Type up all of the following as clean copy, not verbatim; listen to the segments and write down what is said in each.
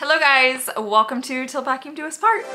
Hello guys, welcome to Till Vacuum Do Us Part.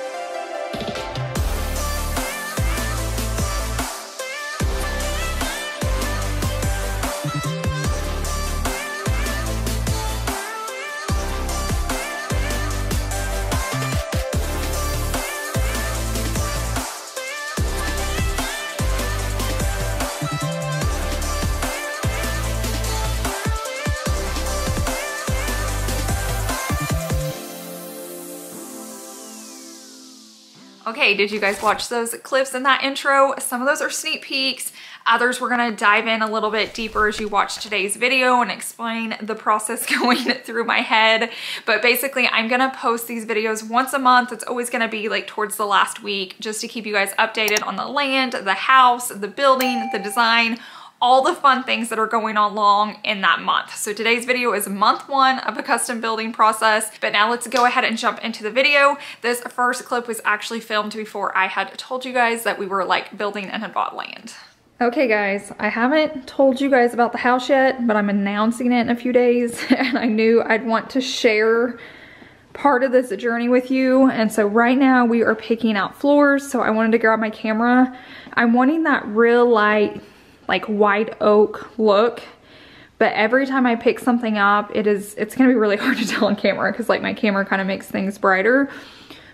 Okay, did you guys watch those clips in that intro? Some of those are sneak peeks. Others we're gonna dive in a little bit deeper as you watch today's video and explain the process going through my head. But basically, I'm gonna post these videos once a month. It's always gonna be like towards the last week, just to keep you guys updated on the land, the house, the building, the design, all the fun things that are going along in that month. So today's video is month 1 of a custom building process, but now let's go ahead and jump into the video. This first clip was actually filmed before I had told you guys that we were like building and had bought land. Okay guys, I haven't told you guys about the house yet, but I'm announcing it in a few days and I knew I'd want to share part of this journey with you. And so right now we are picking out floors. So I wanted to grab my camera. I'm wanting that real light, like white oak look, but every time I pick something up, it's gonna be really hard to tell on camera because like my camera kind of makes things brighter,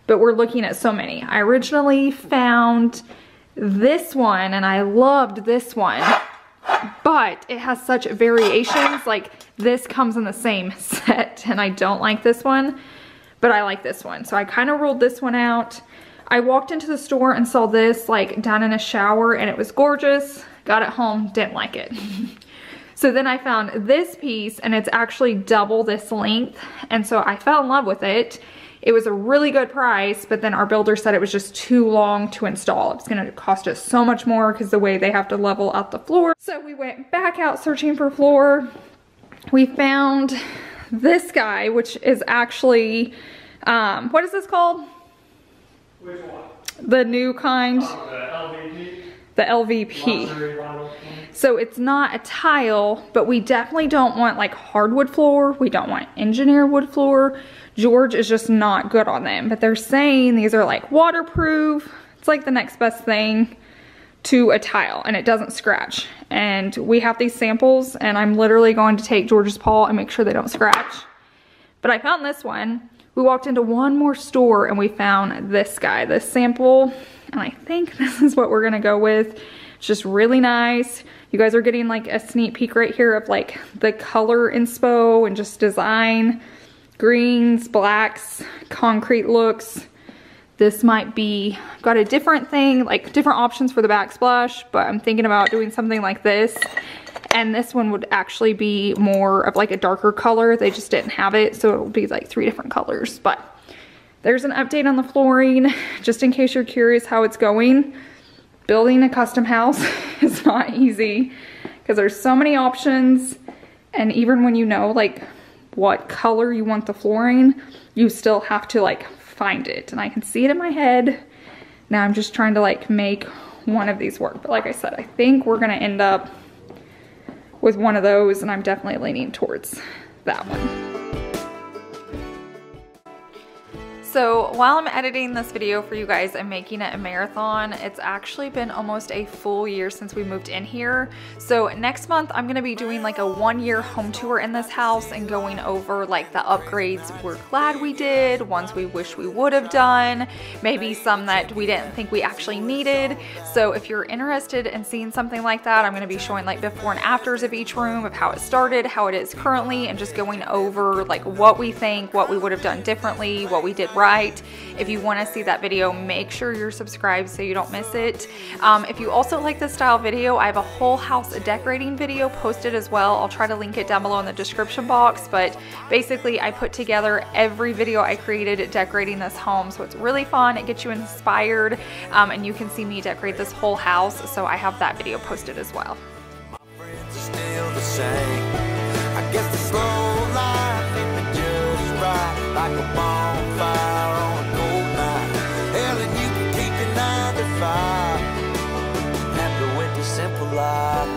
but we're looking at so many. I originally found this one and I loved this one, but it has such variations. Like this comes in the same set and I don't like this one, but I like this one. So I kind of ruled this one out. I walked into the store and saw this like down in a shower and it was gorgeous. Got it home, didn't like it. So then I found this piece and it's actually double this length. And so I fell in love with it. It was a really good price, but then our builder said it was just too long to install. It's gonna cost us so much more because the way they have to level out the floor. So we went back out searching for floor. We found this guy, which is actually, what is this called? Which one? The new kind. The LVP. The LVP. So it's not a tile, but we definitely don't want like hardwood floor. We don't want engineered wood floor. George is just not good on them, but they're saying these are like waterproof. It's like the next best thing to a tile and it doesn't scratch. And we have these samples and I'm literally going to take George's paw and make sure they don't scratch. But I found this one. We walked into one more store and we found this guy, this sample. And I think this is what we're gonna go with. It's just really nice. You guys are getting like a sneak peek right here of like the color inspo and just design. Greens, blacks, concrete looks. This might be, got a different thing, like different options for the backsplash, but I'm thinking about doing something like this. And this one would actually be more of like a darker color. They just didn't have it, so it will be like 3 different colors. But there's an update on the flooring, just in case you're curious how it's going. Building a custom house is not easy because there's so many options. And even when you know like what color you want the flooring, you still have to like find it. And I can see it in my head. Now I'm just trying to like make one of these work. But like I said, I think we're gonna end up with one of those and I'm definitely leaning towards that one. So while I'm editing this video for you guys and making it a marathon, it's actually been almost a full year since we moved in here. So next month I'm gonna be doing like a 1-year home tour in this house and going over like the upgrades we're glad we did, ones we wish we would have done, maybe some that we didn't think we actually needed. So if you're interested in seeing something like that, I'm gonna be showing like before and afters of each room, of how it started, how it is currently, and just going over like what we think, what we would have done differently, what we did right. If you want to see that video, make sure you're subscribed so you don't miss it. If you also like this style video, I have a whole house decorating video posted as well. I'll try to link it down below in the description box, but basically I put together every video I created decorating this home, so it's really fun. It gets you inspired, and you can see me decorate this whole house, so I have that video posted as well. My friends are still the same. I guess the slow life hit me just right, like a bonfire on a cold night. Hell, and you can keep your 9 to 5, happy with the simple life.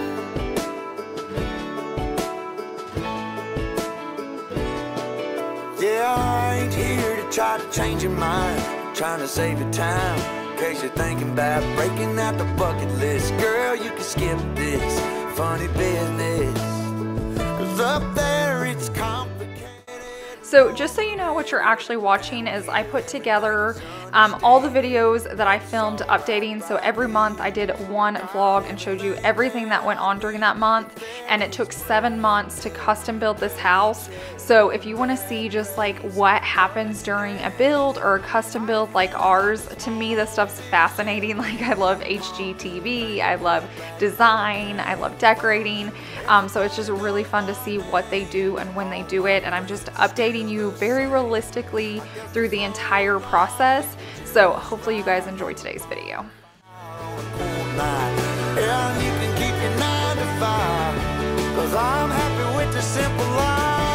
Yeah, I ain't here to try to change your mind. Trying to save your time, in case you're thinking about breaking out the bucket list. Girl, you can skip this funny business, 'cause up there it's complicated. So just so you know what you're actually watching is I put together all the videos that I filmed updating. So every month I did one vlog and showed you everything that went on during that month. And it took 7 months to custom build this house. So if you want to see just like what happens during a build or a custom build like ours, to me this stuff's fascinating. Like I love HGTV, I love design, I love decorating. So it's just really fun to see what they do and when they do it. And I'm just updating you very realistically through the entire process. So hopefully you guys enjoyed today's video. Yeah, you can keep your 9 to 5, 'cause I'm happy with the simple life.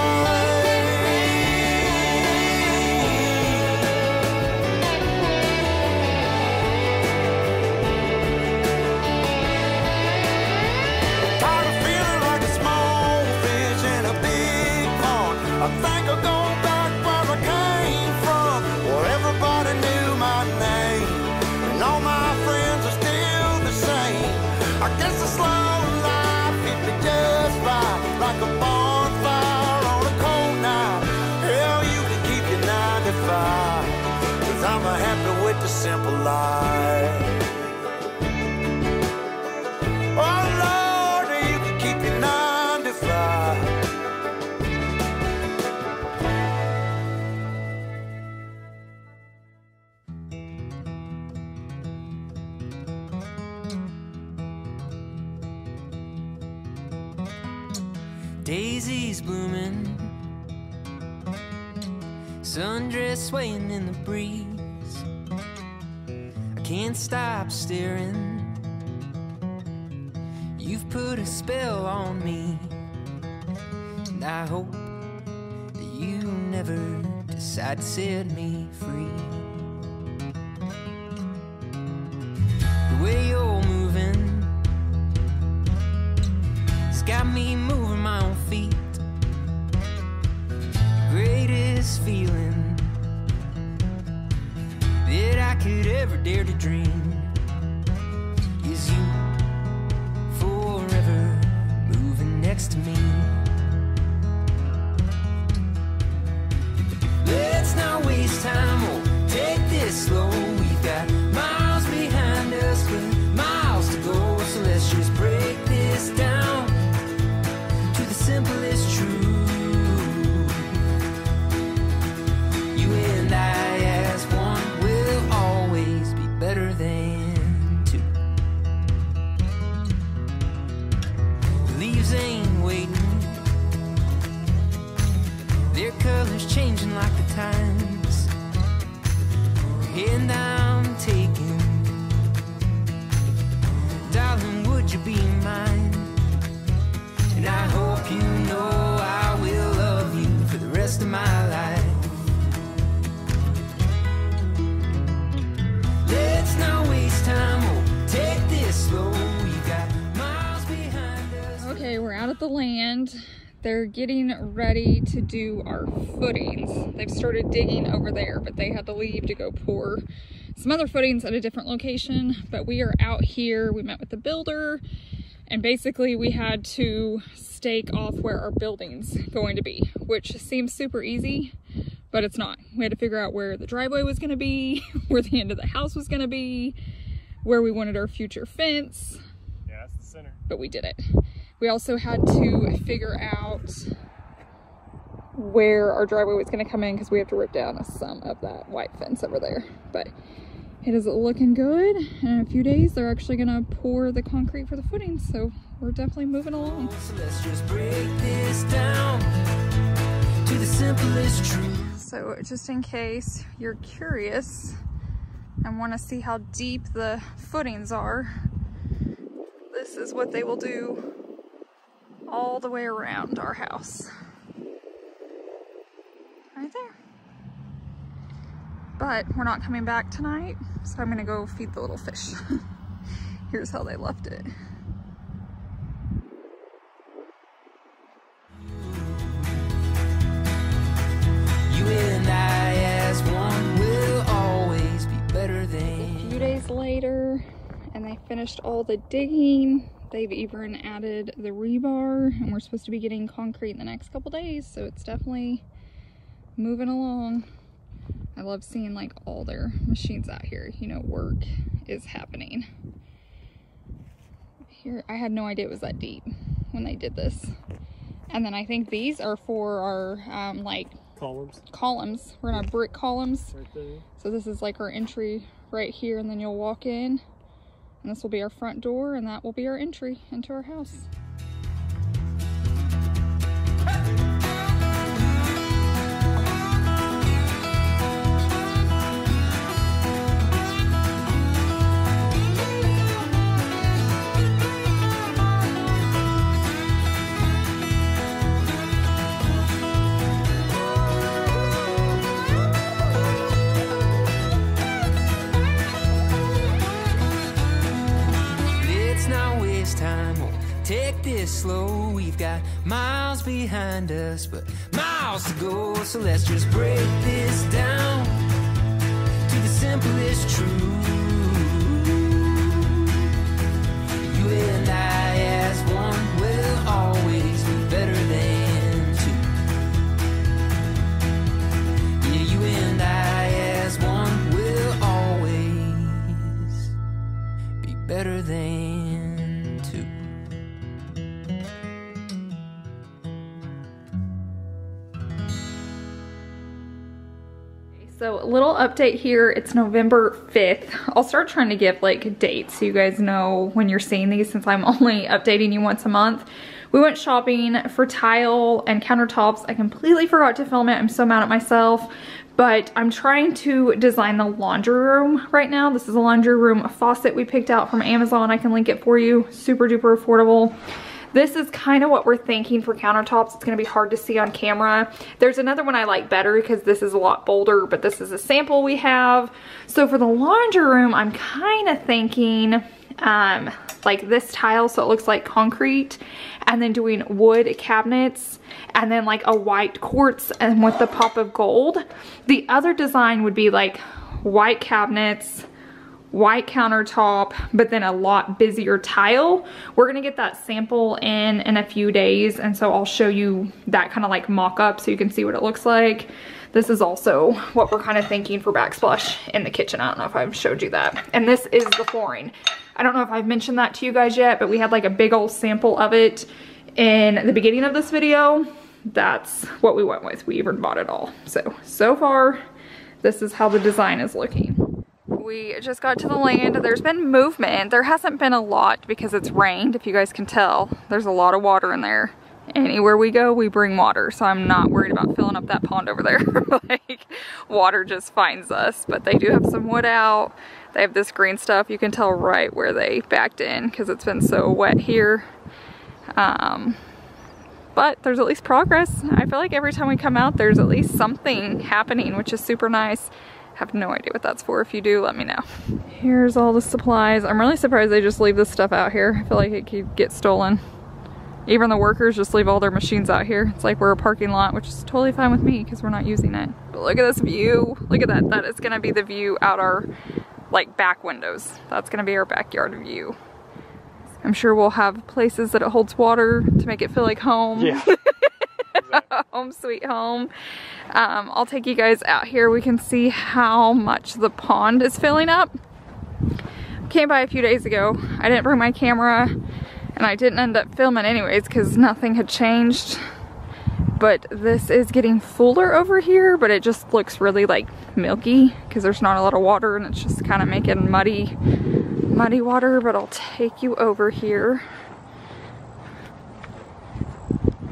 Tired of feeling like a small fish in a big pond. I think I'll go back where I came from, where everybody knew my name, and all my friends are still the same. I guess the slow life hit me just right, like a bonfire on a cold night. Hell, you can keep your 9 to 5, 'cause I'm happy with the simple life. Oh Lord, you can keep your 9 to 5. Daisies blooming, sundress swaying in the breeze. I can't stop staring. You've put a spell on me, and I hope that you never decide to set me free. The way you're moving got me moving my own feet. The greatest feeling that I could ever dare to dream is you forever moving next to me. Let's not waste time, or take this slow. We've got miles behind us, but miles to go. So let's just break this down to the simplest truth. You and I as one will always be better than two. The leaves ain't waiting, their colors changing like the times. And I'm taking, darling, would you be mine? And I hope you know I will love you for the rest of my life. Let's not waste time, or take this slow. You got miles behind us. Okay, we're out at the land. They're getting ready to do our footings. They've started digging over there, but they had to leave to go pour some other footings at a different location. But we are out here. We met with the builder, and basically we had to stake off where our building's going to be, which seems super easy, but it's not. We had to figure out where the driveway was gonna be, where the end of the house was gonna be, where we wanted our future fence. Yeah, that's the center. But we did it. We also had to figure out where our driveway was going to come in, because we have to rip down some of that white fence over there. But it is looking good. And in a few days, they're actually going to pour the concrete for the footings. So we're definitely moving along. So let's just break this down to the simplest truth. So just in case you're curious and want to see how deep the footings are, this is what they will do all the way around our house. Right there. But we're not coming back tonight, so I'm gonna go feed the little fish. Here's how they left it. You and I finished all the digging. They've even added the rebar, and we're supposed to be getting concrete in the next couple days, so it's definitely moving along. I love seeing like all their machines out here. You know, work is happening. Here, I had no idea it was that deep when they did this. And then I think these are for our like columns. We're gonna have brick columns. Right there. So this is like our entry right here, and then you'll walk in, and this will be our front door, and that will be our entry into our house. Take this slow, we've got miles behind us, but miles to go, so let's just break this down to the simplest truth. You and I as one will always be better than two. Yeah, you and I as one will always be better than two. So a little update here, it's November 5th. I'll start trying to give like dates so you guys know when you're seeing these, since I'm only updating you once a month. We went shopping for tile and countertops. I completely forgot to film it. I'm so mad at myself, but I'm trying to design the laundry room right now. This is a laundry room faucet we picked out from Amazon. I can link it for you, super duper affordable. This is kind of what we're thinking for countertops. It's gonna be hard to see on camera. There's another one I like better because this is a lot bolder, but this is a sample we have. So for the laundry room, I'm kind of thinking like this tile, so it looks like concrete, and then doing wood cabinets, and then like a white quartz and with the pop of gold. The other design would be like white cabinets, white countertop, but then a lot busier tile. We're gonna get that sample in a few days, and so I'll show you that kind of like mock-up so you can see what it looks like. This is also what we're kind of thinking for Backsplash in the kitchen. I don't know if I've showed you that. And this is the flooring. I don't know if I've mentioned that to you guys yet, but we had like a big old sample of it in the beginning of this video. That's what we went with. We even bought it all. So far, this is how the design is looking. We just got to the land. There's been movement. There hasn't been a lot because it's rained, if you guys can tell. There's a lot of water in there. Anywhere we go, we bring water, so I'm not worried about filling up that pond over there. Like, water just finds us. But they do have some wood out. They have this green stuff. You can tell right where they backed in because it's been so wet here. But there's at least progress. I feel like every time we come out, there's at least something happening, which is super nice. Have no idea what that's for. If you do, let me know. Here's all the supplies. I'm really surprised they just leave this stuff out here. I feel like it could get stolen. Even the workers just leave all their machines out here. It's like we're a parking lot, which is totally fine with me because we're not using it. But look at this view. Look at that. That is gonna be the view out our like back windows. That's gonna be our backyard view. I'm sure we'll have places that it holds water to make it feel like home. Yeah. Exactly. Home sweet home. I'll take you guys out here. We can see how much the pond is filling up. Came by a few days ago. I didn't bring my camera and I didn't end up filming anyways because nothing had changed. But this is getting fuller over here, but it just looks really like milky because there's not a lot of water and it's just kind of making muddy water. But I'll take you over here.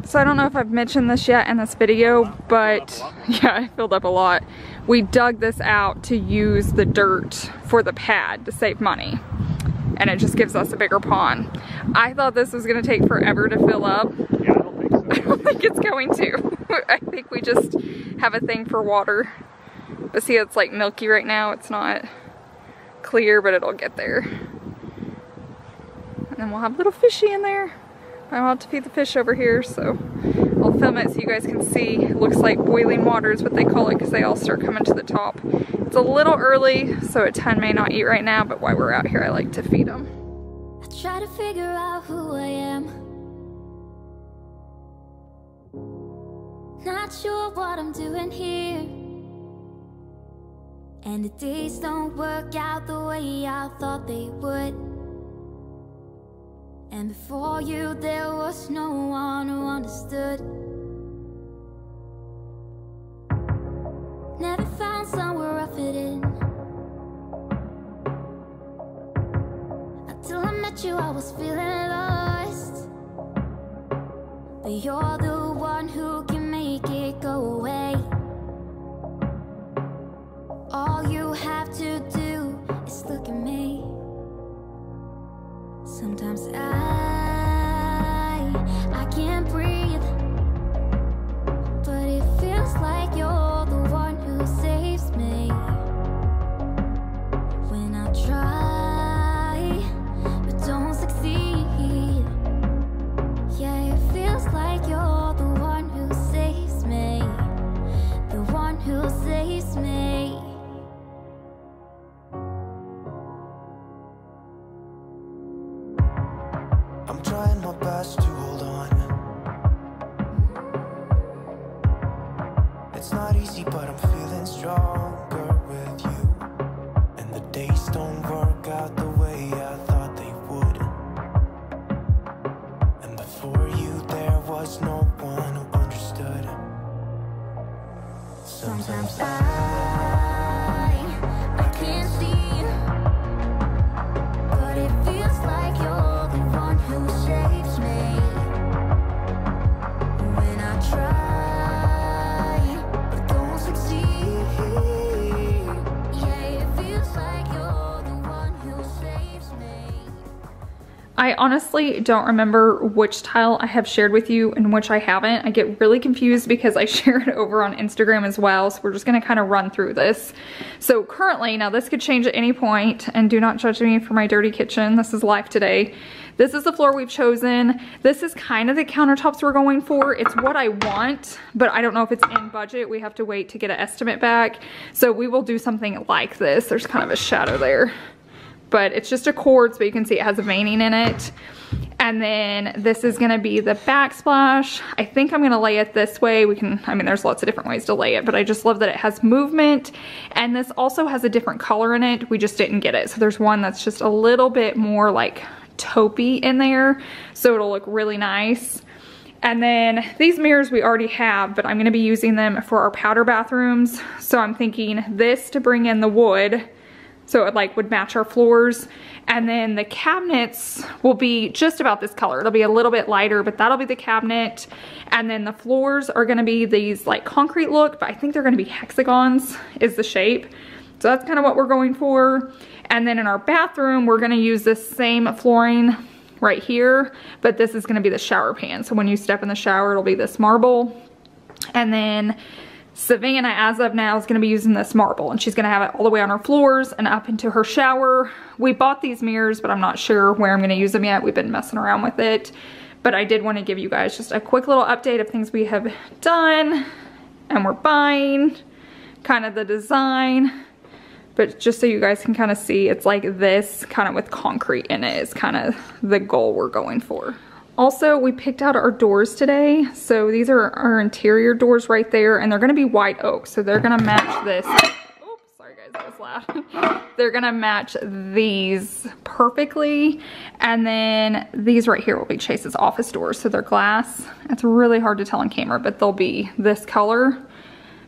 So I don't know if I've mentioned this yet in this video, but yeah, I filled up a lot. We dug this out to use the dirt for the pad to save money. And it just gives us a bigger pond. I thought this was gonna take forever to fill up. Yeah, I don't think so. I don't think it's going to. I think we just have a thing for water. But see, it's like milky right now. It's not clear, but it'll get there. And then we'll have little fishy in there. I'm about to feed the fish over here, so I'll film it so you guys can see. It looks like boiling water is what they call it because they all start coming to the top. It's a little early, so a ton may not eat right now, but while we're out here, I like to feed them. I try to figure out who I am. Not sure what I'm doing here. And the days don't work out the way I thought they would. And before you there was no one who understood. Never found somewhere I fit in. Until I met you I was feeling lost. But you're the one who can make it go away. All you have to do is look at me. Sometimes I can't breathe, but it feels like you're the one who saves me. When I try, but don't succeed. Yeah, it feels like you're the one who saves me. The one who saves me. I'm trying my best to hold on. It's not easy, but I'm feeling stronger with you. And the days don't work out the way I thought they would. And before you there was no one who understood. Sometimes I can't see, but it feels like you're the one who saves me. When I try, but don't succeed. Yeah, it feels like you're the one who saves me. I honestly don't remember which tile I have shared with you and which I haven't. I get really confused because I share it over on Instagram as well. So we're just gonna kind of run through this. So currently, now this could change at any point, and do not judge me for my dirty kitchen. This is life today. This is the floor we've chosen. This is kind of the countertops we're going for. It's what I want, but I don't know if it's in budget. We have to wait to get an estimate back. So we will do something like this. There's kind of a shadow there. But it's just a quartz, but you can see it has a veining in it. And then this is gonna be the backsplash. I think I'm gonna lay it this way. We can, I mean, there's lots of different ways to lay it, but I just love that it has movement. And this also has a different color in it. We just didn't get it. So there's one that's just a little bit more like taupey in there. So it'll look really nice. And then these mirrors we already have, but I'm gonna be using them for our powder bathrooms. So I'm thinking this to bring in the wood, so it like would match our floors. And then the cabinets will be just about this color. It'll be a little bit lighter, but that'll be the cabinet. And then the floors are gonna be these like concrete look, but I think they're gonna be hexagons is the shape. So that's kind of what we're going for. And then in our bathroom, we're gonna use this same flooring right here, but this is gonna be the shower pan. So when you step in the shower, it'll be this marble. And then Savannah, as of now, is going to be using this marble, and she's going to have it all the way on her floors and up into her shower. We bought these mirrors, but I'm not sure where I'm going to use them yet. We've been messing around with it, but I did want to give you guys just a quick little update of things we have done and we're buying, kind of the design, but just so you guys can kind of see, it's like this kind of with concrete in it is kind of the goal we're going for. Also, we picked out our doors today. So these are our interior doors right there, and they're gonna be white oak. So they're gonna match this. Oops, sorry guys, that was loud. They're gonna match these perfectly. And then these right here will be Chase's office doors. So they're glass. It's really hard to tell on camera, but they'll be this color.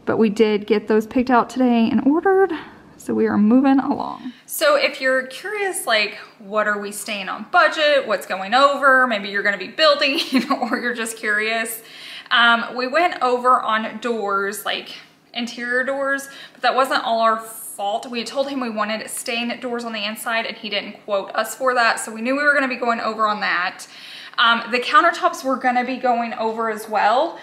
But we did get those picked out today and ordered. So we are moving along. So if you're curious, like, what are we staying on budget? What's going over? Maybe you're gonna be building or you're just curious. We went over on doors, like interior doors, but that wasn't all our fault. We had told him we wanted stained doors on the inside and he didn't quote us for that. So we knew we were gonna be going over on that. The countertops were gonna be going over as well.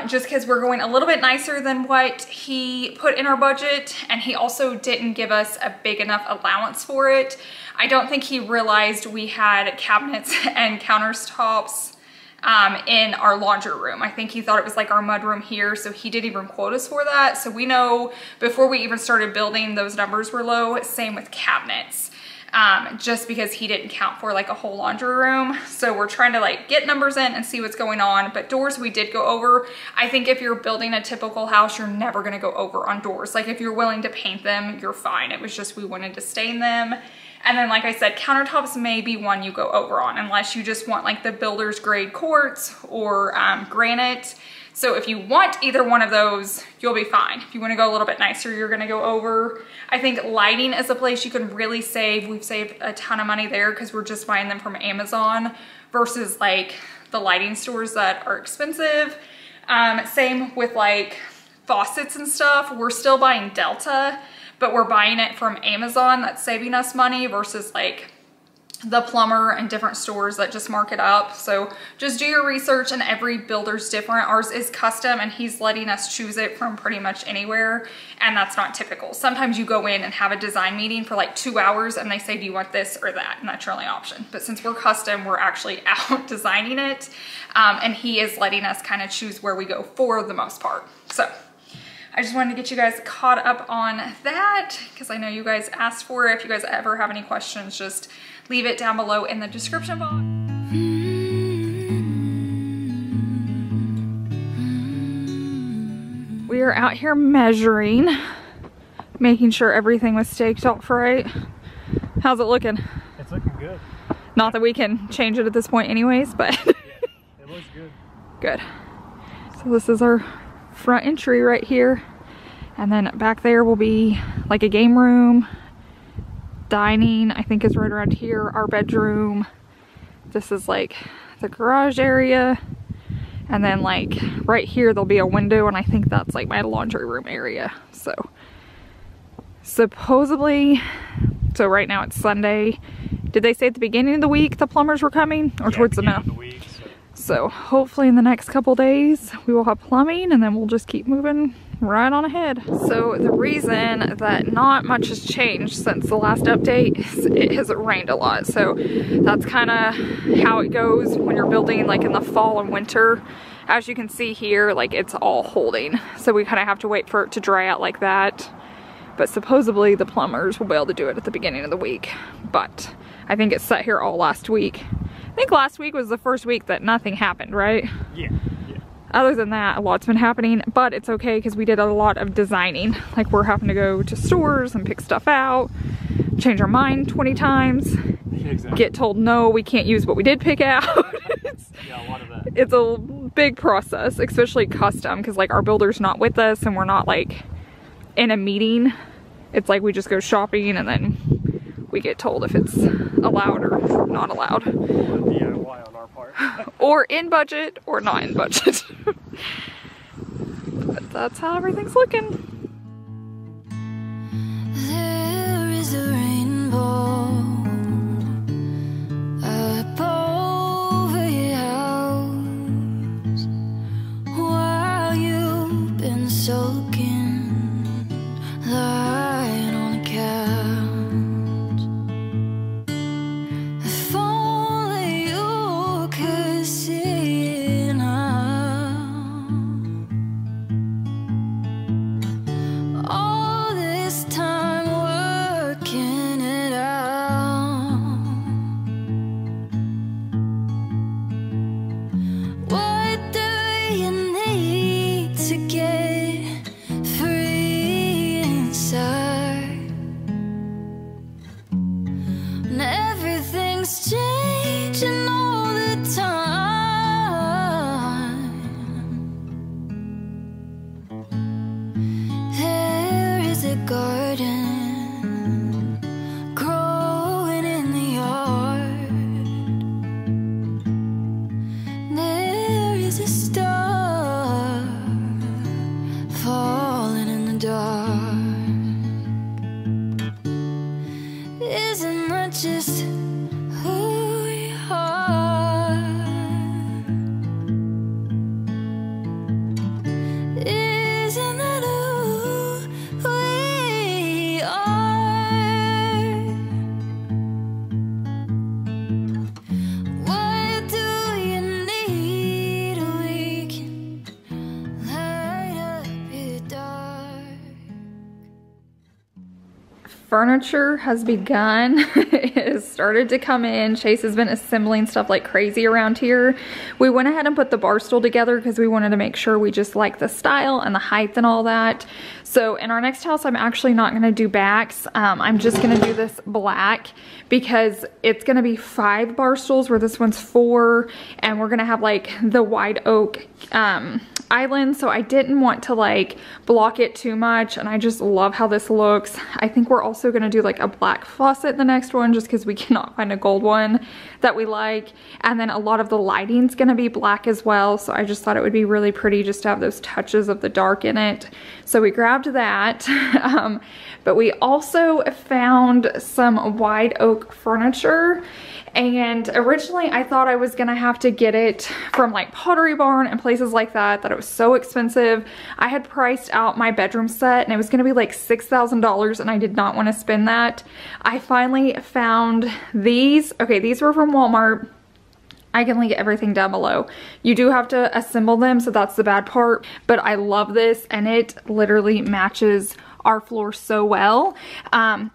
Just because we're going a little bit nicer than what he put in our budget, and he also didn't give us a big enough allowance for it. I don't think he realized we had cabinets and countertops in our laundry room. I think he thought it was like our mudroom here, so he didn't even quote us for that. So we know before we even started building, those numbers were low. Same with cabinets. just because he didn't count for like a whole laundry room. So we're trying to like get numbers in and see what's going on. But doors we did go over. I think if you're building a typical house, you're never gonna go over on doors. Like if you're willing to paint them, you're fine. It was just we wanted to stain them. And then like I said, countertops may be one you go over on unless you just want like the builder's grade quartz or granite. So if you want either one of those, you'll be fine. If you want to go a little bit nicer, you're going to go over. I think lighting is a place you can really save. We've saved a ton of money there because we're just buying them from Amazon versus like the lighting stores that are expensive. Same with like faucets and stuff. We're still buying Delta, but we're buying it from Amazon. That's saving us money versus like the plumber and different stores that just mark it up. So just do your research, and every builder's different. Ours is custom and he's letting us choose it from pretty much anywhere, and that's not typical. Sometimes you go in and have a design meeting for like 2 hours and they say, do you want this or that? And that's your only option. But since we're custom, we're actually out designing it, and he is letting us kind of choose where we go for the most part. So I just wanted to get you guys caught up on that because I know you guys asked for it. If you guys ever have any questions, just leave it down below in the description box. We are out here measuring, making sure everything was staked off right. How's it looking? It's looking good. Not that we can change it at this point anyways, but Yeah, it looks good. Good. So this is our front entry right here, and then back there will be like a game room. Dining, I think, is right around here. Our bedroom. This is like the garage area, and then like right here there'll be a window, and I think that's like my laundry room area. So supposedly, so right now it's Sunday. Did they say at the beginning of the week the plumbers were coming, or towards the middle? So hopefully in the next couple days we will have plumbing, and then we'll just keep moving right on ahead. So the reason that not much has changed since the last update is it has rained a lot. So that's kind of how it goes when you're building like in the fall and winter. As you can see here, like it's all holding. So we kind of have to wait for it to dry out like that. But supposedly the plumbers will be able to do it at the beginning of the week. But I think it sat here all last week. I think last week was the first week that nothing happened, right? Yeah. Other than that, a lot's been happening, but it's okay because we did a lot of designing. Like we're having to go to stores and pick stuff out, change our mind 20 times, Exactly. get told no, we can't use what we did pick out. Yeah, a lot of that. It's a big process, especially custom, because like our builder's not with us and we're not like in a meeting. It's like we just go shopping and then we get told if it's allowed or not allowed. DIY on our part. Or in budget or not in budget. But that's how everything's looking. There is a rainbow up over your house while you've been soaking, lying on the couch. If only you could see it now. All this time working it out. What do you need to get free inside? And everything's changing all the time. There is a garden growing in the yard. There is a star falling in the dark. Isn't that just who we are? Isn't that who we are? furniture has begun. It has started to come in. Chase has been assembling stuff like crazy around here. We went ahead and put the bar stool together because we wanted to make sure we just like the style and the height and all that. So in our next house, I'm actually not going to do backs. I'm just going to do this black because it's going to be 5 bar stools where this one's 4, and we're going to have like the wide oak island, so I didn't want to like block it too much, and I just love how this looks. I think we're also going to do like a black faucet in the next one just because we cannot find a gold one that we like, and then a lot of the lighting's going to be black as well, so I just thought it would be really pretty just to have those touches of the dark in it. So we grabbed that. But we also found some wide oak furniture, and originally I thought I was gonna have to get it from like Pottery Barn and places like that, that it was so expensive. I had priced out my bedroom set and it was gonna be like $6,000, and I did not want to spend that. I finally found these. Okay, these were from Walmart. I can link everything down below. You do have to assemble them, so that's the bad part, but I love this, and it literally matches our floor so well.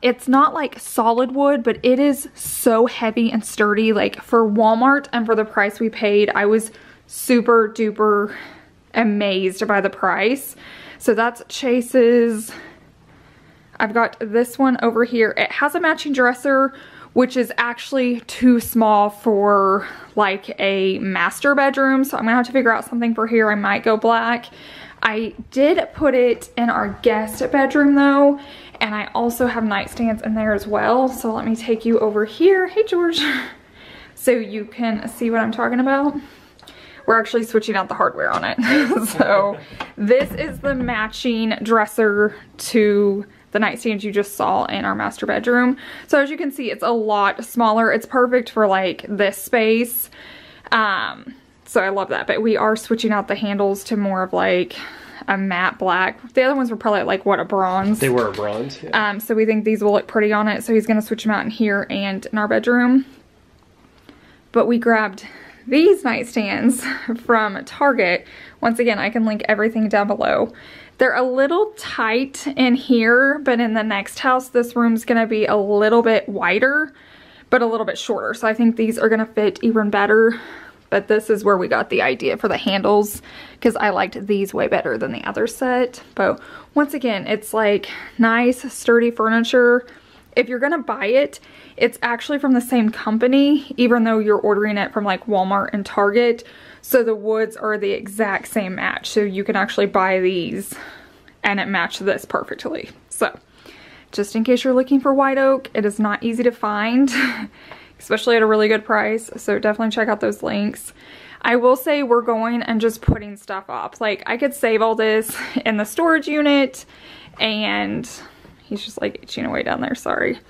It's not like solid wood, but it is so heavy and sturdy. Like for Walmart and for the price we paid, I was super duper amazed by the price. So that's Chase's. I've got this one over here. It has a matching dresser, which is actually too small for like a master bedroom. So I'm gonna have to figure out something for here. I might go black. I did put it in our guest bedroom though, and I also have nightstands in there as well. So let me take you over here. Hey George. So you can see what I'm talking about. We're actually switching out the hardware on it. So this is the matching dresser to the nightstands you just saw in our master bedroom. So as you can see, it's a lot smaller. It's perfect for like this space. So I love that, but we are switching out the handles to more of like a matte black. The other ones were probably like what, a bronze? They were a bronze, yeah. So we think these will look pretty on it. So he's gonna switch them out in here and in our bedroom. But we grabbed these nightstands from Target. Once again, I can link everything down below. They're a little tight in here, but in the next house, this room's gonna be a little bit wider, but a little bit shorter. So I think these are gonna fit even better. But this is where we got the idea for the handles, because I liked these way better than the other set. But once again, it's like nice, sturdy furniture. If you're gonna buy it, it's actually from the same company, even though you're ordering it from like Walmart and Target. So the woods are the exact same match. So you can actually buy these and it matched this perfectly. So just in case you're looking for white oak, it is not easy to find. Especially at a really good price, so definitely check out those links. I will say we're going and just putting stuff up. Like I could save all this in the storage unit, and he's just like itching away down there, sorry.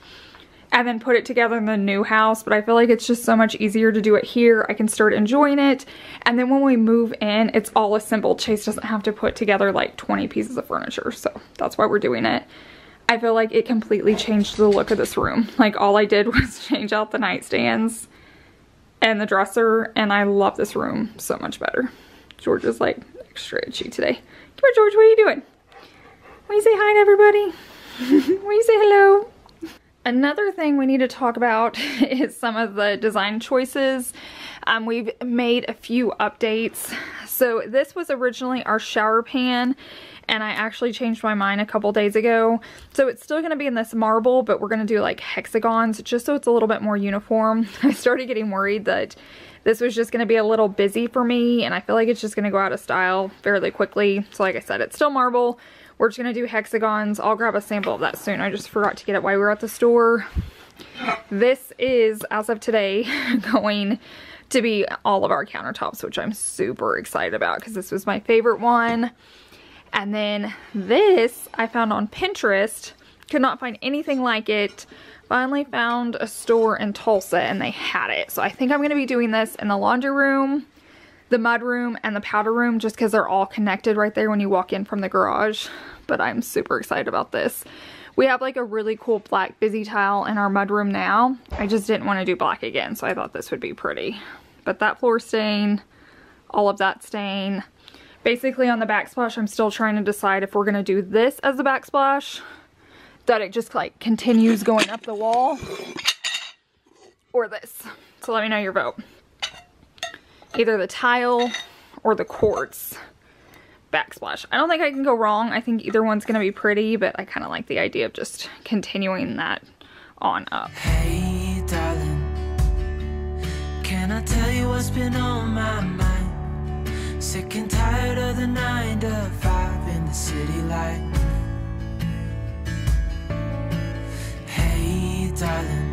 And then put it together in the new house, but I feel like it's just so much easier to do it here. I can start enjoying it, and then when we move in, it's all assembled. Chase doesn't have to put together like 20 pieces of furniture, so that's why we're doing it. I feel like it completely changed the look of this room. Like all I did was change out the nightstands and the dresser, and I love this room so much better. George is like extra itchy today. Come here, George, what are you doing? Will you say hi to everybody? Will you say hello? Another thing we need to talk about is some of the design choices. We've made a few updates. So this was originally our shower pan, and I actually changed my mind a couple days ago. So it's still gonna be in this marble, but we're gonna do like hexagons just so it's a little bit more uniform. I started getting worried that this was just gonna be a little busy for me, and I feel like it's just gonna go out of style fairly quickly. So like I said, it's still marble. We're just gonna do hexagons. I'll grab a sample of that soon. I just forgot to get it while we were at the store. This is, as of today, going to be all of our countertops, which I'm super excited about because this was my favorite one. And then this I found on Pinterest. Could not find anything like it. Finally found a store in Tulsa and they had it. So I think I'm going to be doing this in the laundry room, the mud room, and the powder room, just because they're all connected right there when you walk in from the garage. But I'm super excited about this. We have like a really cool black busy tile in our mud room now. I just didn't want to do black again, so I thought this would be pretty. But that floor stain, all of that stain. Basically on the backsplash, I'm still trying to decide if we're going to do this as the backsplash, that it just like continues going up the wall, or this. So let me know your vote. Either the tile or the quartz backsplash. I don't think I can go wrong. I think either one's gonna be pretty, but I kind of like the idea of just continuing that on up. Hey darling, can I tell you what's been on my mind? Sick and tired of the 9 to 5 in the city life. Hey darling,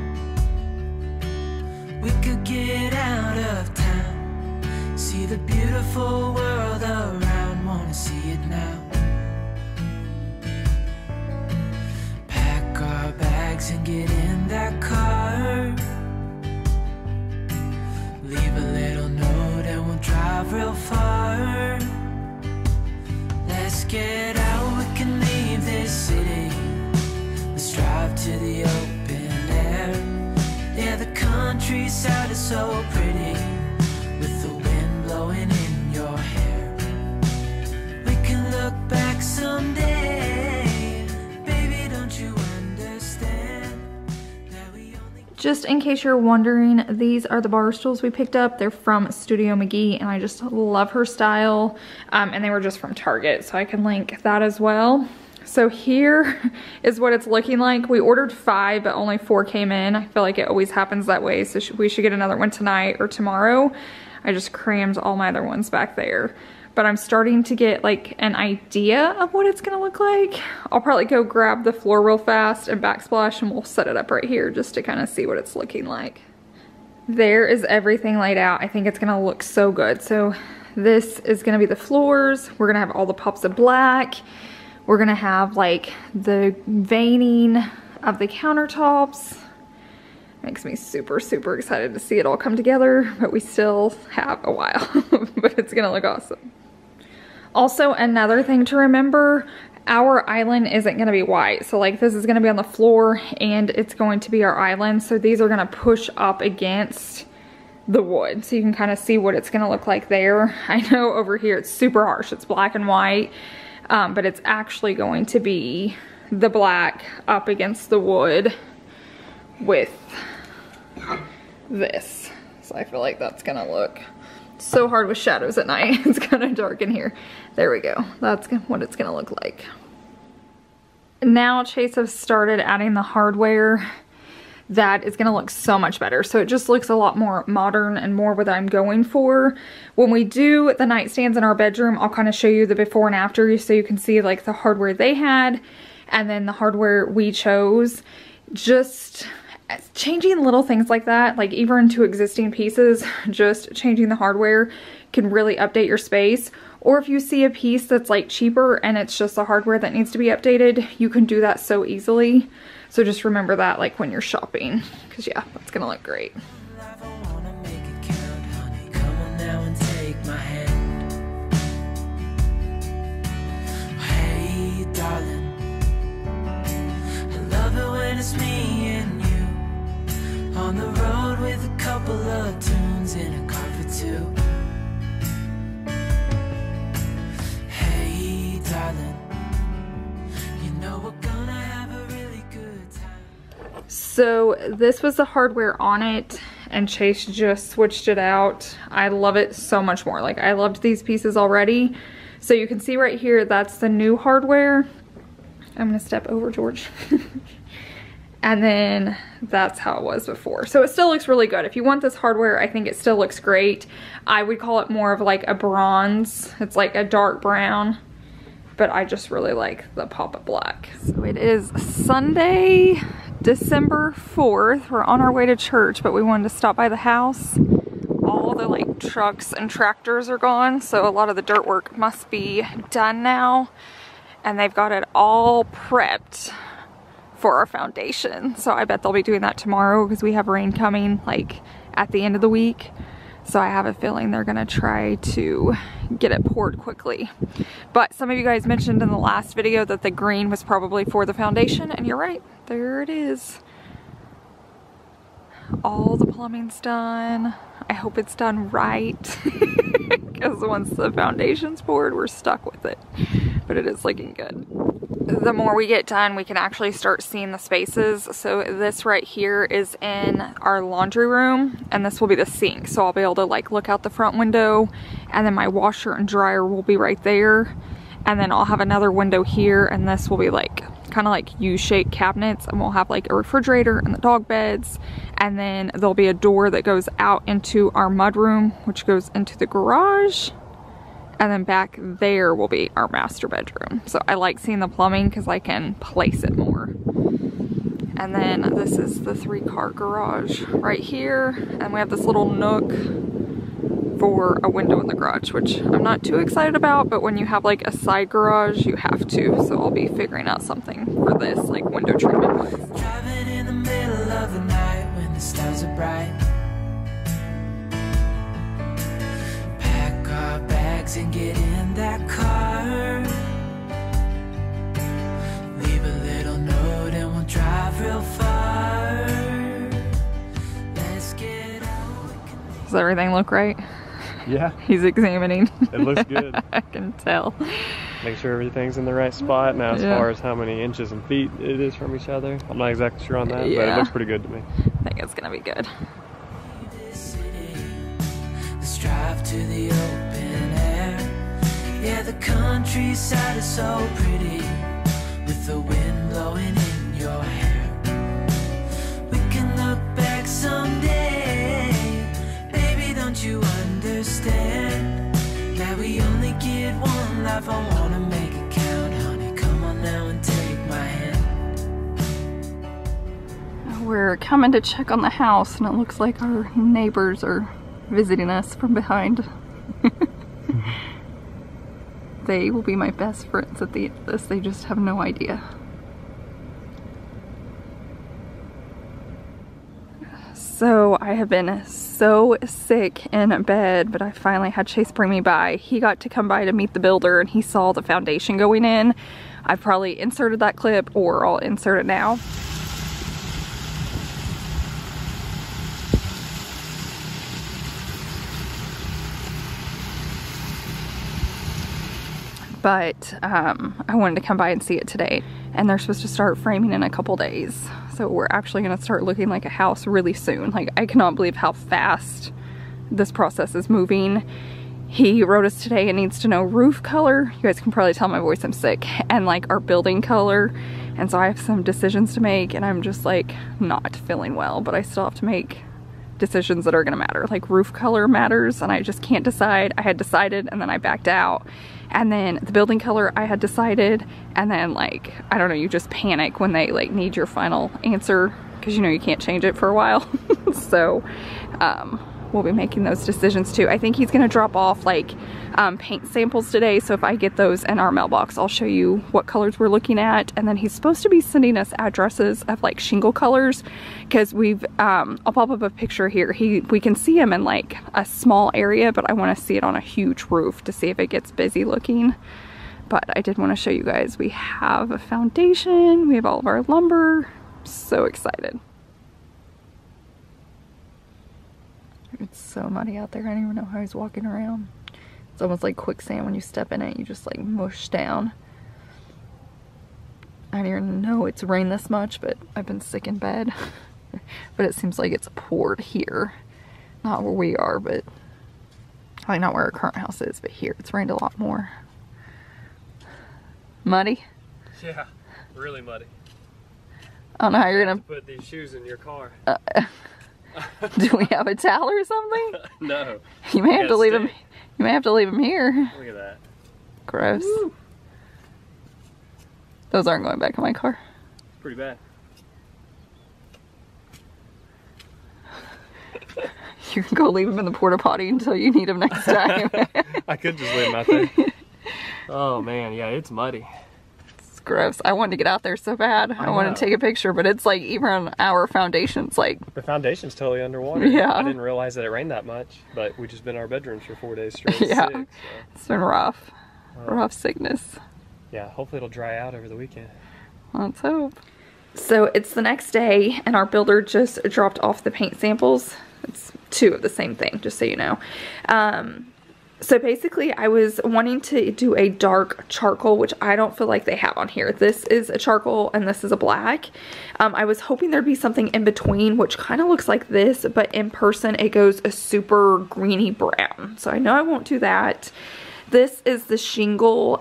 we could get out of town, see the beautiful world around, wanna see it now. Pack our bags and get in that car, leave a little note and we'll drive real far. Let's get out, we can leave this city, let's drive to the open air. Yeah, the countryside is so pretty, with the wind blowing in your hair. We can look back someday, baby, don't you understand that we only... Just in case you're wondering, these are the bar stools we picked up. They're from Studio McGee, and I just love her style. And they were just from Target, so I can link that as well. So here is what it's looking like. We ordered 5, but only 4 came in. I feel like it always happens that way, so we should get another one tonight or tomorrow. I just crammed all my other ones back there. But I'm starting to get like an idea of what it's gonna look like. I'll probably go grab the floor real fast and backsplash, and we'll set it up right here just to kind of see what it's looking like. There is everything laid out. I think it's gonna look so good. So this is gonna be the floors. We're gonna have all the pops of black. We're gonna have like the veining of the countertops. Makes me super, super excited to see it all come together, but we still have a while, but it's gonna look awesome. Also, another thing to remember, our island isn't gonna be white. So like this is gonna be on the floor and it's going to be our island. So these are gonna push up against the wood. So you can kind of see what it's gonna look like there. I know over here it's super harsh, it's black and white. But it's actually going to be the black up against the wood with this. So I feel like that's gonna look so hard with shadows at night. It's kind of dark in here. There we go. That's what it's gonna look like. Now Chase has started adding the hardware. That is gonna look so much better. So it just looks a lot more modern and more what I'm going for. When we do the nightstands in our bedroom, I'll kind of show you the before and after so you can see like the hardware they had and then the hardware we chose. Just changing little things like that, like even to existing pieces, just changing the hardware can really update your space. Or if you see a piece that's like cheaper and it's just the hardware that needs to be updated, you can do that so easily. So just remember that like when you're shopping, because yeah, that's gonna look great. Hey darling, I love it when it's me and you on the road with a couple of tunes in a car for 2. Hey darling, you know we're gonna have a really good time. So this was the hardware on it and Chase just switched it out. I love it so much more. Like I loved these pieces already. So you can see right here, that's the new hardware. I'm gonna step over, George. And then that's how it was before. So it still looks really good. If you want this hardware, I think it still looks great. I would call it more of like a bronze. It's like a dark brown, but I just really like the pop of black. So it is Sunday, December 4th. We're on our way to church, but we wanted to stop by the house. All the like trucks and tractors are gone, so a lot of the dirt work must be done now. And they've got it all prepped for our foundation. So I bet they'll be doing that tomorrow because we have rain coming like at the end of the week. So I have a feeling they're gonna try to get it poured quickly. But some of you guys mentioned in the last video that the green was probably for the foundation, and you're right, there it is. All the plumbing's done. I hope it's done right because once the foundation's poured, we're stuck with it. But it is looking good. the more we get done, we can actually start seeing the spaces. So this right here is in our laundry room, and this will be the sink. So I'll be able to like look out the front window, and then my washer and dryer will be right there. And then I'll have another window here, and this will be like kind of like U-shaped cabinets, and we'll have like a refrigerator and the dog beds. And then there'll be a door that goes out into our mudroom, which goes into the garage. And then back there will be our master bedroom. So I like seeing the plumbing because I can place it more. And then this is the 3-car garage right here. And we have this little nook for a window in the garage, which I'm not too excited about, but when you have like a side garage, you have to. So I'll be figuring out something for this, like window treatment. Driving in the middle of the night when the stars are bright. Pack our bags and get in that car. Leave a little note and we'll drive real far. Let's get out. Does everything look right? Yeah. He's examining. It looks good. I can tell. Make sure everything's in the right spot. Now as far as how many inches and feet it is from each other, I'm not exactly sure on that, but it looks pretty good to me. I think it's gonna be good. Let's drive to the open air. Yeah, the countryside is so pretty with the wind blowing in your hair. We can look back someday. Baby, don't you understand that we only get one life? I wanna make it count, honey. Come on now and take my hand. We're coming to check on the house, and it looks like our neighbors are visiting us from behind. They will be my best friends at the end of this. They just have no idea. So I have been so sick in bed, but I finally had Chase bring me by. He got to come by to meet the builder, and he saw the foundation going in. I've probably inserted that clip, or I'll insert it now. But I wanted to come by and see it today, and they're supposed to start framing in a couple days. So we're actually going to start looking like a house really soon. Like, I cannot believe how fast this process is moving. He wrote us today and needs to know roof color. You guys can probably tell my voice, I'm sick. And like our building color. And so I have some decisions to make, and I'm just like not feeling well, but I still have to make decisions that are gonna matter. Like roof color matters, and I just can't decide. I had decided and then I backed out. And then the building color I had decided, and then like, I don't know, you just panic when they like need your final answer, because you know you can't change it for a while. So we'll be making those decisions too. I think he's gonna drop off like paint samples today, so if I get those in our mailbox, I'll show you what colors we're looking at. And then he's supposed to be sending us addresses of like shingle colors, because we've I'll pop up a picture here. We can see him in like a small area, but I want to see it on a huge roof to see if it gets busy looking. But I did want to show you guys, we have a foundation, we have all of our lumber. I'm so excited. It's so muddy out there. I don't even know how he's walking around. It's almost like quicksand. When you step in it, you just like mush down. I don't even know it's rained this much, but I've been sick in bed. But it seems like it's poured here. Not where we are, but like not where our current house is, but here it's rained a lot more. Muddy? Yeah, really muddy. I don't know how you're gonna put these shoes in your car. Do we have a towel or something? No. You may have to leave them. You may have to leave them here. Look at that. Gross. Woo. Those aren't going back in my car. Pretty bad. You can go leave them in the porta potty until you need them next time. I could just leave them out there. Oh man, yeah, it's muddy. It's gross. I wanted to get out there so bad. I wanted to take a picture, but it's like even on our foundation's like... The foundation's totally underwater. Yeah. I didn't realize that it rained that much, but we just been in our bedrooms for 4 days straight. Yeah. Sick, so. It's been rough. Rough sickness. Yeah, hopefully it'll dry out over the weekend. Let's hope. So it's the next day, and our builder just dropped off the paint samples. It's 2 of the same thing, just so you know. So basically I was wanting to do a dark charcoal, which I don't feel like they have on here. This is a charcoal and this is a black. I was hoping there'd be something in between, which kind of looks like this, but in person it goes a super greeny brown. So I know I won't do that. This is the shingle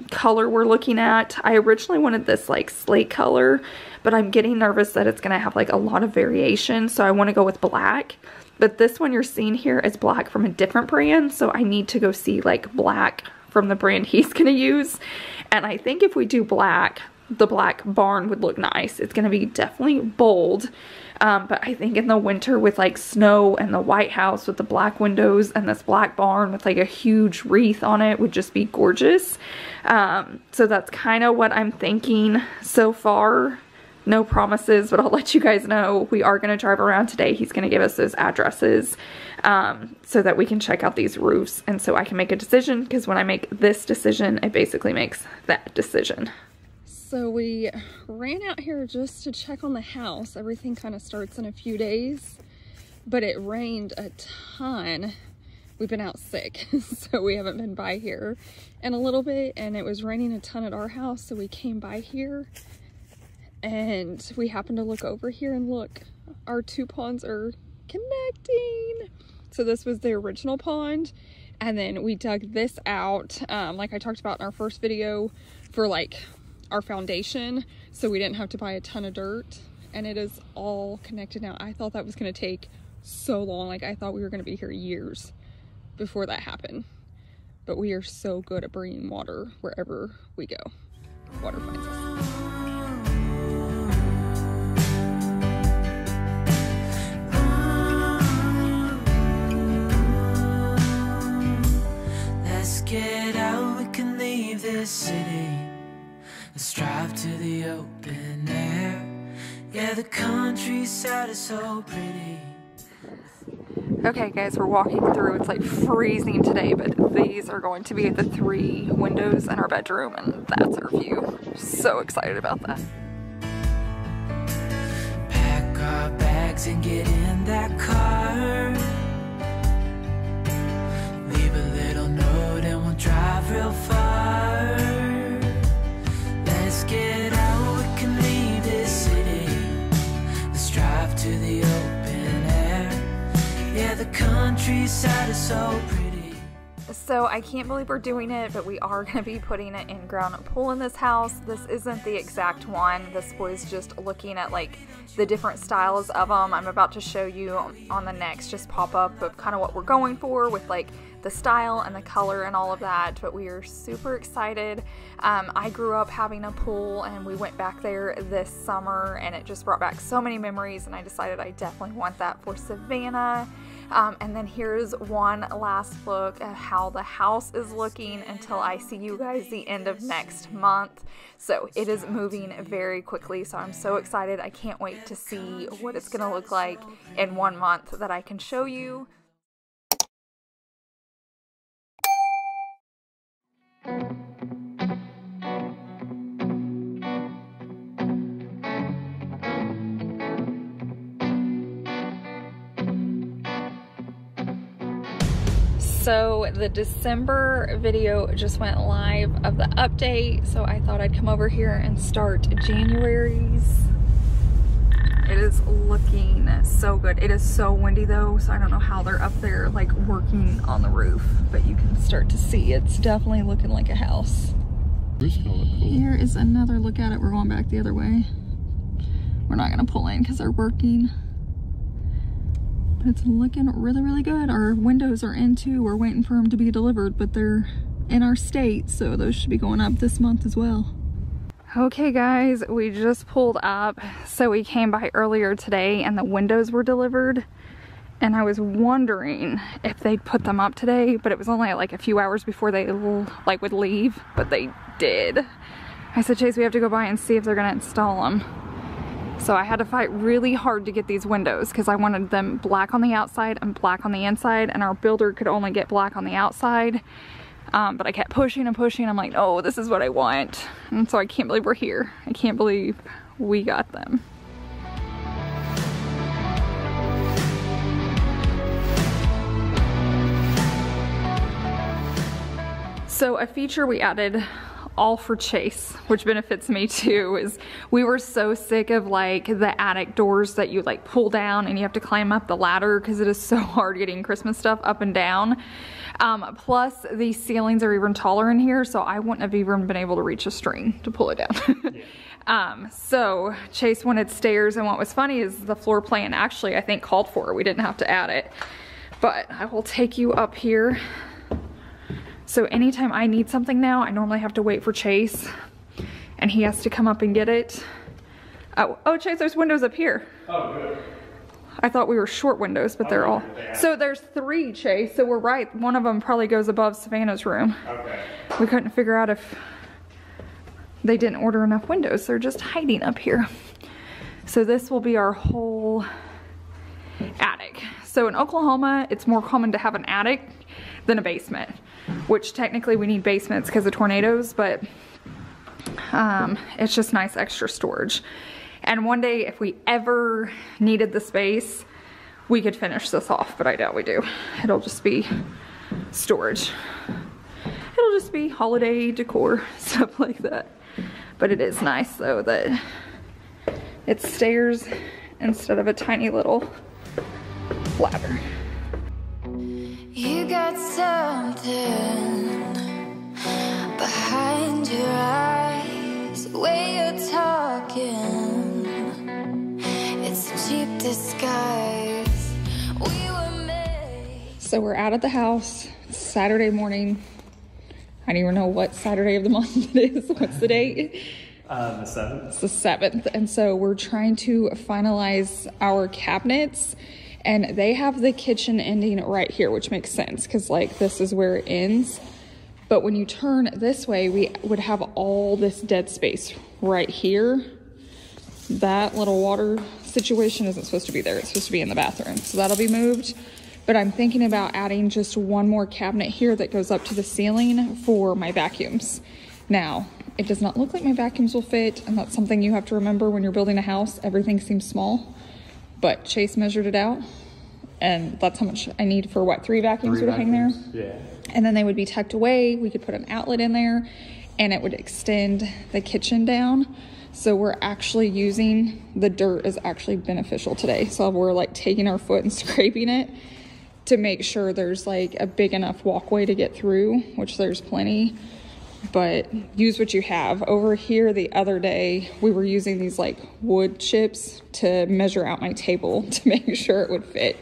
color we're looking at. I originally wanted this like slate color, but I'm getting nervous that it's gonna have like a lot of variation, so I want to go with black. But this one you're seeing here is black from a different brand, so I need to go see like black from the brand he's gonna use. And I think if we do black, the black barn would look nice. It's gonna be definitely bold, but I think in the winter with like snow and the White House with the black windows and this black barn with like a huge wreath on it would just be gorgeous. So that's kind of what I'm thinking so far. No promises, but I'll let you guys know. We are going to drive around today. He's going to give us those addresses so that we can check out these roofs and so I can make a decision, because when I make this decision, it basically makes that decision. So we ran out here just to check on the house. Everything kind of starts in a few days, but it rained a ton. We've been out sick, so we haven't been by here in a little bit, and it was raining a ton at our house, so we came by here. And we happened to look over here and look, our two ponds are connecting. So this was the original pond. And then we dug this out, like I talked about in our first video, for like our foundation. So we didn't have to buy a ton of dirt, and it is all connected now. I thought that was gonna take so long. Like I thought we were gonna be here years before that happened. But we are so good at bringing water wherever we go. Water finds us. Get out, we can leave this city. Let's drive to the open air. Yeah, the countryside is so pretty. Okay guys, we're walking through. It's like freezing today, but these are going to be the 3 windows in our bedroom, and that's our view. So excited about that. Pack our bags and get in that car. Leave a little note and we'll drive real far. Let's get out, we can leave this city. Let's drive to the open air. Yeah, the countryside is so pretty. So I can't believe we're doing it, but we are going to be putting an in-ground pool in this house. This isn't the exact one. This was just looking at like the different styles of them. I'm about to show you on the next just pop-up of kind of what we're going for with like the style and the color and all of that, but we are super excited. I grew up having a pool, and we went back there this summer, and it just brought back so many memories, and I decided I definitely want that for Savannah. And then here's one last look at how the house is looking until I see you guys the end of next month. So it is moving very quickly, so I'm so excited. I can't wait to see what it's gonna look like in 1 month that I can show you. So the December video just went live of the update, so I thought I'd come over here and start January's. It is looking so good. It is so windy though, so I don't know how they're up there like working on the roof, but you can start to see it's definitely looking like a house. Here is another look at it. We're going back the other way. We're not gonna pull in because they're working. But it's looking really, really good. Our windows are in too. We're waiting for them to be delivered, but they're in our state, so those should be going up this month as well. Okay guys, we just pulled up. So we came by earlier today and the windows were delivered, and I was wondering if they'd put them up today, but it was only like a few hours before they like would leave, but they did. I said, Chase, we have to go by and see if they're gonna install them. So I had to fight really hard to get these windows because I wanted them black on the outside and black on the inside, and our builder could only get black on the outside. But I kept pushing and pushing. I'm like, oh, this is what I want. And so I can't believe we're here. I can't believe we got them. So a feature we added all for Chase, which benefits me too, is we were so sick of like the attic doors that you like pull down and you have to climb up the ladder because it is so hard getting Christmas stuff up and down. Plus the ceilings are even taller in here, so I wouldn't have even been able to reach a string to pull it down. So Chase wanted stairs, and what was funny is the floor plan actually I think called for it. We didn't have to add it, but I will take you up here. So anytime I need something now, I normally have to wait for Chase and he has to come up and get it. Oh Chase, there's windows up here. Oh, good. I thought we were short windows, but they're all. So there's 3, Chase, so we're right. One of them probably goes above Savannah's room. Okay. We couldn't figure out if they didn't order enough windows. They're just hiding up here. So this will be our whole attic. So in Oklahoma, it's more common to have an attic than a basement, which technically we need basements because of tornadoes, but it's just nice extra storage. And one day if we ever needed the space, we could finish this off, but I doubt we do. It'll just be storage. It'll just be holiday decor, stuff like that. But it is nice though that it's stairs instead of a tiny little ladder. You got something behind your eyes, the way you're talking, it's a cheap disguise. We were made. So we're out at the house. It's Saturday morning. I don't even know what Saturday of the month it is. What's the date? The 7th. It's the 7th. And so we're trying to finalize our cabinets. And they have the kitchen ending right here, which makes sense because like this is where it ends. But when you turn this way, we would have all this dead space right here. That little water situation isn't supposed to be there. It's supposed to be in the bathroom. So that'll be moved. But I'm thinking about adding just one more cabinet here that goes up to the ceiling for my vacuums. Now, it does not look like my vacuums will fit, and that's something you have to remember when you're building a house. Everything seems small. But Chase measured it out, and that's how much I need for what, 3 vacuums would hang there? Yeah. And then they would be tucked away. We could put an outlet in there, and it would extend the kitchen down. So we're actually using, the dirt is actually beneficial today. So we're like taking our foot and scraping it to make sure there's like a big enough walkway to get through, which there's plenty. But use what you have. Over here the other day, we were using these like wood chips to measure out my table to make sure it would fit.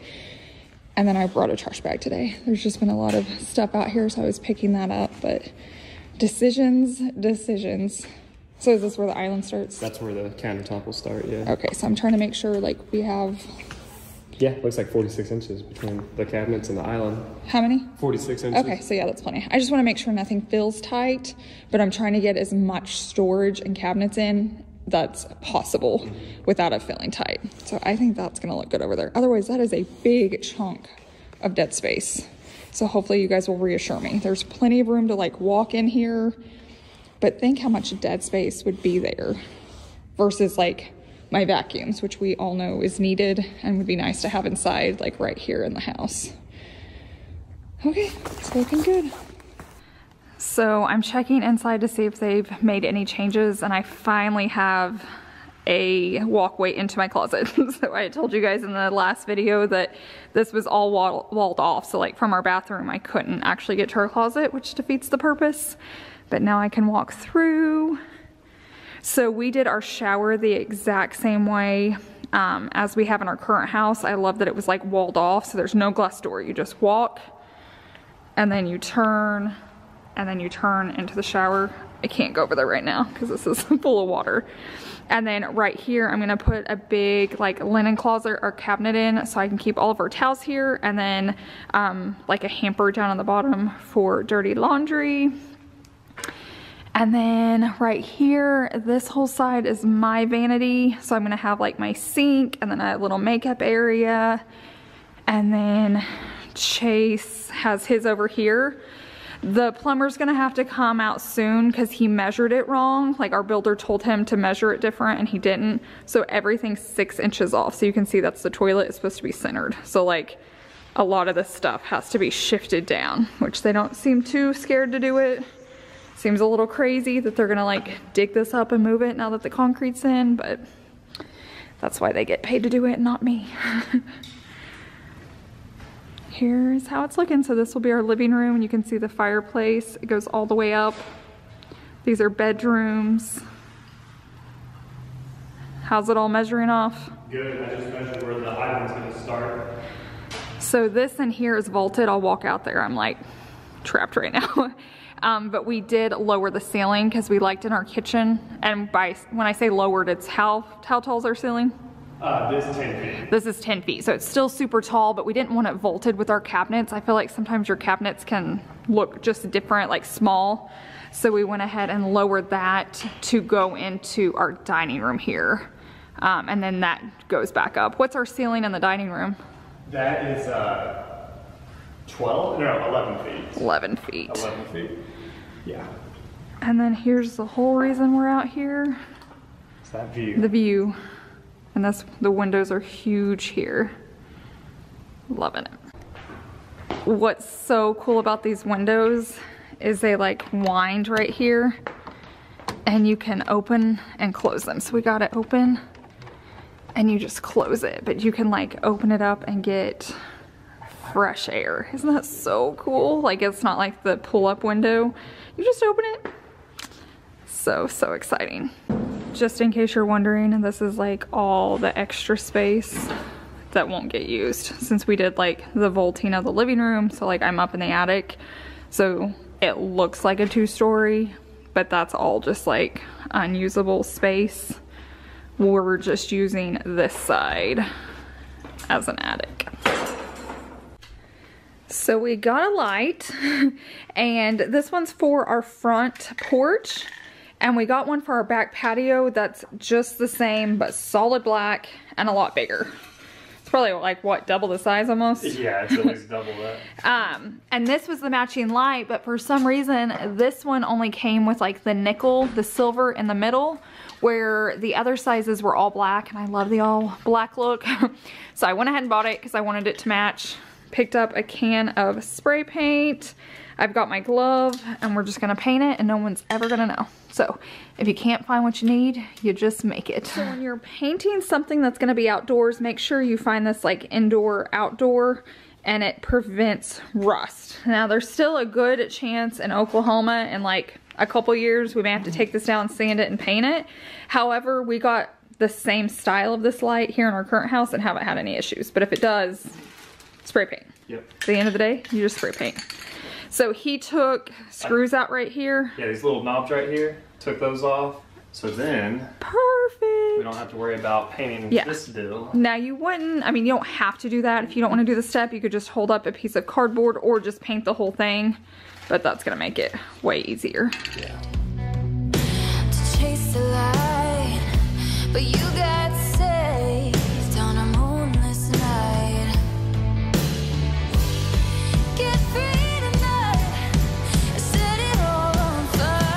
And then I brought a trash bag today. There's just been a lot of stuff out here, so I was picking that up. But decisions. So is this where the island starts? That's where the countertop will start, yeah. Okay, so I'm trying to make sure like we have... Yeah, looks like 46 inches between the cabinets and the island. How many? 46 inches. Okay, so yeah, that's plenty. I just want to make sure nothing feels tight, but I'm trying to get as much storage and cabinets in that's possible without it feeling tight. So I think that's going to look good over there. Otherwise, that is a big chunk of dead space. So hopefully you guys will reassure me. There's plenty of room to like walk in here, but think how much dead space would be there versus like my vacuums, which we all know is needed and would be nice to have inside, like right here in the house. Okay, it's looking good. So I'm checking inside to see if they've made any changes, and I finally have a walkway into my closet. So I told you guys in the last video that this was all walled off. So like from our bathroom, I couldn't actually get to our closet, which defeats the purpose. But now I can walk through. So we did our shower the exact same way as we have in our current house. I love that it was like walled off, so there's no glass door. You just walk and then you turn and then you turn into the shower. I can't go over there right now because this is full of water. And then right here, I'm gonna put a big like linen closet or cabinet in so I can keep all of our towels here, and then like a hamper down on the bottom for dirty laundry. And then right here, this whole side is my vanity. So I'm gonna have like my sink and then a little makeup area. And then Chase has his over here. The plumber's gonna have to come out soon because he measured it wrong. Like our builder told him to measure it different and he didn't. So everything's 6 inches off. So you can see that's the toilet. It's supposed to be centered. So like a lot of this stuff has to be shifted down, which they don't seem too scared to do it. Seems a little crazy that they're gonna like dig this up and move it now that the concrete's in, but that's why they get paid to do it, not me. Here's how it's looking. So this will be our living room, and you can see the fireplace. It goes all the way up. These are bedrooms. How's it all measuring off? Good, I just measured where the island's gonna start. So this in here is vaulted. I'll walk out there. I'm like trapped right now. But we did lower the ceiling because we liked in our kitchen. And when I say lowered, it's how tall is our ceiling? This is 10 feet. This is 10 feet. So it's still super tall, but we didn't want it vaulted with our cabinets. I feel like sometimes your cabinets can look just different, like small. So we went ahead and lowered that to go into our dining room here. And then that goes back up. What's our ceiling in the dining room? That is 11 feet. 11 feet. 11 feet. Yeah. And then here's the whole reason we're out here. It's that view. The view. And that's, the windows are huge here. Loving it. What's so cool about these windows is they like wind right here and you can open and close them. So we got it open and you just close it, but you can like open it up and get fresh air. Isn't that so cool? Like it's not like the pull-up window. You just open it. So exciting. Just in case you're wondering, this is like all the extra space that won't get used since we did like the vaulting of the living room. So like I'm up in the attic, so it looks like a 2-story, but that's all just like unusable space. We're just using this side as an attic. So we got a light, and this one's for our front porch, and we got one for our back patio that's just the same but solid black and a lot bigger. It's probably like what, double the size almost? Yeah, it's at least double that. And this was the matching light, but for some reason this one only came with like the nickel, the silver in the middle, where the other sizes were all black, and I love the all black look. So I went ahead and bought it because I wanted it to match. Picked up a can of spray paint. I've got my glove, and we're just gonna paint it and no one's ever gonna know. So if you can't find what you need, you just make it. So when you're painting something that's gonna be outdoors, make sure you find this like indoor, outdoor, and it prevents rust. Now there's still a good chance in Oklahoma in like a couple years we may have to take this down, sand it, and paint it. However, we got the same style of this light here in our current house and haven't had any issues. But if it does, spray paint. Yep. At the end of the day, you just spray paint. So he took screws out right here. Yeah, these little knobs right here, took those off. So then, Perfect. we don't have to worry about painting this deal. Now you wouldn't, I mean, you don't have to do that. If you don't want to do the step, you could just hold up a piece of cardboard or just paint the whole thing. But that's gonna make it way easier. Yeah. To chase the light, but you got saved on a moonless night. Get free tonight, set it all on fire.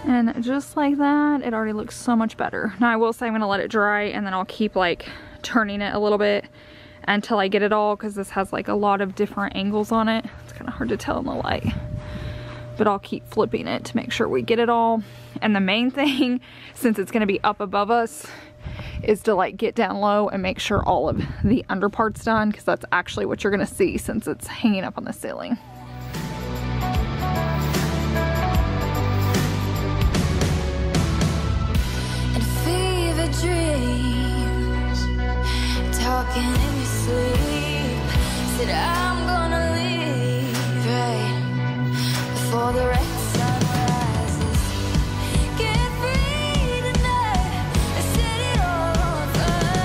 And just like that, it already looks so much better. Now I will say I'm gonna let it dry, and then I'll keep like turning it a little bit until I get it all, because this has like a lot of different angles on it. It's kind of hard to tell in the light, but I'll keep flipping it to make sure we get it all. And the main thing, since it's gonna be up above us, is to like get down low and make sure all of the under part's done, because that's actually what you're gonna see since it's hanging up on the ceiling. Dreams, talking in your sleep, said I'm gonna leave right before the red sun rises. Get free tonight, set it all on fire.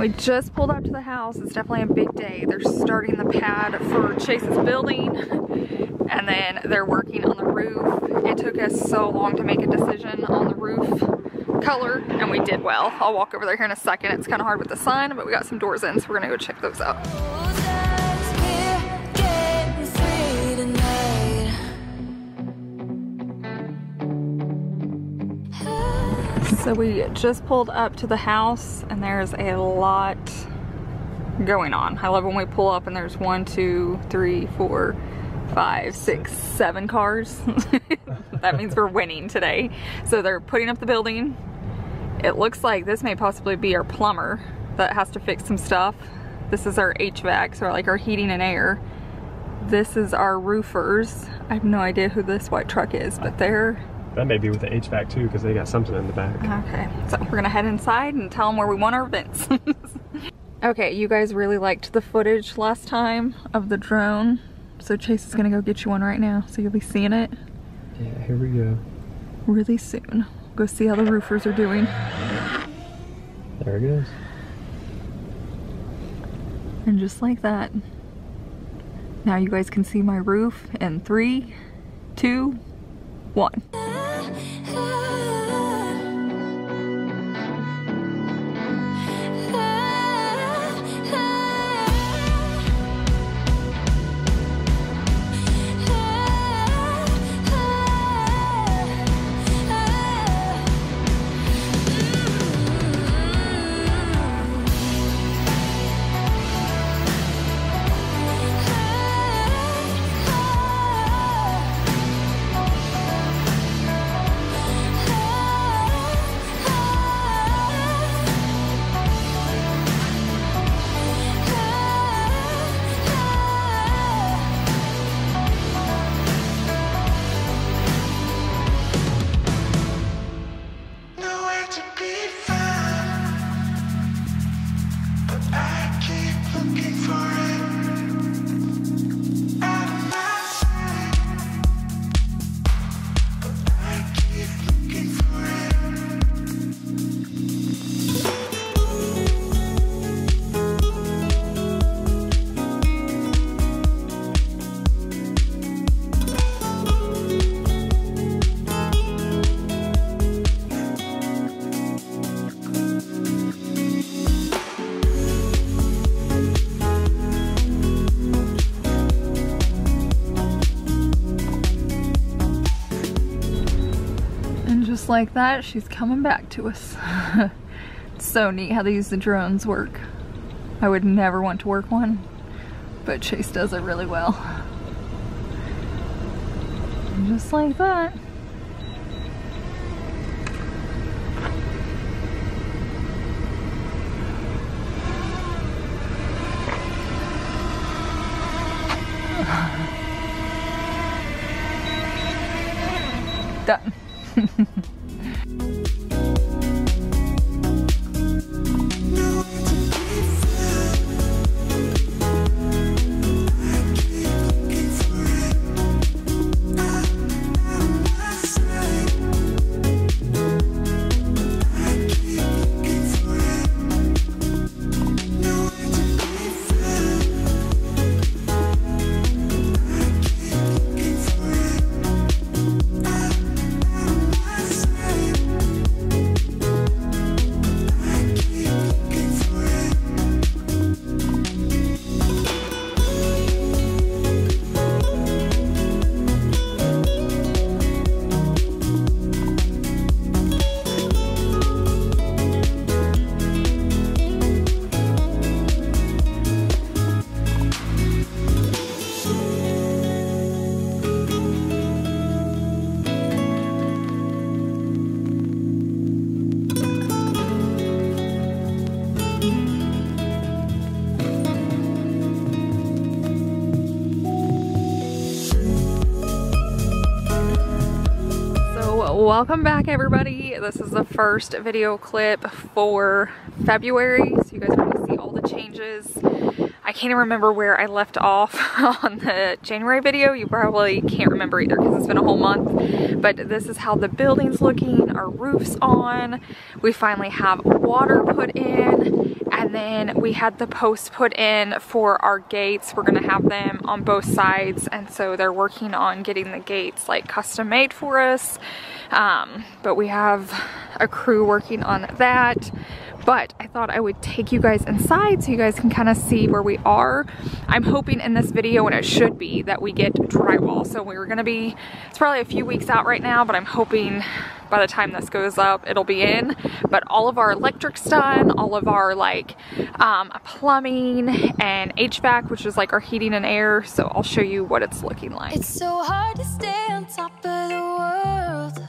We just pulled up to the house. It's definitely a big day. They're starting the pad for Chase's building, and then they're working on the roof. It took us so long to make a decision on the roof color, and we did well. I'll walk over there here in a second. It's kind of hard with the sun, but we got some doors in, so we're gonna go check those out. So we just pulled up to the house, and there's a lot going on. I love when we pull up and there's 1, 2, 3, 4, 5, 6, 7 cars. That means we're winning today. So they're putting up the building. It looks like this may possibly be our plumber that has to fix some stuff. This is our HVAC, so like our heating and air. This is our roofers. I have no idea who this white truck is, but they're... That may be with the HVAC too, because they got something in the back. Okay, so we're gonna head inside and tell them where we want our vents. Okay, you guys really liked the footage last time of the drone, so Chase is gonna go get you one right now, so you'll be seeing it. Yeah, here we go. Really soon. Go see how the roofers are doing. There it goes. And just like that, now you guys can see my roof in 3, 2, 1. Like that, she's coming back to us. It's so neat how these drones work. I would never want to work one, but Chase does it really well. And just like that. Done. Welcome back, everybody. This is the first video clip for February, so you guys are going to see all the changes. I I can't even remember where I left off on the January video. You probably can't remember either because it's been a whole month. But this is how the building's looking. Our roof's on. We finally have water put in. And then we had the posts put in for our gates. We're gonna have them on both sides. And so they're working on getting the gates like custom made for us. But we have a crew working on that. But I thought I would take you guys inside so you guys can kind of see where we are. I'm hoping in this video, and it should be, that we get drywall. So we're gonna be, it's probably a few weeks out right now, but I'm hoping by the time this goes up, it'll be in. But all of our electric's done, all of our like plumbing and HVAC, which is like our heating and air. So I'll show you what it's looking like. It's so hard to stay on top of the world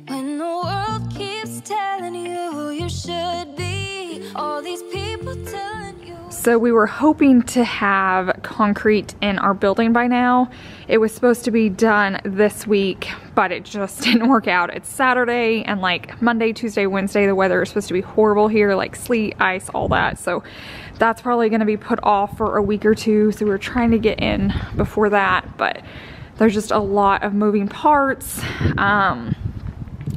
when the world keeps telling you who you should be. All these people telling you. So we were hoping to have concrete in our building by now. It was supposed to be done this week, but it just didn't work out. It's Saturday, and like Monday, Tuesday, Wednesday, the weather is supposed to be horrible here, like sleet, ice, all that. So that's probably gonna be put off for a week or two. So we're trying to get in before that, but there's just a lot of moving parts.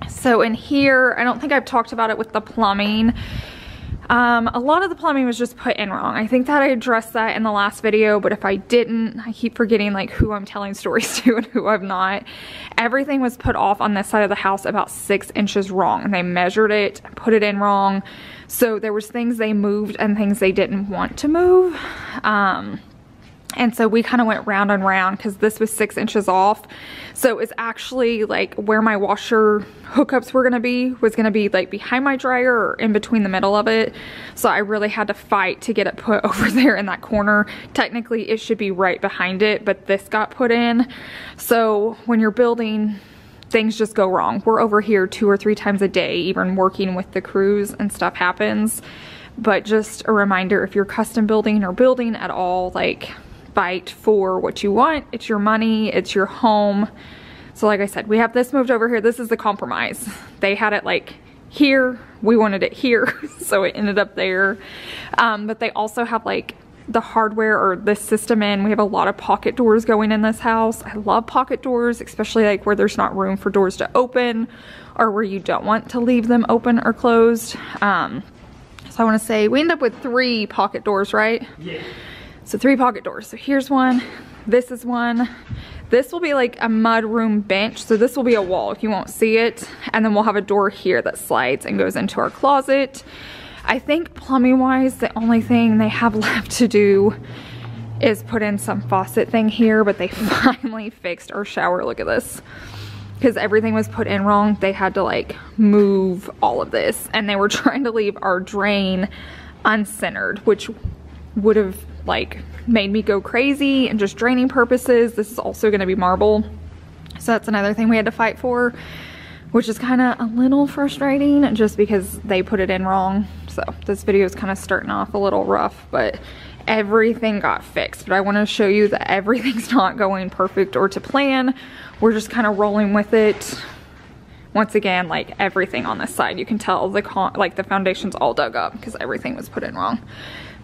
So in here, I don't think I've talked about it with the plumbing. A lot of the plumbing was just put in wrong. I think that I addressed that in the last video, but if I didn't, I keep forgetting like who I'm telling stories to and who I'm not. Everything was put off on this side of the house about 6 inches wrong, and they measured it, put it in wrong. So there was things they moved and things they didn't want to move. And so we kind of went round and round because this was 6 inches off. So it's actually like where my washer hookups were gonna be, was gonna be like behind my dryer or in between the middle of it. So I really had to fight to get it put over there in that corner. Technically it should be right behind it, but this got put in. So when you're building, things just go wrong. We're over here 2 or 3 times a day, even working with the crews, and stuff happens. But just a reminder, if you're custom building or building at all, like, fight for what you want. It's your money, it's your home. So like I said, we have this moved over here. This is the compromise. They had it like here, we wanted it here, so it ended up there. But they also have like the hardware or this system in. We have a lot of pocket doors going in this house. I love pocket doors, especially like where there's not room for doors to open or where you don't want to leave them open or closed. So I want to say we end up with 3 pocket doors, right? Yeah. So 3 pocket doors. So here's one, this is one. This will be like a mudroom bench. So this will be a wall if you won't see it. And then we'll have a door here that slides and goes into our closet. I think plumbing wise, the only thing they have left to do is put in some faucet thing here, but they finally fixed our shower. Look at this. Because everything was put in wrong. They had to like move all of this, and they were trying to leave our drain uncentered, which would have like made me go crazy, and just draining purposes. This is also going to be marble, so that's another thing we had to fight for, which is kind of a little frustrating just because they put it in wrong. So this video is kind of starting off a little rough, but everything got fixed. But I want to show you that everything's not going perfect or to plan. We're just kind of rolling with it. Once again, like everything on this side, you can tell the foundation's all dug up because everything was put in wrong.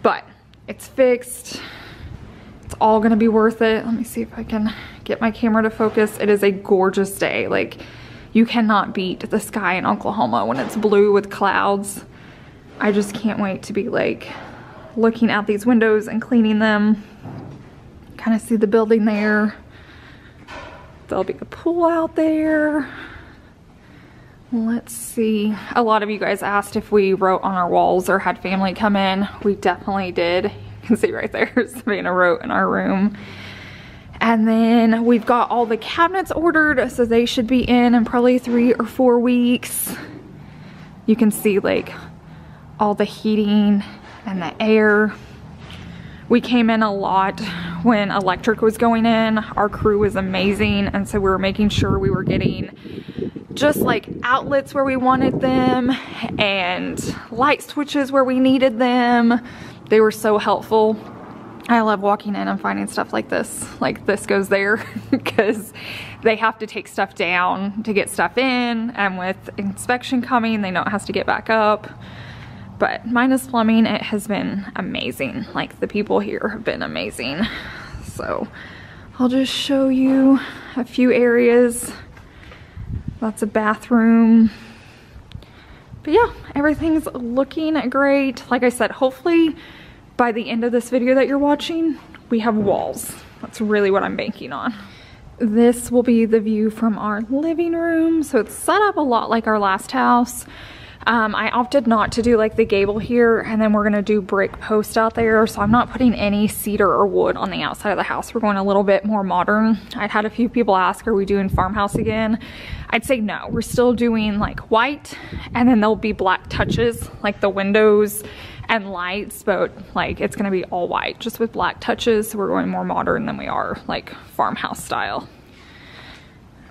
But it's fixed. It's all gonna be worth it. Let me see if I can get my camera to focus. It is a gorgeous day. Like, you cannot beat the sky in Oklahoma when it's blue with clouds. I just can't wait to be like looking out these windows and cleaning them. Kind of see the building there. There'll be a pool out there. Let's see. A lot of you guys asked if we wrote on our walls or had family come in. We definitely did. You can see right there, Savannah wrote in our room. And then we've got all the cabinets ordered, so they should be in probably 3 or 4 weeks. You can see like all the heating and the air. We came in a lot when electric was going in. Our crew was amazing, and so we were making sure we were getting just like outlets where we wanted them and light switches where we needed them. They were so helpful. I love walking in and finding stuff like this goes there, because they have to take stuff down to get stuff in, and with inspection coming, they know it has to get back up. But minus plumbing, it has been amazing. Like, the people here have been amazing. So I'll just show you a few areas. That's a bathroom. But yeah, everything's looking great. Like I said, hopefully by the end of this video that you're watching, we have walls. That's really what I'm banking on. This will be the view from our living room. So it's set up a lot like our last house. I opted not to do like the gable here, and then we're gonna do brick post out there. So I'm not putting any cedar or wood on the outside of the house. We're going a little bit more modern. I'd had a few people ask, are we doing farmhouse again? I'd say no, we're still doing like white, and then there'll be black touches like the windows and lights, but like it's gonna be all white just with black touches. So we're going more modern than we are like farmhouse style.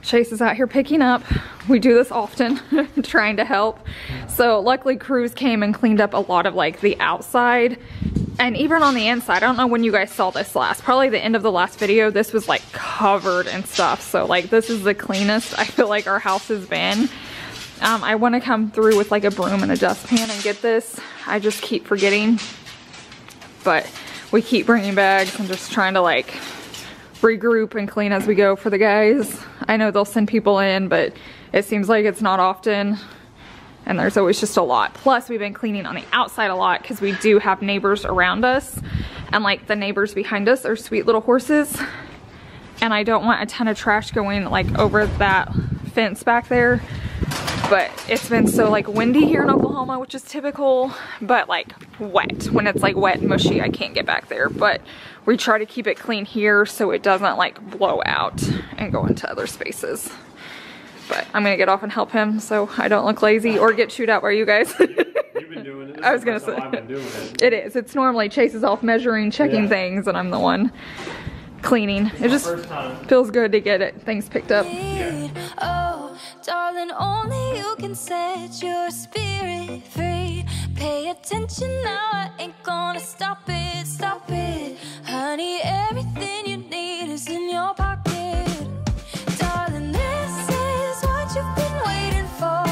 Chase is out here picking up. We do this often, trying to help. So luckily crews came and cleaned up a lot of like the outside and even on the inside. I don't know when you guys saw this last, probably the end of the last video. This was like covered and stuff. So like this is the cleanest I feel like our house has been. I want to come through with like a broom and a dustpan and get this. I just keep forgetting, but we keep bringing bags and just trying to like regroup and clean as we go for the guys. I know they'll send people in, but it seems like it's not often, and there's always just a lot. Plus we've been cleaning on the outside a lot because we do have neighbors around us, and like the neighbors behind us are sweet little horses, and I don't want a ton of trash going like over that fence back there. But it's been so like windy here in Oklahoma, which is typical, but like wet. When it's like wet and mushy, I can't get back there. But we try to keep it clean here so it doesn't like blow out and go into other spaces. But I'm gonna get off and help him so I don't look lazy or get chewed out by you guys. You've been doing it. I was gonna say, I've been doing it. It is. It's normally Chase is off measuring, checking things, and I'm the one cleaning. It just feels good to get things picked up. Yeah. Oh, darling, only you can set your spirit free. Pay attention now, I ain't gonna stop it, stop it. Honey, everything you need is in your pocket. Darling, this is what you've been waiting for.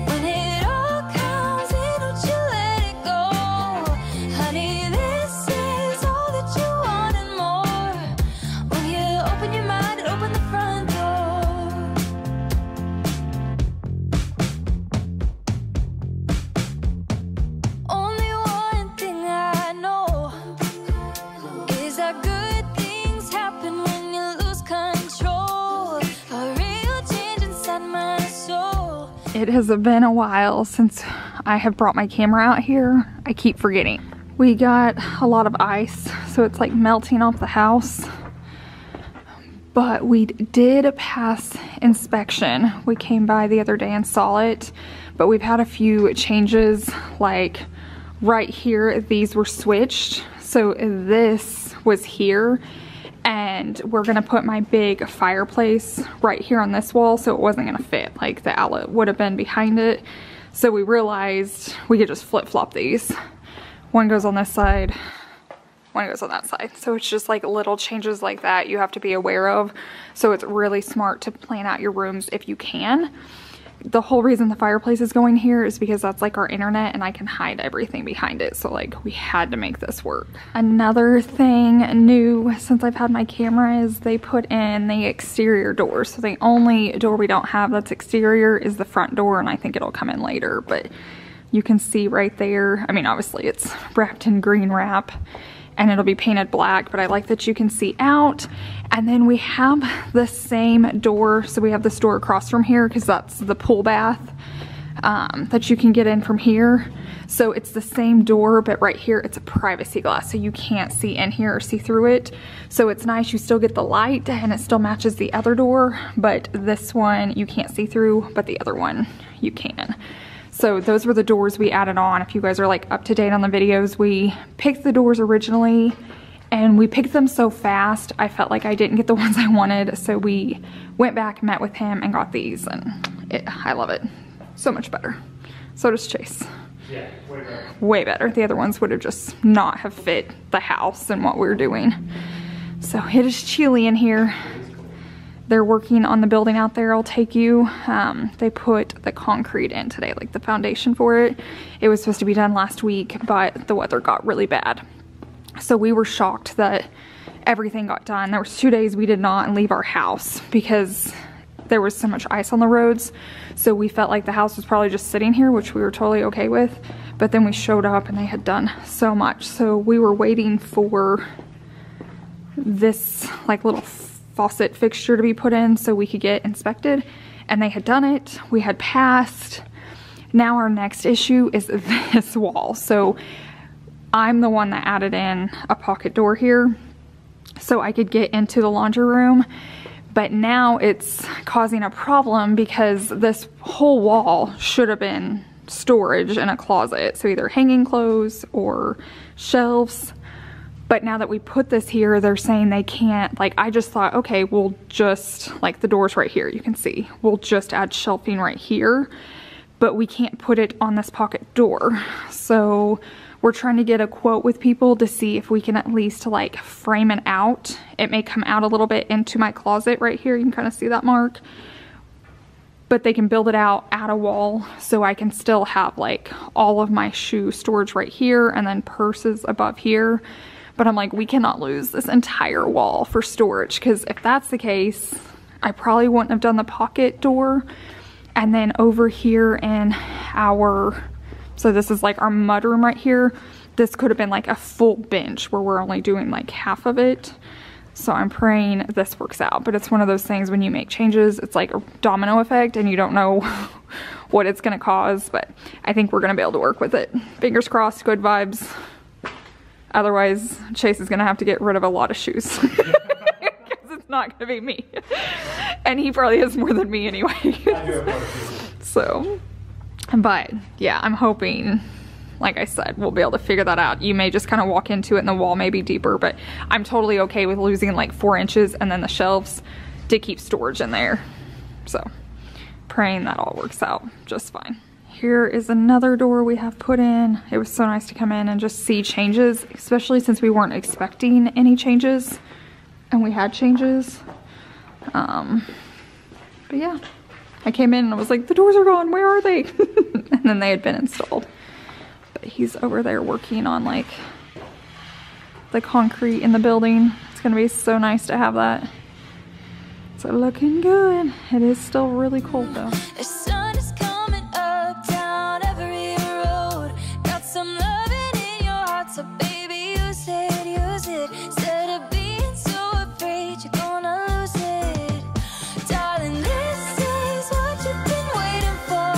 When it all comes in, don't you let it go. Honey, this is all that you want and more. When you open your mind and open the front door. Only one thing I know is that good things happen when you lose control. A real change inside my soul. It has been a while since I have brought my camera out here. I keep forgetting. We got a lot of ice, so it's like melting off the house. But we did pass inspection. We came by the other day and saw it, but we've had a few changes. Like right here, these were switched. So this was here, and we're gonna put my big fireplace right here on this wall, so it wasn't gonna fit. Like the outlet would have been behind it. So we realized we could just flip-flop these. One goes on this side, one goes on that side. So it's just like little changes like that you have to be aware of. So it's really smart to plan out your rooms if you can. The whole reason the fireplace is going here is because that's like our internet, and I can hide everything behind it. So like we had to make this work. Another thing new since I've had my camera is they put in the exterior door. So the only door we don't have that's exterior is the front door, and I think it'll come in later, but you can see right there. I mean, obviously it's wrapped in green wrap and it'll be painted black, but I like that you can see out. And then we have the same door. So we have this door across from here because that's the pool bath that you can get in from here. So it's the same door, but right here it's a privacy glass, so you can't see in here or see through it. So it's nice, you still get the light and it still matches the other door, but this one you can't see through, but the other one you can. So those were the doors we added on. If you guys are like up to date on the videos, we picked the doors originally and we picked them so fast, I felt like I didn't get the ones I wanted. So we went back, met with him, and got these, and I love it. So much better. So does Chase. Yeah, way better. Way better. The other ones would have just not have fit the house and what we were doing. So it is chilly in here. they're working on the building out there. I'll take you. They put the concrete in today, like the foundation for it. It was supposed to be done last week, but the weather got really bad. So we were shocked that everything got done. There was 2 days we did not leave our house because there was so much ice on the roads. So we felt like the house was probably just sitting here, which we were totally okay with. But then we showed up and they had done so much. So we were waiting for this like little faucet fixture to be put in so we could get inspected, and they had done it. We had passed. Now our next issue is this wall. So I'm the one that added in a pocket door here so I could get into the laundry room, but now it's causing a problem because this whole wall should have been storage in a closet, so either hanging clothes or shelves. But now that we put this here, they're saying they can't. Like, I just thought, okay, we'll just, like, the door's right here, you can see, we'll just add shelving right here, but we can't put it on this pocket door. So we're trying to get a quote with people to see if we can at least like frame it out. It may come out a little bit into my closet right here, you can kind of see that mark, but they can build it out, add a wall, so I can still have like all of my shoe storage right here and then purses above here. But I'm like, we cannot lose this entire wall for storage, because if that's the case, I probably wouldn't have done the pocket door. And then over here in our, so this is like our mudroom right here, this could have been like a full bench where we're only doing like half of it. So I'm praying this works out, but it's one of those things when you make changes, it's like a domino effect and you don't know what it's gonna cause, but I think we're gonna be able to work with it. Fingers crossed, good vibes. Otherwise, Chase is gonna have to get rid of a lot of shoes. Because it's not gonna be me. And he probably has more than me anyway. So, but yeah, I'm hoping, like I said, we'll be able to figure that out. You may just kind of walk into it and the wall may be deeper, but I'm totally okay with losing like 4 inches and then the shelves to keep storage in there. So, praying that all works out just fine. Here is another door we have put in. It was so nice to come in and just see changes, especially since we weren't expecting any changes, and we had changes. But yeah, I came in and I was like, the doors are gone, where are they? And then they had been installed. But he's over there working on like the concrete in the building. It's gonna be so nice to have that. So looking good. It is still really cold though. The sun is coming up down every road. Got some loving in your heart, so baby use it, use it. Instead of being so afraid you're gonna lose it. Darling, this is what you've been waiting for.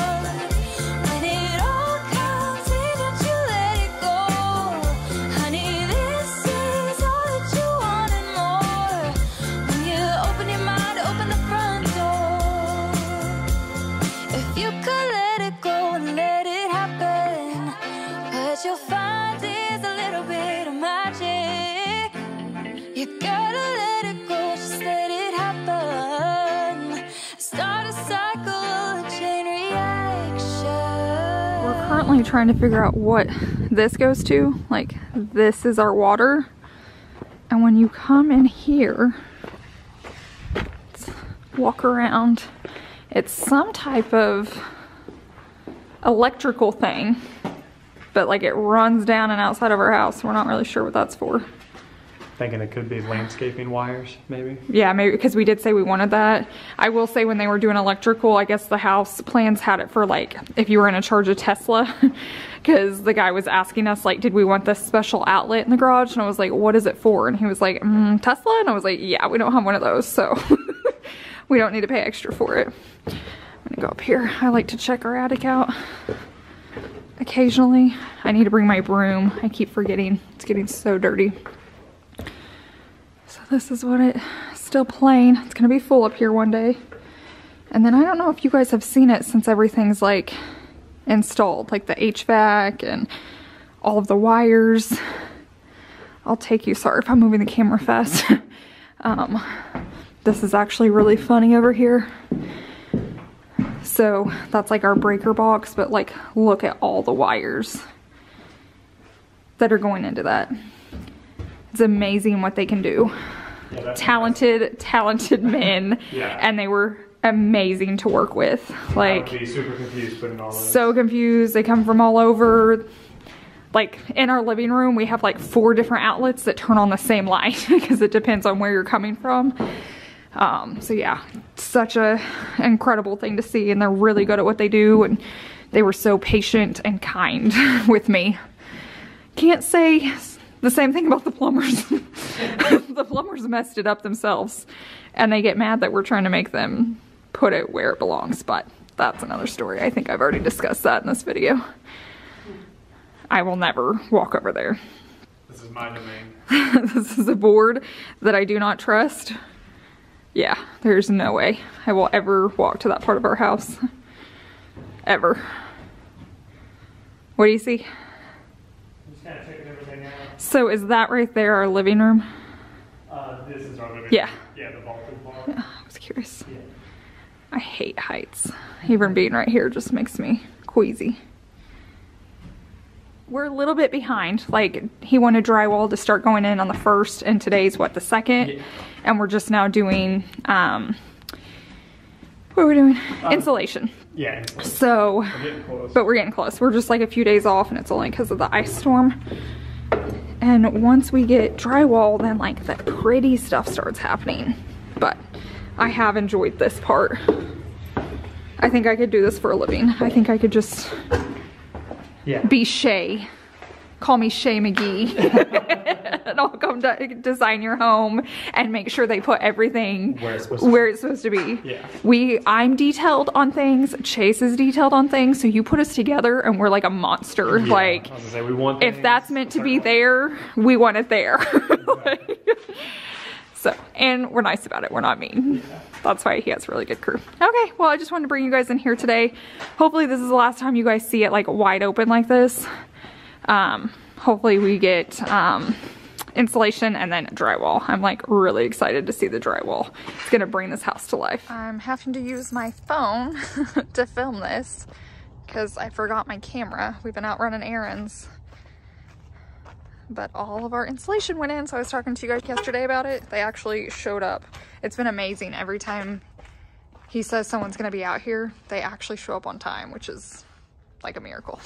When it all comes in, don't you let it go. Honey, this is all that you want and more. When you open your mind, open the front door. If you could let it go and let it happen, what you'll find is a little bit of magic. You gotta let it go, just let it happen. Start a cycle, a chain reaction. We're currently trying to figure out what this goes to. Like, this is our water. And when you come in here, let's walk around. It's some type of electrical thing, but like it runs down and outside of our house. We're not really sure what that's for. Thinking it could be landscaping wires, maybe? Yeah, maybe, because we did say we wanted that. I will say when they were doing electrical, I guess the house plans had it for like, if you were gonna charge a Tesla, because the guy was asking us like, did we want this special outlet in the garage? And I was like, what is it for? And he was like, Tesla? And I was like, yeah, we don't have one of those, so we don't need to pay extra for it. I'm gonna go up here. I like to check our attic out occasionally. I need to bring my broom. I keep forgetting. It's getting so dirty. So this is what it's still plain. It's gonna be full up here one day. And then I don't know if you guys have seen it since everything's like installed, like the HVAC and all of the wires. I'll take you, sorry if I'm moving the camera fast. This is actually really funny over here. So that's like our breaker box, but like look at all the wires that are going into that. It's amazing what they can do. talented men, and they were amazing to work with. Like, I would be super confused putting all this. So confused. They come from all over. Like, in our living room, we have like 4 different outlets that turn on the same light because it depends on where you're coming from. So yeah, such a incredible thing to see, and they're really good at what they do, and they were so patient and kind with me. Can't say the same thing about the plumbers. The plumbers messed it up themselves, and they get mad that we're trying to make them put it where it belongs, but that's another story. I think I've already discussed that in this video. I will never walk over there. This is my domain. This is a board that I do not trust. Yeah, there's no way I will ever walk to that part of our house. Ever. What do you see? I'm just kind of checking everything out. So is that right there our living room? This is our living room. Yeah. Yeah, the vaulted part. Yeah, I was curious. Yeah. I hate heights. Even being right here just makes me queasy. We're a little bit behind. Like, he wanted drywall to start going in on the 1st, and today's what, the 2nd? Yeah. And we're just now doing, what are we doing? Insulation. Yeah, insulation. So, we're getting close. But we're getting close. We're just like a few days off, and it's only because of the ice storm. And once we get drywall, then like the pretty stuff starts happening. But I have enjoyed this part. I think I could do this for a living. I think I could just be Shay. Call me Shay McGee. And I'll come design your home and make sure they put everything where it's supposed to be. Yeah. I'm detailed on things, Chase is detailed on things, so you put us together and we're like a monster. Yeah, like, I was gonna say, we want if that's meant to be there, we want it there. Like, so, and we're nice about it, we're not mean. Yeah. That's why he has really good crew. Okay, well, I just wanted to bring you guys in here today. Hopefully this is the last time you guys see it like wide open like this. Hopefully we get insulation and then drywall. I'm like really excited to see the drywall. It's gonna bring this house to life. I'm having to use my phone to film this because I forgot my camera. We've been out running errands. But all of our insulation went in, so I was talking to you guys yesterday about it. They actually showed up. It's been amazing. Every time he says someone's gonna be out here, they actually show up on time, which is like a miracle.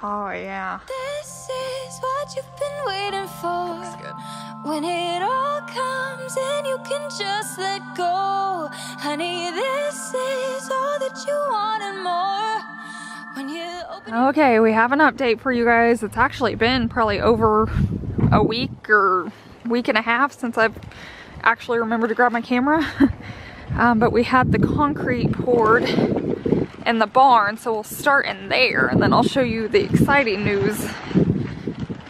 Oh yeah. This is what you've been waiting for. Looks good. When it all comes and you can just let go. Honey, this is all that you want and more. When you open Okay, we have an update for you guys. It's actually been probably over a week or week and a half since I've actually remembered to grab my camera. But we had the concrete poured in the barn, so we'll start in there and then I'll show you the exciting news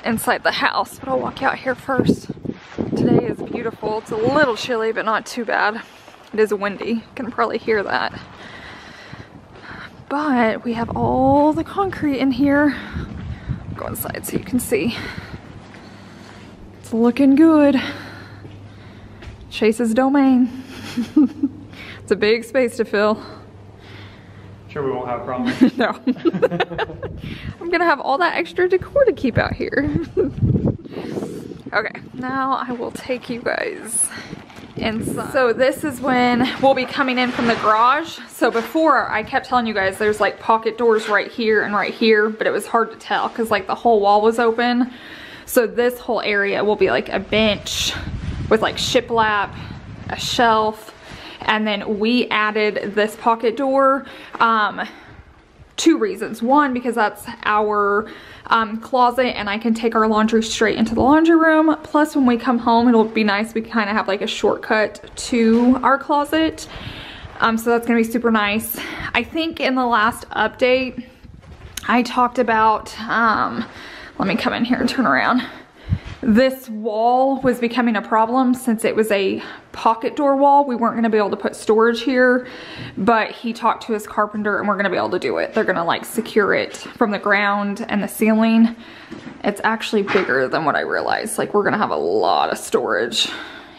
inside the house. But I'll walk out here first. Today is beautiful. It's a little chilly, but not too bad. It is windy. You can probably hear that. But we have all the concrete in here. I'll go inside so you can see. It's looking good. Chase's domain. It's a big space to fill. Sure we won't have problems. No. I'm gonna have all that extra decor to keep out here. Okay, now I will take you guys inside. So this is when we'll be coming in from the garage. So before, I kept telling you guys there's like pocket doors right here and right here, but it was hard to tell because like the whole wall was open. So this whole area will be like a bench with like shiplap, a shelf, and then we added this pocket door. 2 reasons. One, because that's our closet and I can take our laundry straight into the laundry room. Plus when we come home, it'll be nice. We kind of have like a shortcut to our closet. So that's gonna be super nice. I think in the last update, I talked about, let me come in here and turn around. This wall was becoming a problem since it was a pocket door wall. We weren't gonna be able to put storage here, but he talked to his carpenter and we're gonna be able to do it. They're gonna like secure it from the ground and the ceiling. It's actually bigger than what I realized. Like we're gonna have a lot of storage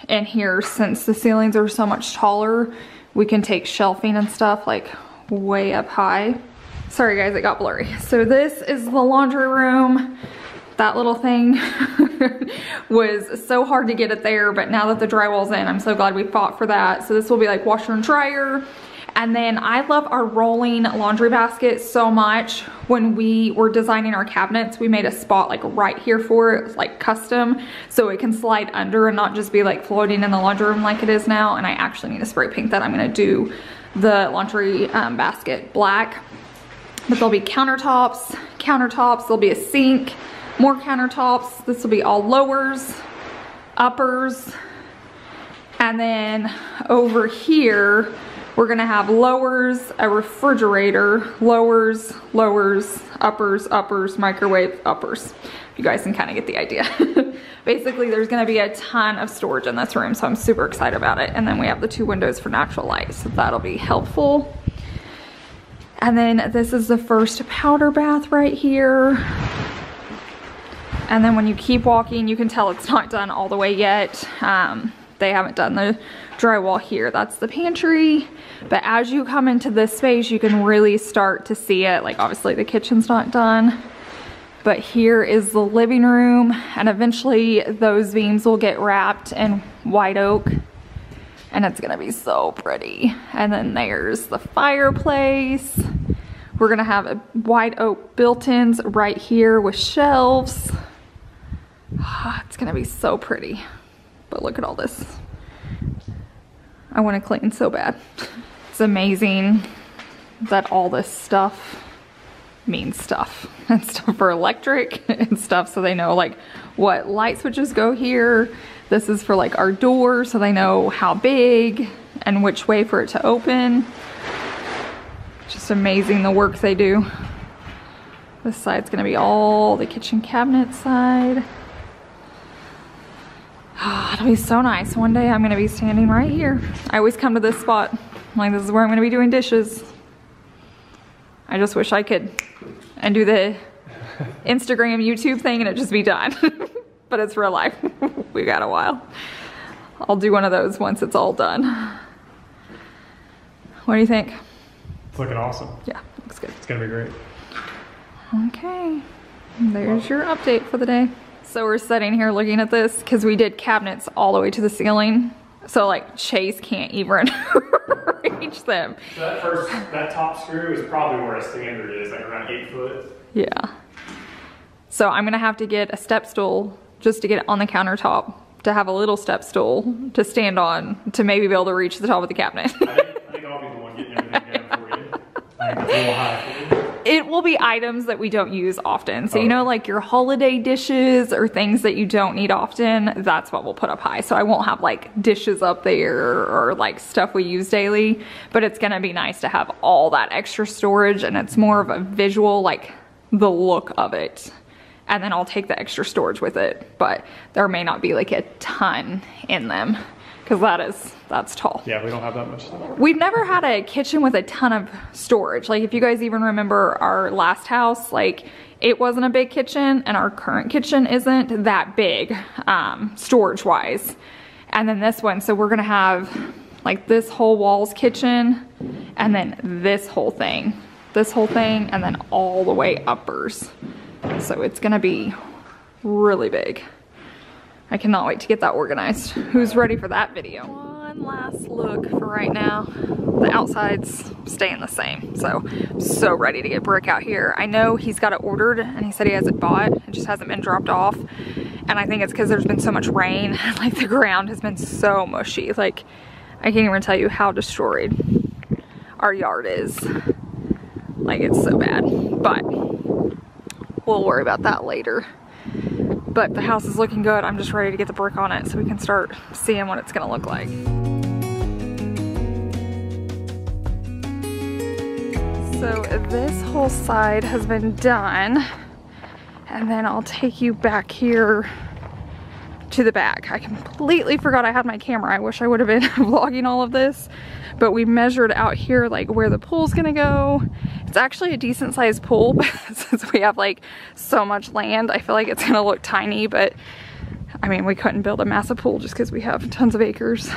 in here since the ceilings are so much taller. We can take shelving and stuff like way up high. Sorry guys, it got blurry. So this is the laundry room. That little thing was so hard to get it there, but now that the drywall's in, I'm so glad we fought for that. So this will be like washer and dryer. And then I love our rolling laundry basket so much. When we were designing our cabinets, we made a spot like right here for it, like custom, so it can slide under and not just be like floating in the laundry room like it is now. And I actually need to spray paint that. I'm gonna do the laundry basket black. But there'll be countertops, there'll be a sink, more countertops. This will be all lowers, uppers. And then over here, we're gonna have lowers, a refrigerator, lowers, uppers, microwave, uppers. You guys can kind of get the idea. Basically, there's gonna be a ton of storage in this room, so I'm super excited about it. And then we have the 2 windows for natural light, so that'll be helpful. And then this is the first powder bath right here. And then when you keep walking, you can tell it's not done all the way yet. They haven't done the drywall here. That's the pantry. But as you come into this space, you can really start to see it. Like obviously the kitchen's not done, but here is the living room. And eventually those beams will get wrapped in white oak. And it's gonna be so pretty. And then there's the fireplace. We're gonna have a white oak built-ins right here with shelves. It's gonna be so pretty. But look at all this. I wanna clean so bad. It's amazing that all this stuff means stuff. And stuff for electric and stuff, so they know like what light switches go here. This is for like our door, so they know how big and which way for it to open. Just amazing the work they do. This side's gonna be all the kitchen cabinet side. Oh, it'll be so nice. One day I'm gonna be standing right here. I always come to this spot. I'm like, this is where I'm gonna be doing dishes. I just wish I could and do the Instagram, YouTube thing and it just be done. But it's real life. We got a while. I'll do one of those once it's all done. What do you think? It's looking awesome. Yeah, looks good. It's gonna be great. Okay, there's your update for the day. So we're sitting here looking at this because we did cabinets all the way to the ceiling. So like Chase can't even reach them. So that top screw is probably where a standard is, like around 8 foot. Yeah. So I'm gonna have to get a step stool just to get it on the countertop, to have a little step stool to stand on to maybe be able to reach the top of the cabinet. I think I'll be the one getting everything down for you. I think that's a little high for you. It will be items that we don't use often. So you know, like your holiday dishes or things that you don't need often, that's what we'll put up high. So I won't have like dishes up there or like stuff we use daily, but it's gonna be nice to have all that extra storage, and it's more of a visual, like the look of it. And then I'll take the extra storage with it, but there may not be like a ton in them because that's tall. Yeah, we don't have that much stuff. We've never had a kitchen with a ton of storage. Like if you guys even remember our last house, like it wasn't a big kitchen, and our current kitchen isn't that big storage wise. And then this one, so we're gonna have like this whole wall's kitchen, and then this whole thing, and then all the way uppers. So it's gonna be really big. I cannot wait to get that organized. Who's ready for that video? One last look for right now. The outside's staying the same. So ready to get brick out here. I know he's got it ordered and he said he has it bought. It just hasn't been dropped off. And I think it's because there's been so much rain. Like the ground has been so mushy. Like I can't even tell you how destroyed our yard is. Like it's so bad, but we'll worry about that later. But the house is looking good. I'm just ready to get the brick on it so we can start seeing what it's gonna look like. So this whole side has been done. And then I'll take you back here to the back. I completely forgot I had my camera. I wish I would have been vlogging all of this. But we measured out here like where the pool's gonna go. It's actually a decent sized pool, but since we have like so much land, I feel like it's gonna look tiny, but I mean, we couldn't build a massive pool just because we have tons of acres.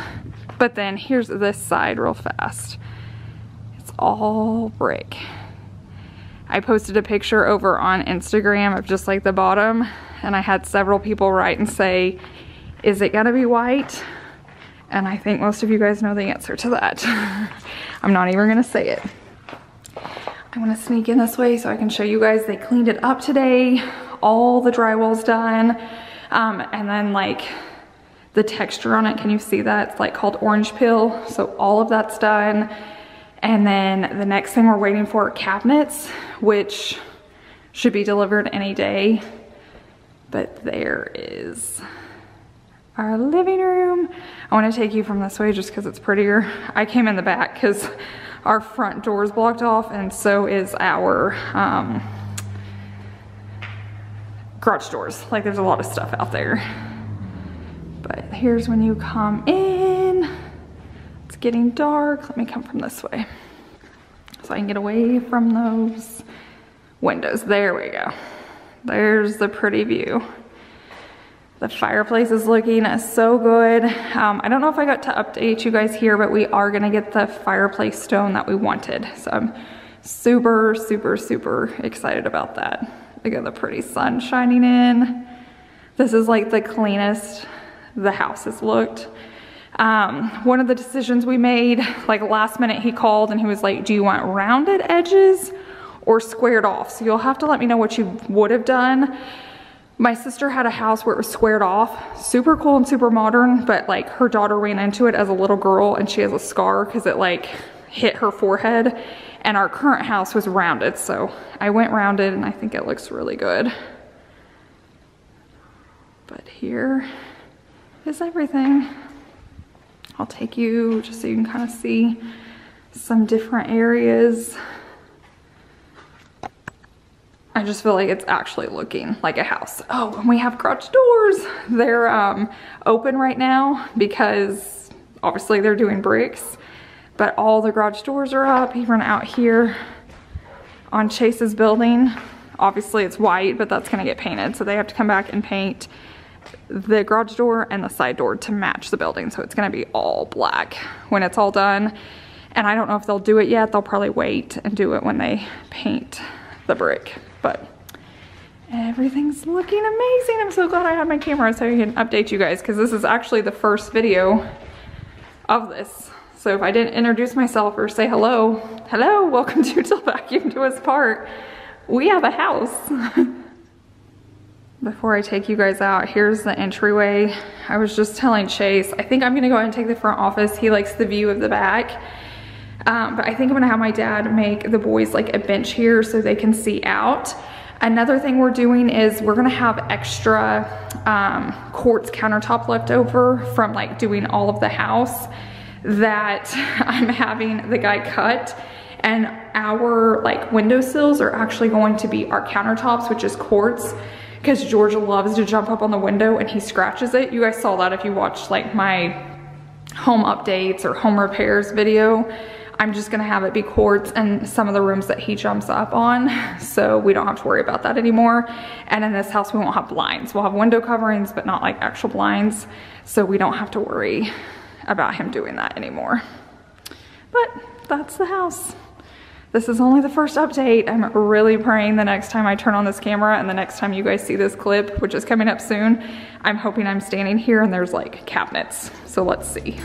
But then here's this side real fast. It's all brick. I posted a picture over on Instagram of just like the bottom, and I had several people write and say, is it gonna be white? And I think most of you guys know the answer to that. I'm not even gonna say it. I wanna sneak in this way so I can show you guys they cleaned it up today. All the drywall's done. And then like the texture on it, can you see that? It's like called orange peel. So all of that's done. And then the next thing we're waiting for are cabinets, which should be delivered any day. But there is our living room. I want to take you from this way just because it's prettier. I came in the back because our front door is blocked off, and so is our garage doors. Like there's a lot of stuff out there. But here's when you come in. It's getting dark. Let me come from this way so I can get away from those windows. There we go. There's the pretty view. The fireplace is looking so good. I don't know if I got to update you guys here, but we are gonna get the fireplace stone that we wanted. So I'm super, super, super excited about that. Look at the pretty sun shining in. This is like the cleanest the house has looked. One of the decisions we made, like last minute he called and he was like, do you want rounded edges or squared off? So you'll have to let me know what you would have done. My sister had a house where it was squared off, super cool and super modern, but like her daughter ran into it as a little girl and she has a scar because it like hit her forehead, and our current house was rounded. So I went rounded and I think it looks really good. But here is everything. I'll take you just so you can kind of see some different areas. I just feel like it's actually looking like a house. Oh, and we have garage doors. They're open right now because obviously they're doing bricks, but all the garage doors are up, even out here on Chase's building. Obviously it's white, but that's gonna get painted. So they have to come back and paint the garage door and the side door to match the building. So it's gonna be all black when it's all done. And I don't know if they'll do it yet. They'll probably wait and do it when they paint the brick. But everything's looking amazing. I'm so glad I had my camera so I can update you guys, because this is actually the first video of this. So if I didn't introduce myself or say hello, welcome to Till Vacuum Do Us Part. We have a house. Before I take you guys out, here's the entryway. I was just telling Chase, I think I'm gonna go ahead and take the front office. He likes the view of the back. But I think I'm gonna have my dad make the boys like a bench here so they can see out. Another thing we're doing is we're gonna have extra quartz countertop left over from like doing all of the house that I'm having the guy cut. And our like windowsills are actually going to be our countertops, which is quartz, because Georgia loves to jump up on the window and he scratches it. You guys saw that if you watched like my home updates or home repairs video. I'm just gonna have it be quartz in some of the rooms that he jumps up on, so we don't have to worry about that anymore. And in this house we won't have blinds. We'll have window coverings, but not like actual blinds, so we don't have to worry about him doing that anymore. But that's the house. This is only the first update. I'm really praying the next time I turn on this camera and the next time you guys see this clip, which is coming up soon, I'm hoping I'm standing here and there's like cabinets. So let's see.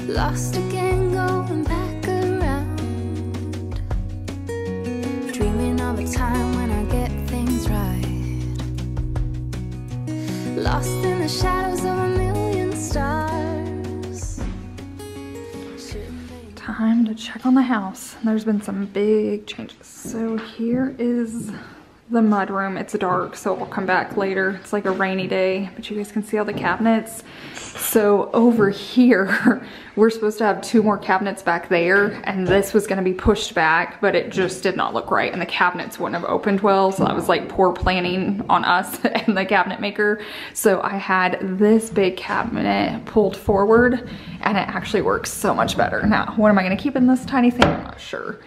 Lost again, going back around, dreaming of a time when I get things right. Lost in the shadows of a million stars. Time to check on the house. There's been some big changes. So here is the mud room. It's dark, so I'll come back later. It's like a rainy day, but you guys can see all the cabinets. So over here, we're supposed to have 2 more cabinets back there, and this was gonna be pushed back, but it just did not look right, and the cabinets wouldn't have opened well, so that was like poor planning on us and the cabinet maker. So I had this big cabinet pulled forward, and it actually works so much better. Now, what am I gonna keep in this tiny thing? I'm not sure.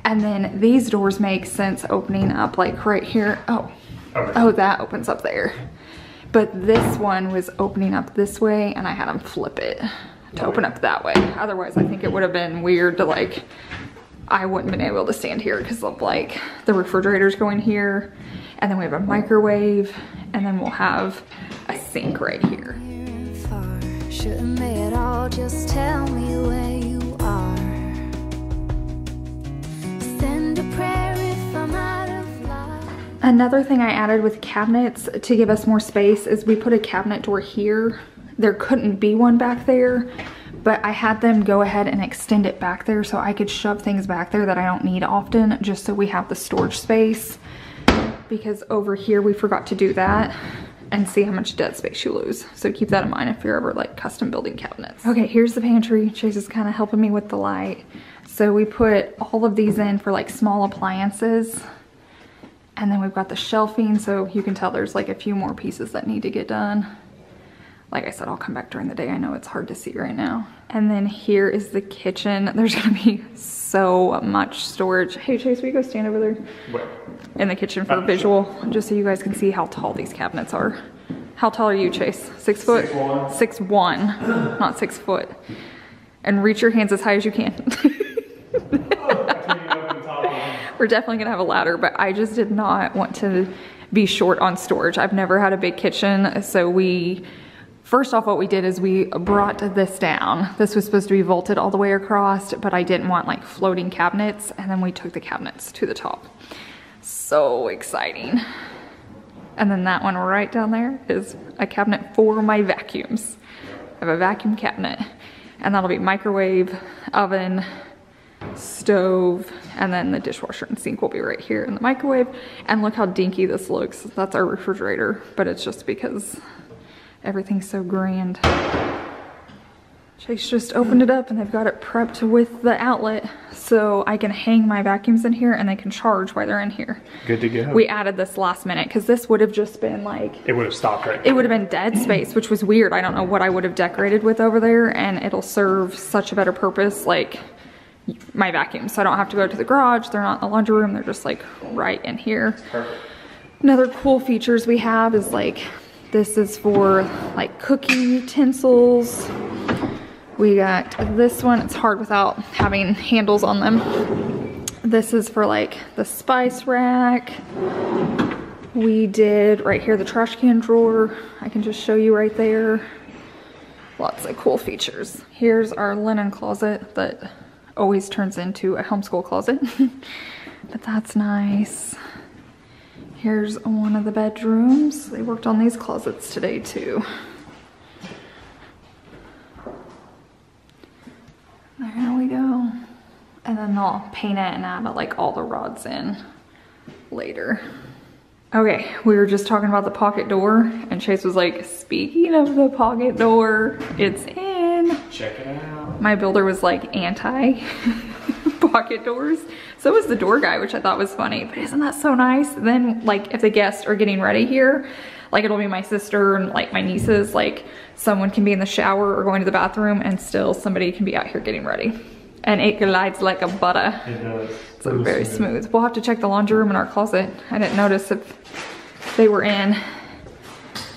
And then these doors make sense opening up like right here. Oh, that opens up there. But this one was opening up this way, and I had them flip it to open up that way. Otherwise, I think it would have been weird to like I wouldn't have been able to stand here because of like the refrigerator's going here, and then we have a microwave, and then we'll have a sink right here. Shouldn't they at all just tell me where you are? Send a prayer if I'm out of luck. Another thing I added with cabinets to give us more space is we put a cabinet door here. There couldn't be one back there, but I had them go ahead and extend it back there so I could shove things back there that I don't need often, just so we have the storage space. Because over here we forgot to do that, and see how much dead space you lose. So keep that in mind if you're ever like custom building cabinets. Okay, here's the pantry. Chase is kind of helping me with the light. So we put all of these in for like small appliances. And then we've got the shelving, so you can tell there's like a few more pieces that need to get done. Like I said, I'll come back during the day. I know it's hard to see right now. And then here is the kitchen. There's gonna be so much storage. Hey Chase, will you go stand over there? Where? In the kitchen for visual, just so you guys can see how tall these cabinets are. How tall are you, Chase? 6 foot? 6'1". 6'1", not 6 foot. And reach your hands as high as you can. We're definitely gonna have a ladder, but I just did not want to be short on storage. I've never had a big kitchen, so first off, what we did is we brought this down. This was supposed to be vaulted all the way across, but I didn't want like floating cabinets, and then we took the cabinets to the top. So exciting. And then that one right down there is a cabinet for my vacuums. I have a vacuum cabinet, and that'll be microwave, oven, stove, and then the dishwasher and sink will be right here in the microwave. And look how dinky this looks. That's our refrigerator, but it's just because everything's so grand. Chase just opened it up and they've got it prepped with the outlet so I can hang my vacuums in here and they can charge while they're in here. Good to go. We added this last minute because this would have just been like... It would have stopped right there. It would have been dead space, which was weird. I don't know what I would have decorated with over there, and it'll serve such a better purpose, like my vacuums. So I don't have to go to the garage. They're not in the laundry room. They're just like right in here. Perfect. Another cool features we have is like, this is for like cooking utensils. We got this one, it's hard without having handles on them. This is for like the spice rack. We did right here the trash can drawer. I can just show you right there. Lots of cool features. Here's our linen closet that always turns into a homeschool closet. But that's nice. Here's one of the bedrooms. They worked on these closets today too. There we go. And then I'll paint it and add like all the rods in later. Okay, we were just talking about the pocket door and Chase was like, speaking of the pocket door, it's in. Check it out. My builder was like anti pocket doors. So was the door guy, which I thought was funny, but isn't that so nice? Then like if the guests are getting ready here, like it'll be my sister and like my nieces, like someone can be in the shower or going to the bathroom and still somebody can be out here getting ready. And it glides like a butter. It does. So very smooth. We'll have to check the laundry room and our closet. I didn't notice if they were in.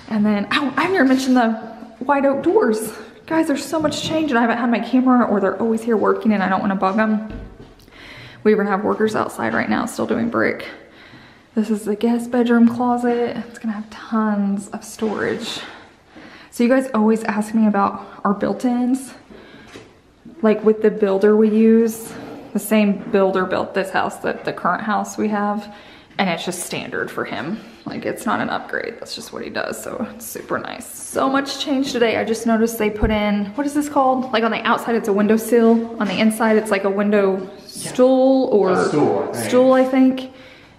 And then, oh, I've never mentioned the white oak doors. Guys, there's so much change and I haven't had my camera, or they're always here working and I don't want to bug them. We even have workers outside right now still doing brick. This is the guest bedroom closet. It's gonna have tons of storage. So you guys always ask me about our built-ins. Like with the builder we use, the same builder built this house, that the current house we have, and it's just standard for him. Like it's not an upgrade, that's just what he does, so it's super nice. So much change today. I just noticed they put in, what is this called? Like on the outside it's a windowsill, on the inside it's like a window stool or stool, I think.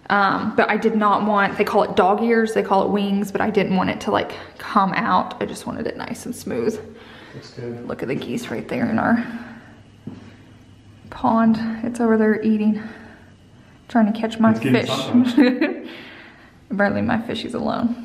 But I did not want, they call it dog ears, they call it wings, but I didn't want it to like come out. I just wanted it nice and smooth. Looks good. Look at the geese right there in our pond. It's over there eating, trying to catch my fish. Apparently my fishies alone.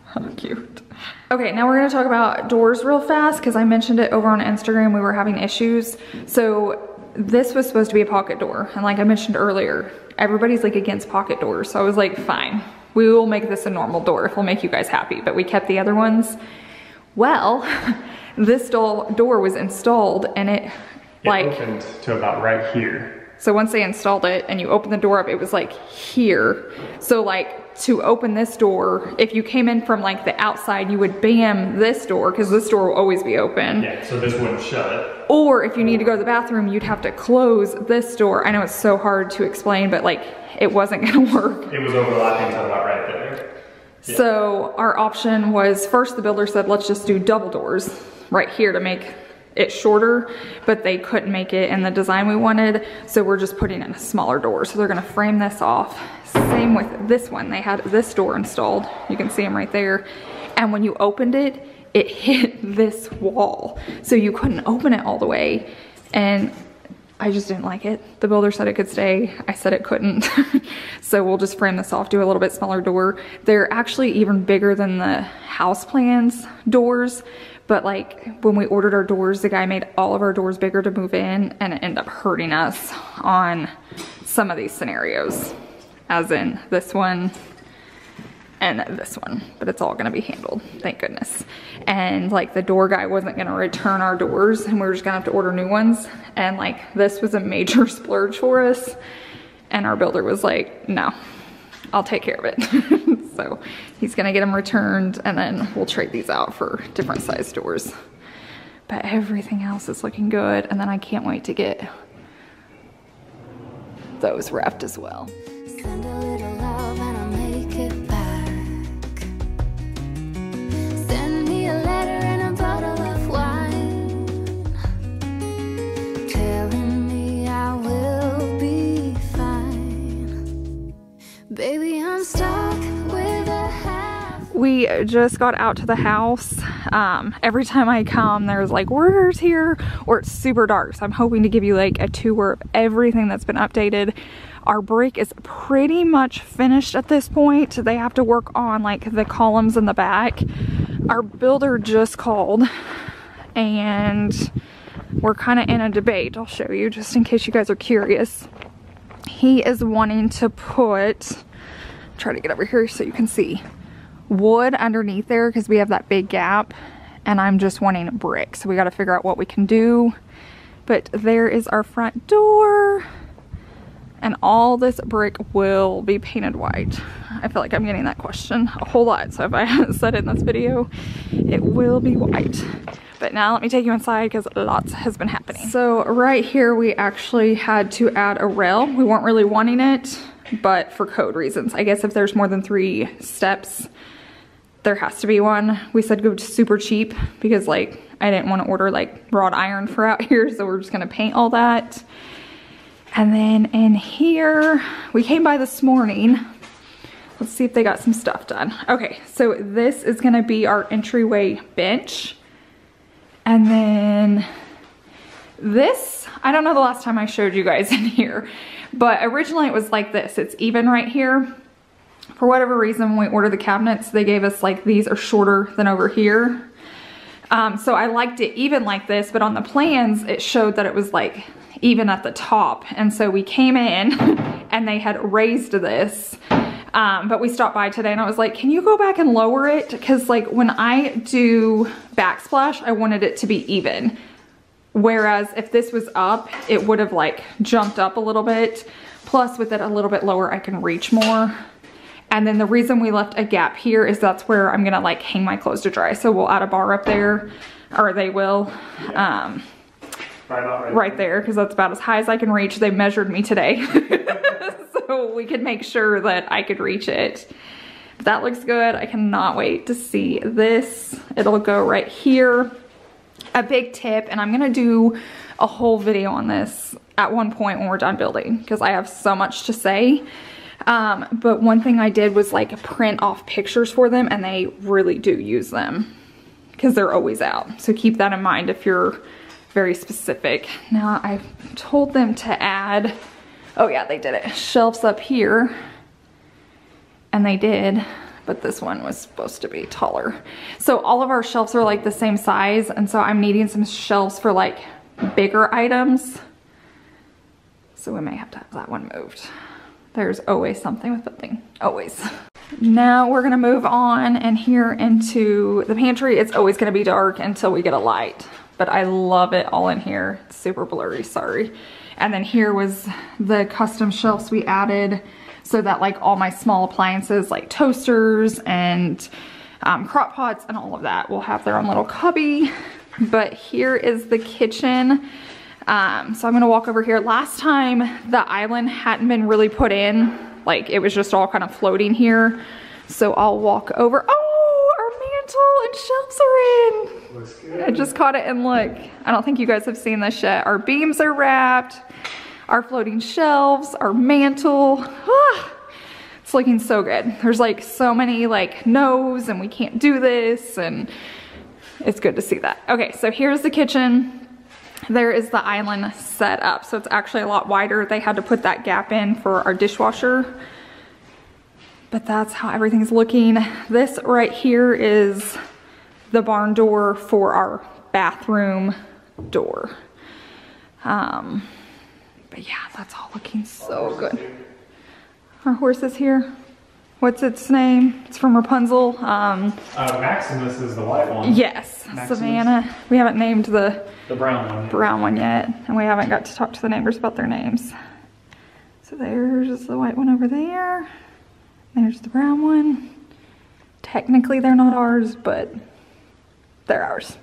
How cute. Okay, now we're gonna talk about doors real fast because I mentioned it over on Instagram. We were having issues. So this was supposed to be a pocket door. And like I mentioned earlier, everybody's like against pocket doors. So I was like, fine, we will make this a normal door if it'll make you guys happy. But we kept the other ones. Well, this door was installed and it opened to about right here. So once they installed it and you open the door up, it was like here. So like to open this door, if you came in from like the outside, you would bam this door because this door will always be open. Yeah, so this wouldn't shut. Or if you need to go to the bathroom, you'd have to close this door. I know it's so hard to explain, but like it wasn't gonna work. It was overlapping to about right there. Yeah. So our option was, first the builder said, let's just do double doors right here to make it shorter, but they couldn't make it in the design we wanted, so we're just putting in a smaller door. So they're gonna frame this off. Same with this one. They had this door installed. You can see them right there. And when you opened it, it hit this wall. So you couldn't open it all the way. And I just didn't like it. The builder said it could stay. I said it couldn't. So we'll just frame this off, do a little bit smaller door. They're actually even bigger than the house plans doors. But like when we ordered our doors, the guy made all of our doors bigger to move in, and it ended up hurting us on some of these scenarios, as in this one and this one, but it's all gonna be handled, thank goodness. And like the door guy wasn't gonna return our doors and we were just gonna have to order new ones. And like this was a major splurge for us. And our builder was like, no, I'll take care of it. So he's gonna get them returned and then we'll trade these out for different size doors. But everything else is looking good. And then I can't wait to get those wrapped as well. Send a little love and I'll make it back. Send me a letter and a bottle of wine, telling me I will be fine. Baby, I'm stuck with a half. We just got out to the house. Every time I come, there's like orders here or it's super dark. So I'm hoping to give you like a tour of everything that's been updated. Our brick is pretty much finished at this point. They have to work on like the columns in the back. Our builder just called and we're kind of in a debate. I'll show you just in case you guys are curious. He is wanting to put, try to get over here so you can see, wood underneath there because we have that big gap, and I'm just wanting brick. So we got to figure out what we can do. But there is our front door. And all this brick will be painted white. I feel like I'm getting that question a whole lot. So if I haven't said it in this video, it will be white. But now let me take you inside because lots has been happening. So right here, we actually had to add a rail. We weren't really wanting it, but for code reasons. I guess if there's more than 3 steps, there has to be one. We said go super cheap because like I didn't want to order like wrought iron for out here. So we're just gonna paint all that. And then in here, we came by this morning. Let's see if they got some stuff done. Okay, so this is gonna be our entryway bench. And then this, I don't know the last time I showed you guys in here, but originally it was like this. It's even right here. For whatever reason, when we ordered the cabinets, they gave us like, these are shorter than over here. So I liked it even like this, but on the plans, it showed that it was like even at the top. And so we came in and they had raised this, but we stopped by today and I was like, can you go back and lower it? Because like when I do backsplash, I wanted it to be even. Whereas if this was up, it would have like jumped up a little bit. Plus with it a little bit lower, I can reach more. And then the reason we left a gap here is that's where I'm gonna like hang my clothes to dry. So we'll add a bar up there, or they will. Right there, because that's about as high as I can reach. They measured me today. So we could make sure that I could reach it. But that looks good. I cannot wait to see this. It'll go right here. A big tip, and I'm gonna do a whole video on this at one point when we're done building, because I have so much to say. But one thing I did was like print off pictures for them, and they really do use them because they're always out. So keep that in mind if you're very specific. Now I've told them to add, oh yeah, they did it, shelves up here, and they did, but this one was supposed to be taller. So all of our shelves are like the same size, and so I'm needing some shelves for like bigger items. So we may have to have that one moved. There's always something with building, always. Now we're gonna move on and here into the pantry. It's always gonna be dark until we get a light, but I love it all in here. It's super blurry, sorry. And then here was the custom shelves we added so that like all my small appliances like toasters and crock pots and all of that will have their own little cubby. But here is the kitchen. So I'm gonna walk over here. Last time the island hadn't been really put in, like it was just all kind of floating here. So I'll walk over. Oh, our mantle and shelves are in. Looks good. I just caught it and look. I don't think you guys have seen this yet. Our beams are wrapped, our floating shelves, our mantle. Ah, it's looking so good. There's like so many like no's and we can't do this, and it's good to see that. Okay, so here's the kitchen. There is the island set up. So it's actually a lot wider. They had to put that gap in for our dishwasher. But that's how everything's looking. This right here is the barn door for our bathroom door. But yeah, that's all looking so good. Our horse is here. What's its name? It's from Rapunzel. Maximus is the white one. Yes, Maximus. Savannah. We haven't named the brown one yet, and we haven't got to talk to the neighbors about their names. So there's the white one over there. There's the brown one. Technically they're not ours, but they're ours.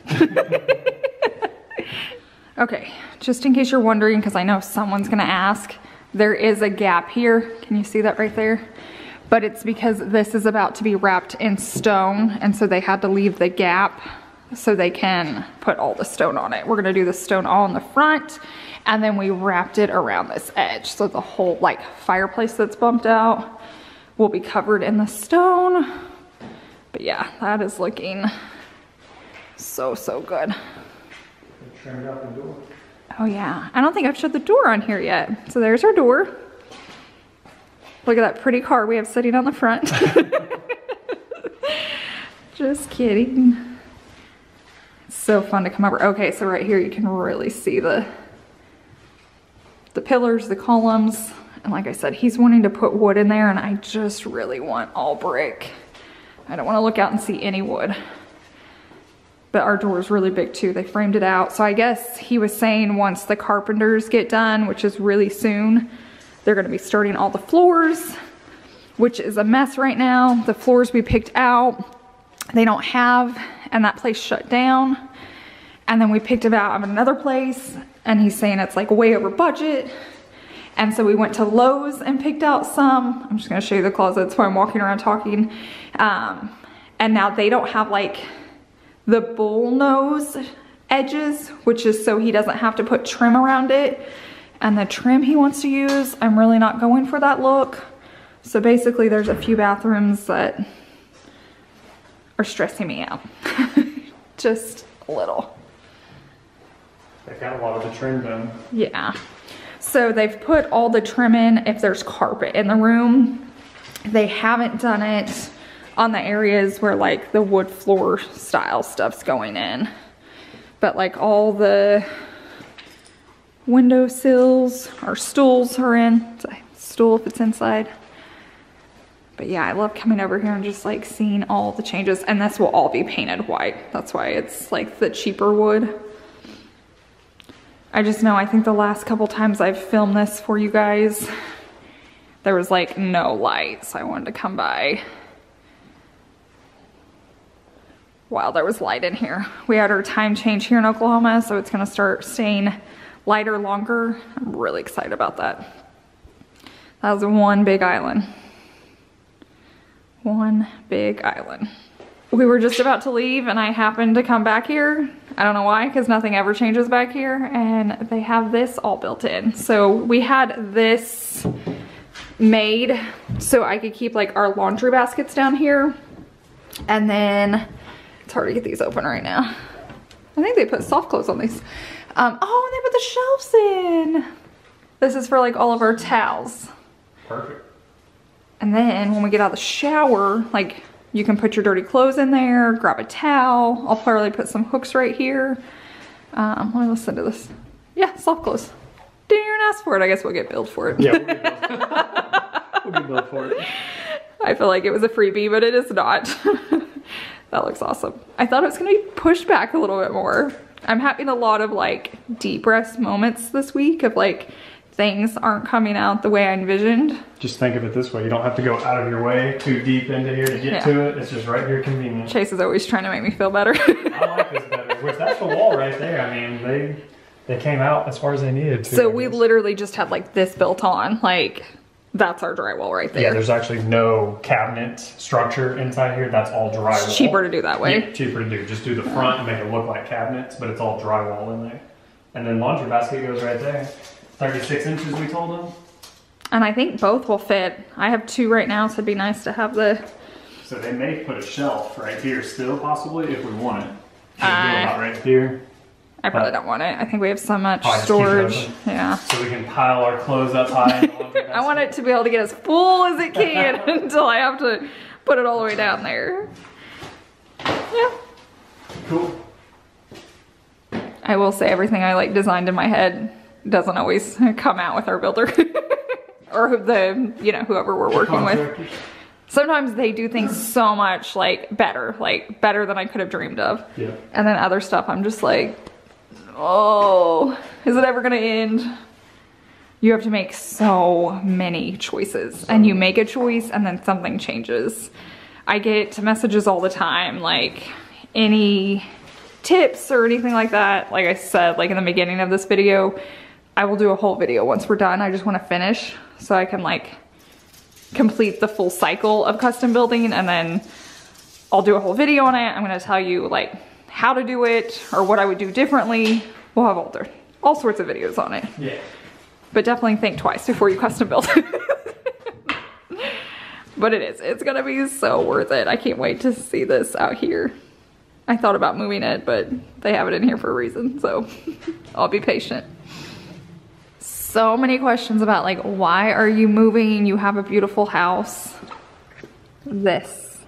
Okay, just in case you're wondering, because I know someone's gonna ask, there is a gap here. Can you see that right there? But it's because this is about to be wrapped in stone, and so they had to leave the gap so they can put all the stone on it. We're gonna do the stone all in the front, and then we wrapped it around this edge. So the whole like fireplace that's bumped out will be covered in the stone. But yeah, that is looking so, so good. Trimmed out the door. Oh yeah, I don't think I've showed the door on here yet. So there's our door. Look at that pretty car we have sitting on the front. Just kidding. It's so fun to come over. Okay, so right here you can really see the pillars, the columns. And like I said, he's wanting to put wood in there, and I just really want all brick. I don't want to look out and see any wood. But our door is really big too. They framed it out. So I guess he was saying once the carpenters get done, which is really soon, they're going to be starting all the floors, which is a mess right now. The floors we picked out, they don't have, and that place shut down. And then we picked it out of another place, and he's saying it's like way over budget. And so we went to Lowe's and picked out some. I'm just gonna show you the closets while I'm walking around talking. And now they don't have like the bull nose edges, which is so he doesn't have to put trim around it. And the trim he wants to use, I'm really not going for that look. So basically there's a few bathrooms that are stressing me out. Just a little. They've got a lot of the trim done. Yeah. So they've put all the trim in if there's carpet in the room. They haven't done it on the areas where like the wood floor style stuff's going in. But like all the window sills or stools are in. It's a stool if it's inside. But yeah, I love coming over here and just like seeing all the changes. And this will all be painted white. That's why it's like the cheaper wood. I just know, I think the last couple times I've filmed this for you guys, there was like no light, so I wanted to come by while there was light in here. We had our time change here in Oklahoma, so it's gonna start staying lighter longer. I'm really excited about that. That was one big island. One big island. We were just about to leave and I happened to come back here. I don't know why, because nothing ever changes back here, and they have this all built in. So we had this made so I could keep like our laundry baskets down here. And then, it's hard to get these open right now. I think they put soft close on these. Oh, and they put the shelves in. This is for like all of our towels. Perfect. And then when we get out of the shower, like you can put your dirty clothes in there, grab a towel. I'll probably put some hooks right here. Let me listen to this. Yeah, soft close. Didn't even ask for it. I guess we'll get billed for it. Yeah, we'll get billed. We'll get billed for it. I feel like it was a freebie, but it is not. That looks awesome. I thought it was gonna be pushed back a little bit more. I'm having a lot of like deep rest moments this week of like things aren't coming out the way I envisioned. Just think of it this way. You don't have to go out of your way too deep into here to get to it. It's just right here convenient. Chase is always trying to make me feel better. I like this better. Which that's the wall right there. I mean, they came out as far as they needed to. So we literally just had like this built on. Like that's our drywall right there. Yeah, there's actually no cabinet structure inside here. That's all drywall. It's cheaper to do that way. Yeah, cheaper to do. Just do the front and make it look like cabinets, but it's all drywall in there. And then laundry basket goes right there. 36 inches we told them. And I think both will fit. I have 2 right now, so it'd be nice to have the... So they may put a shelf right here still, possibly, if we want it. Should we do about right here? I probably don't want it. I think we have so much storage. Yeah. So we can pile our clothes up high in the laundry basket. I want it to be able to get as full as it can until I have to put it all the way down there. Yeah. Cool. I will say everything I like designed in my head doesn't always come out with our builder. Or the, you know, whoever we're working with. Sometimes they do things so much like better than I could have dreamed of. Yeah. And then other stuff I'm just like, oh, is it ever gonna end? You have to make so many choices, and you make a choice and then something changes. I get messages all the time, like any tips or anything like that. Like I said, like in the beginning of this video, I will do a whole video once we're done. I just want to finish so I can like complete the full cycle of custom building, and then I'll do a whole video on it. I'm going to tell you like how to do it or what I would do differently. We'll have all sorts of videos on it. Yeah. But definitely think twice before you custom build. But it's going to be so worth it. I can't wait to see this out here. I thought about moving it, but they have it in here for a reason, so I'll be patient. So many questions about like, why are you moving? You have a beautiful house. This.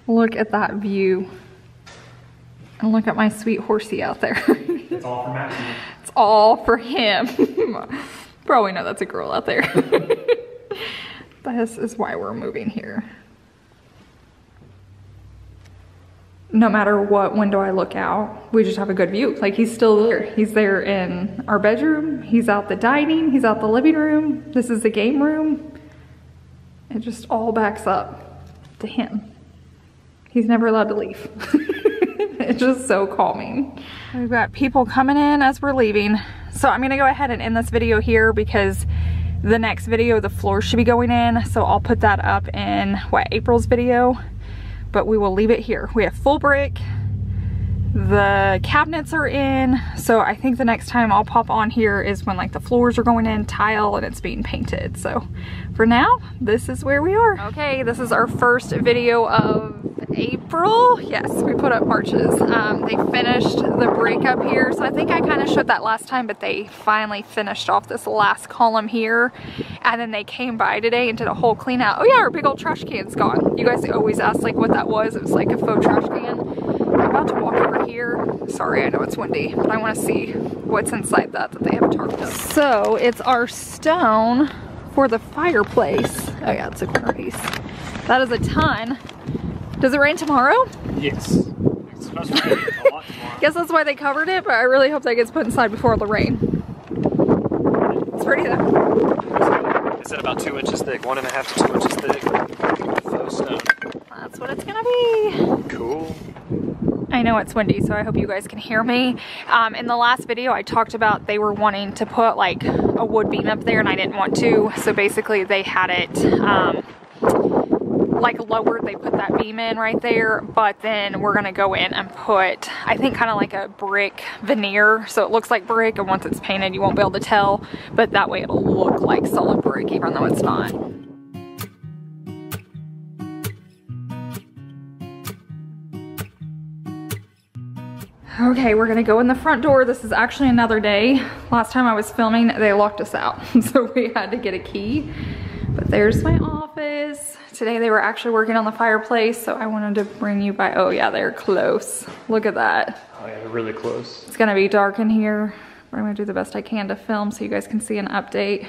Look at that view. And look at my sweet horsey out there. It's all for Matt. It's all for him. Probably know that's a girl out there. This is why we're moving here. No matter what window I look out, we just have a good view. Like he's still there. He's there in our bedroom. He's out the dining. He's out the living room. This is the game room. It just all backs up to him. He's never allowed to leave. It's just so calming. We've got people coming in as we're leaving. So I'm gonna go ahead and end this video here because the next video, the floor should be going in. So I'll put that up in April's video. But we will leave it here. We have full brick. The cabinets are in. So I think the next time I'll pop on here is when like the floors are going in, tile, and it's being painted. So for now, this is where we are. Okay, this is our first video of April. Yes, we put up March's. They finished the brick up here. So I think I kind of showed that last time, but they finally finished off this last column here. And then they came by today and did a whole clean out. Oh yeah, our big old trash can's gone. You guys always ask like what that was. It was like a faux trash can. I'm about to walk over here. Sorry, I know it's windy, but I want to see what's inside that they have tarped up. So it's our stone for the fireplace. Oh yeah, it's a corner piece. That is a ton. Does it rain tomorrow? Yes. It's supposed to rain a lot tomorrow. Guess that's why they covered it, but I really hope that gets put inside before the rain. It's pretty though. It's at about 2 inches thick, 1.5 to 2 inches thick. Faux stone. That's what it's gonna be. Cool. I know it's windy, so I hope you guys can hear me. In the last video, I talked about they were wanting to put like a wood beam up there, and I didn't want to. So basically, they had it like lowered. They put that beam in right there, but then we're gonna go in and put, I think, kind of like a brick veneer, so it looks like brick, and once it's painted, you won't be able to tell. But that way, it'll look like solid brick, even though it's not. Okay, we're gonna go in the front door. This is actually another day. Last time I was filming, they locked us out, so we had to get a key. But there's my office. Today they were actually working on the fireplace, so I wanted to bring you by. Oh yeah, they're close. Look at that. Oh yeah, they're really close. It's gonna be dark in here, but I'm gonna do the best I can to film so you guys can see an update.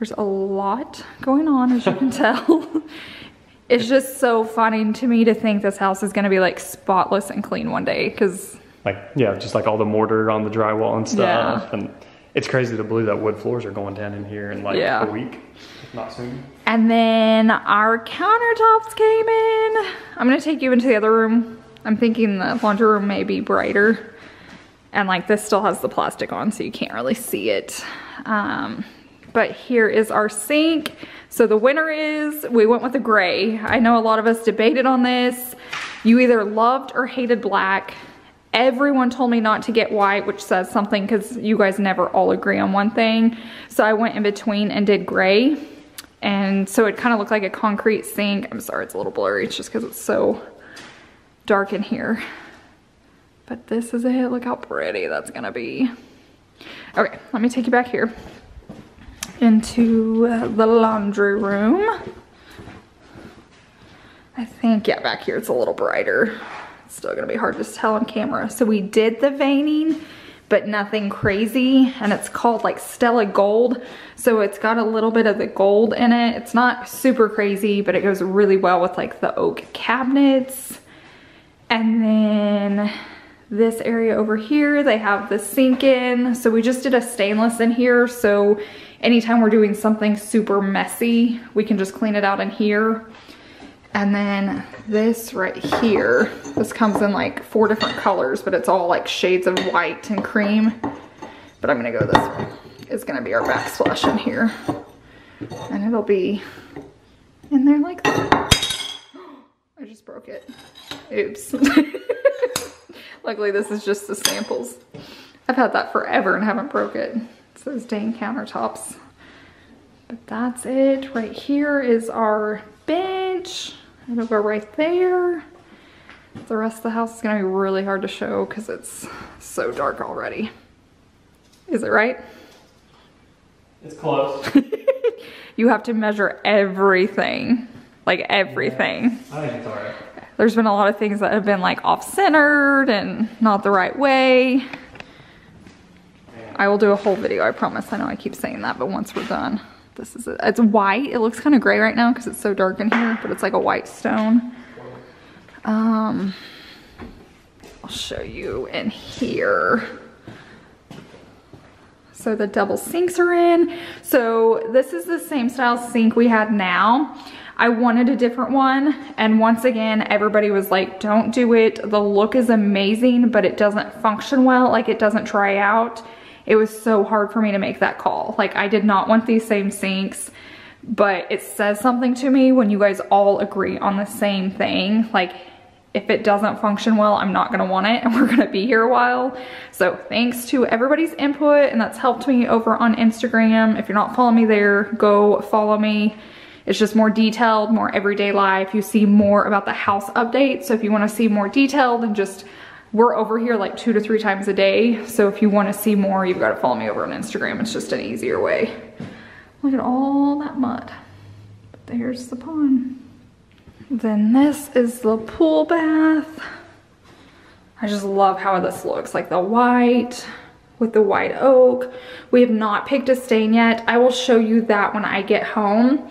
There's a lot going on, as you can tell. It's just so funny to me to think this house is gonna be like spotless and clean one day, because like, yeah, just like all the mortar on the drywall and stuff. And it's crazy to believe that wood floors are going down in here in like a week, if not soon. And then our countertops came in. I'm gonna take you into the other room. I'm thinking the laundry room may be brighter. And like this still has the plastic on, so you can't really see it. But here is our sink. So the winner is, we went with the gray. I know a lot of us debated on this. You either loved or hated black. Everyone told me not to get white, which says something because you guys never all agree on one thing. So I went in between and did gray. And so it kind of looked like a concrete sink. I'm sorry, it's a little blurry. It's just because it's so dark in here. But this is it. Look how pretty that's gonna be. Okay, let me take you back here into the laundry room. I think, yeah, back here it's a little brighter. It's still gonna be hard to tell on camera. So we did the veining, but nothing crazy. And it's called like Stella Gold. So it's got a little bit of the gold in it. It's not super crazy, but it goes really well with like the oak cabinets. And then this area over here, they have the sink in. So we just did a stainless in here. So anytime we're doing something super messy, we can just clean it out in here. And then this right here, this comes in like 4 different colors, but it's all like shades of white and cream. But I'm gonna go this way. It's gonna be our backsplash in here. And it'll be in there like that. I just broke it. Oops. Luckily this is just the samples. I've had that forever and haven't broke it. It's those dang countertops. But that's it. Right here is our bench. It'll go right there. The rest of the house is gonna be really hard to show because it's so dark already. Is it right? It's close. You have to measure everything. Like everything. Yeah, I think it's all right. There's been a lot of things that have been like off-centered and not the right way. I will do a whole video, I promise. I know I keep saying that, but once we're done, this is it. It's white. It looks kind of gray right now because it's so dark in here, but it's like a white stone. I'll show you in here. So the double sinks are in. So this is the same style sink we had now. I wanted a different one, and once again everybody was like, don't do it. The look is amazing, but it doesn't function well, like it doesn't dry out. It was so hard for me to make that call. Like I did not want these same sinks, but it says something to me when you guys all agree on the same thing. Like if it doesn't function well, I'm not gonna want it and we're gonna be here a while. So thanks to everybody's input, and that's helped me over on Instagram. If you're not following me there, go follow me. It's just more detailed, more everyday life. You see more about the house updates. So if you wanna see more detailed and just, we're over here like 2 to 3 times a day. So if you wanna see more, you've gotta follow me over on Instagram. It's just an easier way. Look at all that mud. There's the pond. Then this is the pool bath. I just love how this looks, like the white with the white oak. We have not picked a stain yet. I will show you that when I get home.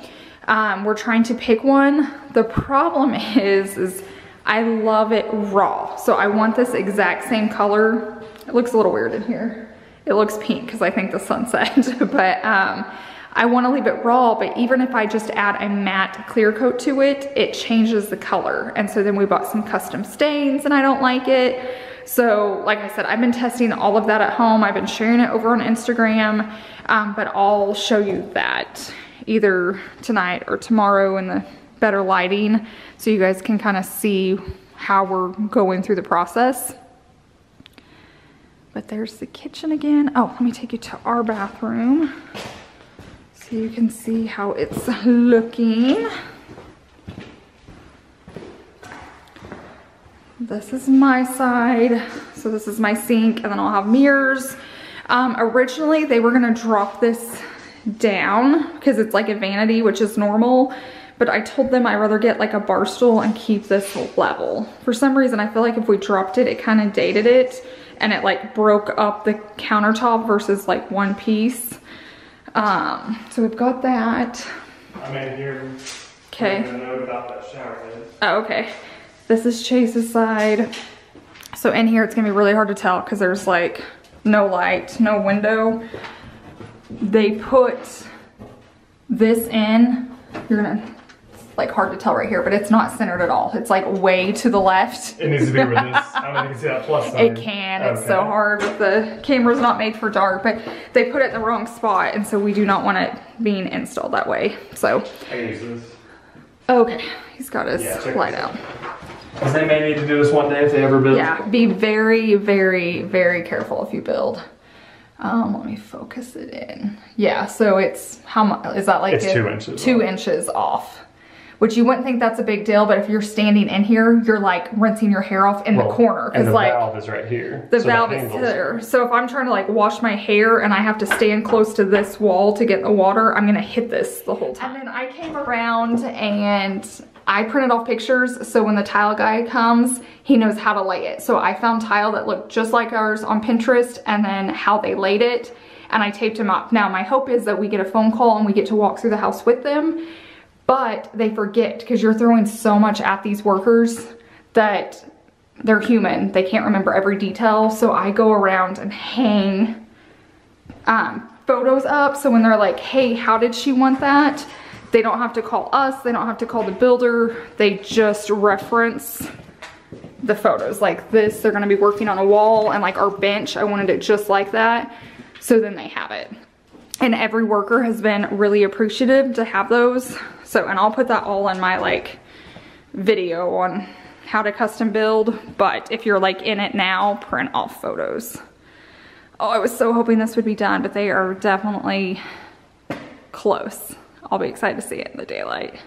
We're trying to pick one. The problem is I love it raw. So I want this exact same color. It looks a little weird in here. It looks pink because I think the sun set, but I want to leave it raw, but even if I just add a matte clear coat to it, it changes the color. And so then we bought some custom stains and I don't like it. So like I said, I've been testing all of that at home. I've been sharing it over on Instagram, but I'll show you that either tonight or tomorrow in the better lighting so you guys can kind of see how we're going through the process. But there's the kitchen again. Oh, let me take you to our bathroom so you can see how it's looking. This is my side. So this is my sink, and then I'll have mirrors. Originally, they were gonna drop this down because it's like a vanity, which is normal. But I told them I'd rather get like a bar stool and keep this level. For some reason, I feel like if we dropped it, it kind of dated it. And it like broke up the countertop versus like one piece. So we've got that. I'm in here. Okay. A note about that shower head. Oh, okay. This is Chase's side. So in here, it's gonna be really hard to tell because there's like no light, no window. They put this in. You're gonna, it's like hard to tell right here, but it's not centered at all. It's like way to the left. It needs to be where this, I don't know if you can see that plus sign. It can, it's so hard, but the camera's not made for dark, but they put it in the wrong spot, and so we do not want it being installed that way, so. I can use this. Okay, he's got his light out. Because they may need to do this one day if they ever build. Yeah, be very, very, very careful if you build. Let me focus it in. Yeah, so it's, how much, is that like? It's 2 inches. 2 inches off. Which you wouldn't think that's a big deal, but if you're standing in here, you're like rinsing your hair off in the corner. And the like, valve is right here. The valve is there. So if I'm trying to like wash my hair and I have to stand close to this wall to get the water, I'm gonna hit this the whole time. And then I came around and I printed off pictures, so when the tile guy comes, he knows how to lay it. So I found tile that looked just like ours on Pinterest and then how they laid it, and I taped them up. Now my hope is that we get a phone call and we get to walk through the house with them, but they forget because you're throwing so much at these workers that they're human. They can't remember every detail. So I go around and hang photos up. So when they're like, hey, how did she want that? They don't have to call us. They don't have to call the builder. They just reference the photos. Like this, they're gonna be working on a wall, and like our bench, I wanted it just like that. So then they have it. And every worker has been really appreciative to have those. So, and I'll put that all in my like video on how to custom build. But if you're like in it now, print off photos. Oh, I was so hoping this would be done, but they are definitely close. I'll be excited to see it in the daylight.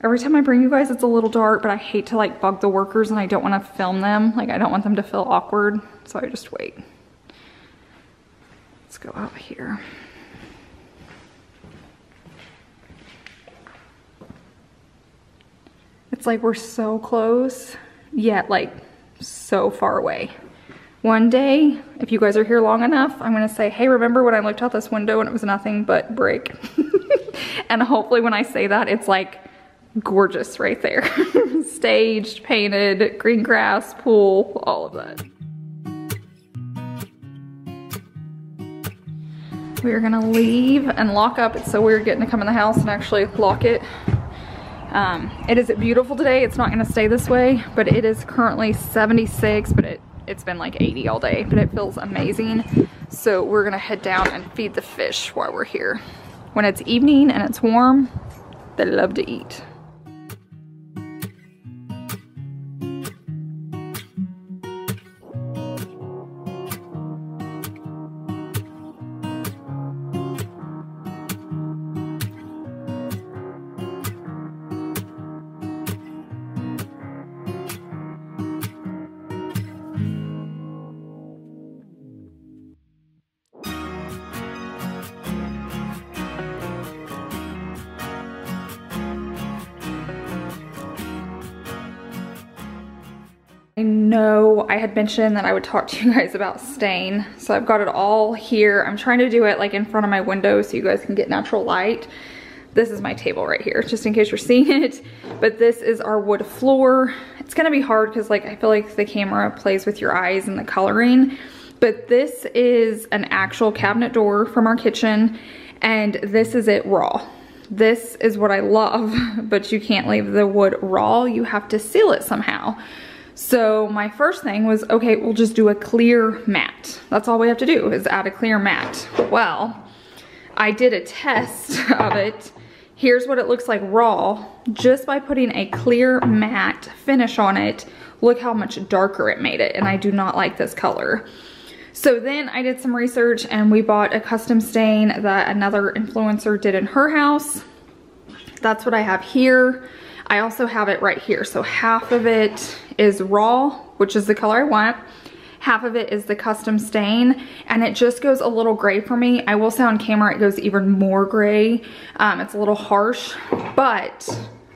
Every time I bring you guys, it's a little dark, but I hate to like bug the workers and I don't want to film them. Like I don't want them to feel awkward, so I just wait. Let's go out here. It's like we're so close, yet like so far away. One day, if you guys are here long enough, I'm gonna say, hey, remember when I looked out this window and it was nothing but brick? And hopefully when I say that, it's like gorgeous right there. Staged, painted, green grass, pool, all of that. We're gonna leave and lock up. It's so weird getting to come in the house and actually lock it. It is beautiful today. It's not gonna stay this way, but it is currently 76, but it's been like 80 all day, but it feels amazing. So we're gonna head down and feed the fish while we're here. When it's evening and it's warm, they love to eat. I know I had mentioned that I would talk to you guys about stain, so I've got it all here. I'm trying to do it like in front of my window so you guys can get natural light. This is my table right here, just in case you're seeing it. But this is our wood floor. It's gonna be hard because like I feel like the camera plays with your eyes and the coloring. But this is an actual cabinet door from our kitchen, and this is it raw. This is what I love, but you can't leave the wood raw. You have to seal it somehow. So my first thing was, okay, we'll just do a clear mat. That's all we have to do is add a clear mat. Well, I did a test of it. Here's what it looks like raw. Just by putting a clear matte finish on it, look how much darker it made it. And I do not like this color. So then I did some research and we bought a custom stain that another influencer did in her house. That's what I have here. I also have it right here. So half of it is raw, which is the color I want. Half of it is the custom stain, and it just goes a little gray for me. I will say on camera it goes even more gray. It's a little harsh, but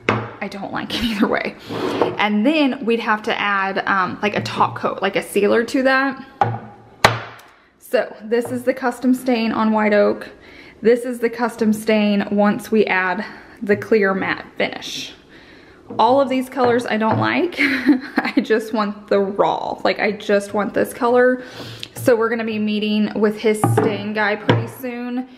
I don't like it either way. And then we'd have to add like a top coat, like a sealer to that. So this is the custom stain on white oak. This is the custom stain once we add the clear matte finish. All of these colors I don't like. I just want the raw, like I just want this color. So we're gonna be meeting with his stain guy pretty soon.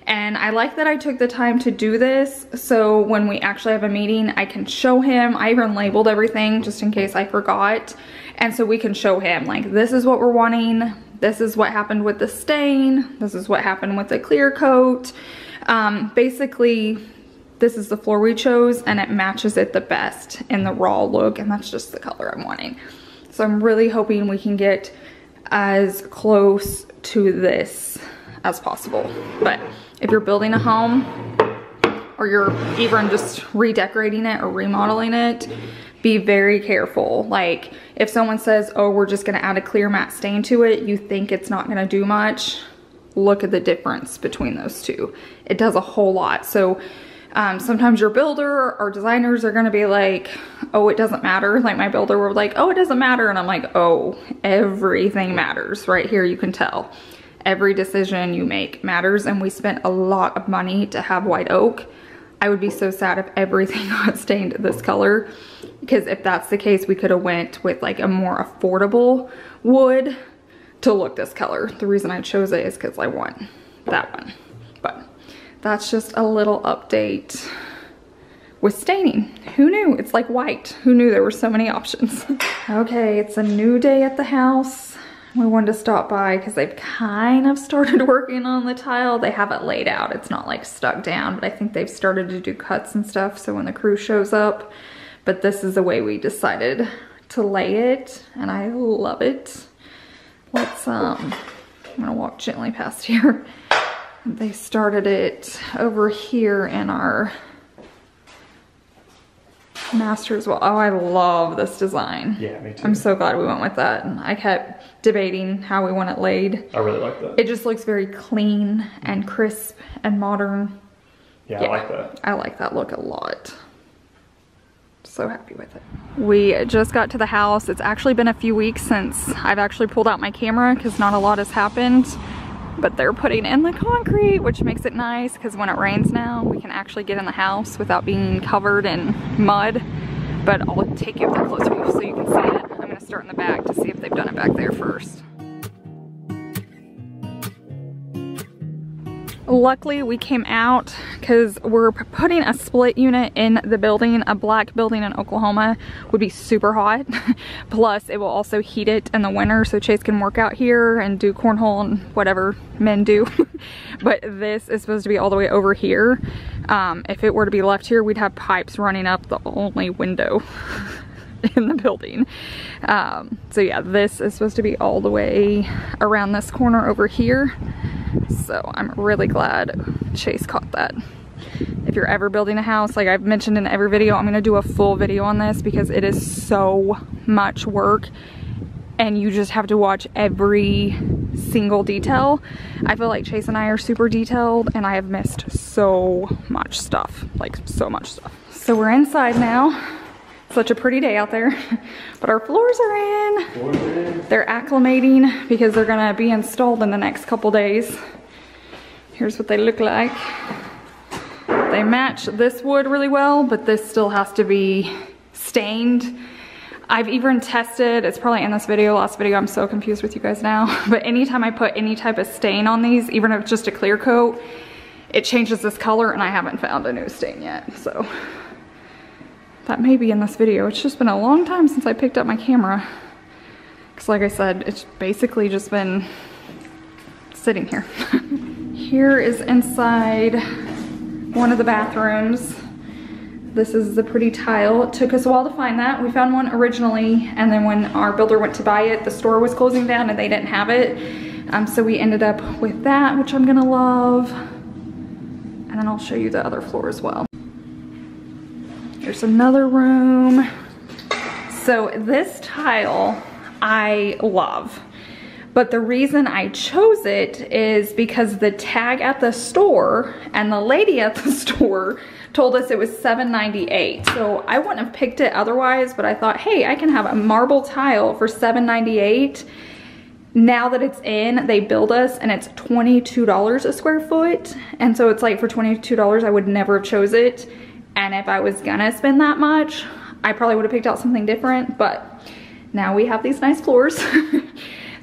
And I like that I took the time to do this, so when we actually have a meeting, I can show him. I even labeled everything just in case I forgot. And so we can show him, like, this is what we're wanting. This is what happened with the stain. This is what happened with the clear coat. Basically, this is the floor we chose, and it matches it the best in the raw look, and that's just the color I'm wanting. So I'm really hoping we can get as close to this as possible. But if you're building a home, or you're even just redecorating it or remodeling it, be very careful. Like, if someone says, oh, we're just gonna add a clear matte stain to it, you think it's not gonna do much, look at the difference between those two. It does a whole lot. So sometimes your builder or designers are gonna be like, oh, it doesn't matter. Like my builder were like, oh, it doesn't matter. And I'm like, oh, everything matters. Right here, you can tell. Every decision you make matters, and we spent a lot of money to have white oak. I would be so sad if everything got stained this color, because if that's the case, we could have went with like a more affordable wood to look this color. The reason I chose it is because I want that one. But that's just a little update with staining. Who knew? It's like white. Who knew there were so many options? Okay, it's a new day at the house. We wanted to stop by because they've kind of started working on the tile. They have it laid out. It's not like stuck down, but I think they've started to do cuts and stuff so when the crew shows up. But this is the way we decided to lay it, and I love it. Let's, I'm gonna walk gently past here. They started it over here in our master as well. Oh, I love this design. Yeah, me too. I'm so glad we went with that. And I kept debating how we want it laid. I really like that. It just looks very clean and crisp and modern. Yeah, I like that. I like that look a lot. So happy with it. We just got to the house. It's actually been a few weeks since I've actually pulled out my camera because not a lot has happened. But they're putting in the concrete, which makes it nice because when it rains now, we can actually get in the house without being covered in mud. But I'll take you up there closer so you can see it. I'm gonna start in the back to see if they've done it back there first. Luckily, we came out because we're putting a split unit in the building. A black building in Oklahoma would be super hot. Plus, it will also heat it in the winter so Chase can work out here and do cornhole and whatever men do. But this is supposed to be all the way over here. If it were to be left here, we'd have pipes running up the only window in the building. So yeah, this is supposed to be all the way around this corner over here. So I'm really glad Chase caught that. If you're ever building a house, like I've mentioned in every video, I'm gonna do a full video on this because it is so much work and you just have to watch every single detail. I feel like Chase and I are super detailed and I have missed so much stuff, like so much stuff. So we're inside now. Such a pretty day out there, but our floors are in. They're acclimating because they're gonna be installed in the next couple days. Here's what they look like. They match this wood really well, but this still has to be stained. I've even tested, it's probably in this video, last video, I'm so confused with you guys now, but anytime I put any type of stain on these, even if it's just a clear coat, it changes this color and I haven't found a new stain yet, so. That may be in this video. It's just been a long time since I picked up my camera. Because like I said, it's basically just been sitting here. Here is inside one of the bathrooms. This is the pretty tile. It took us a while to find that. We found one originally, and then when our builder went to buy it, the store was closing down and they didn't have it. So we ended up with that, which I'm gonna love. And then I'll show you the other floor as well. There's another room. So this tile I love, but the reason I chose it is because the tag at the store and the lady at the store told us it was $7.98. So I wouldn't have picked it otherwise, but I thought, hey, I can have a marble tile for $7.98 now that it's in, they billed us and it's $22 a square foot. And so it's like for $22, I would never have chose it. And if I was gonna spend that much, I probably would have picked out something different, but now we have these nice floors.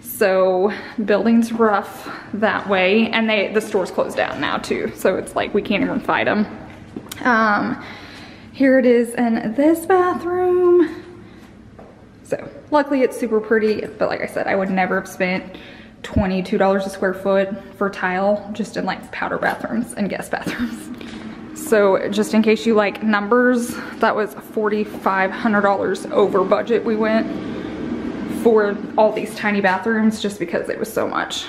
So building's rough that way. And the store's closed down now too. So it's like we can't even fight them. Here it is in this bathroom. So luckily it's super pretty, but like I said, I would never have spent $22 a square foot for tile just in like powder bathrooms and guest bathrooms. So just in case you like numbers, that was $4,500 over budget we went for all these tiny bathrooms just because it was so much.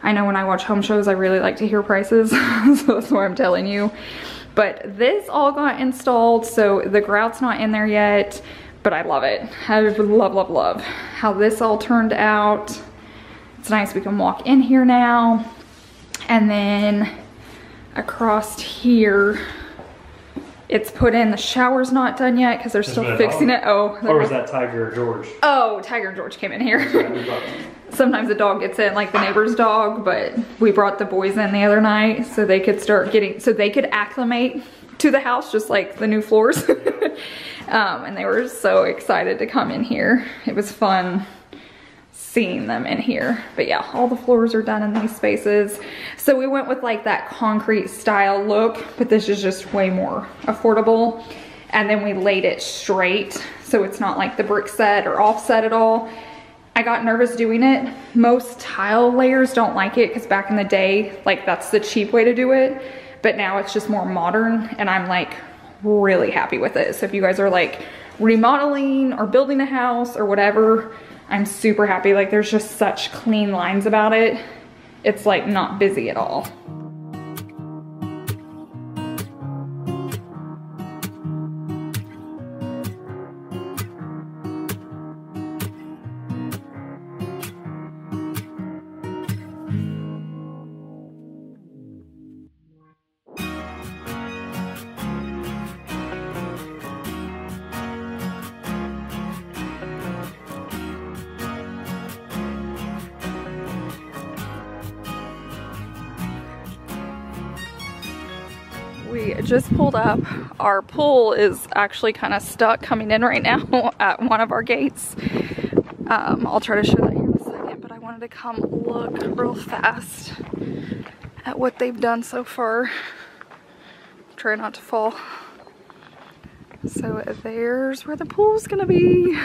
I know when I watch home shows, I really like to hear prices, so that's why I'm telling you. But this all got installed, so the grout's not in there yet. But I love it. I love, love, love how this all turned out. It's nice we can walk in here now. And then across here, it's put in. The shower's not done yet because they're still fixing it. Oh. Or was that Tiger or George? Oh, Tiger and George came in here. Sometimes the dog gets in, like the neighbor's dog, but we brought the boys in the other night so they could start getting, so they could acclimate to the house just like the new floors. And they were so excited to come in here. It was fun seeing them in here. But yeah, all the floors are done in these spaces. So we went with like that concrete style look, but this is just way more affordable. And then we laid it straight, so it's not like the brick set or offset at all. I got nervous doing it. Most tile layers don't like it because back in the day, like that's the cheap way to do it. But now it's just more modern and I'm like really happy with it. So if you guys are like remodeling or building a house or whatever, I'm super happy. Like there's just such clean lines about it. It's like not busy at all. We just pulled up. Our pool is actually kind of stuck coming in right now at one of our gates. I'll try to show that here in a second, but I wanted to come look real fast at what they've done so far. Try not to fall. So there's where the pool's gonna be.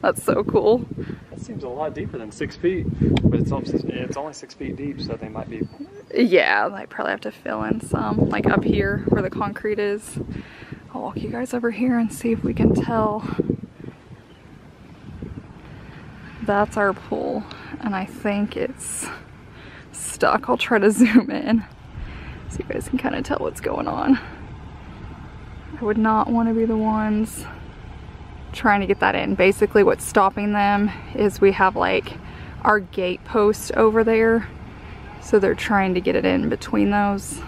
That's so cool. That seems a lot deeper than 6 feet, but it's only 6 feet deep, so they might be. Yeah, I probably have to fill in some, like up here where the concrete is. I'll walk you guys over here and see if we can tell. That's our pool, and I think it's stuck. I'll try to zoom in so you guys can kind of tell what's going on. I would not want to be the ones trying to get that in. Basically what's stopping them is we have like our gate post over there, so they're trying to get it in between those.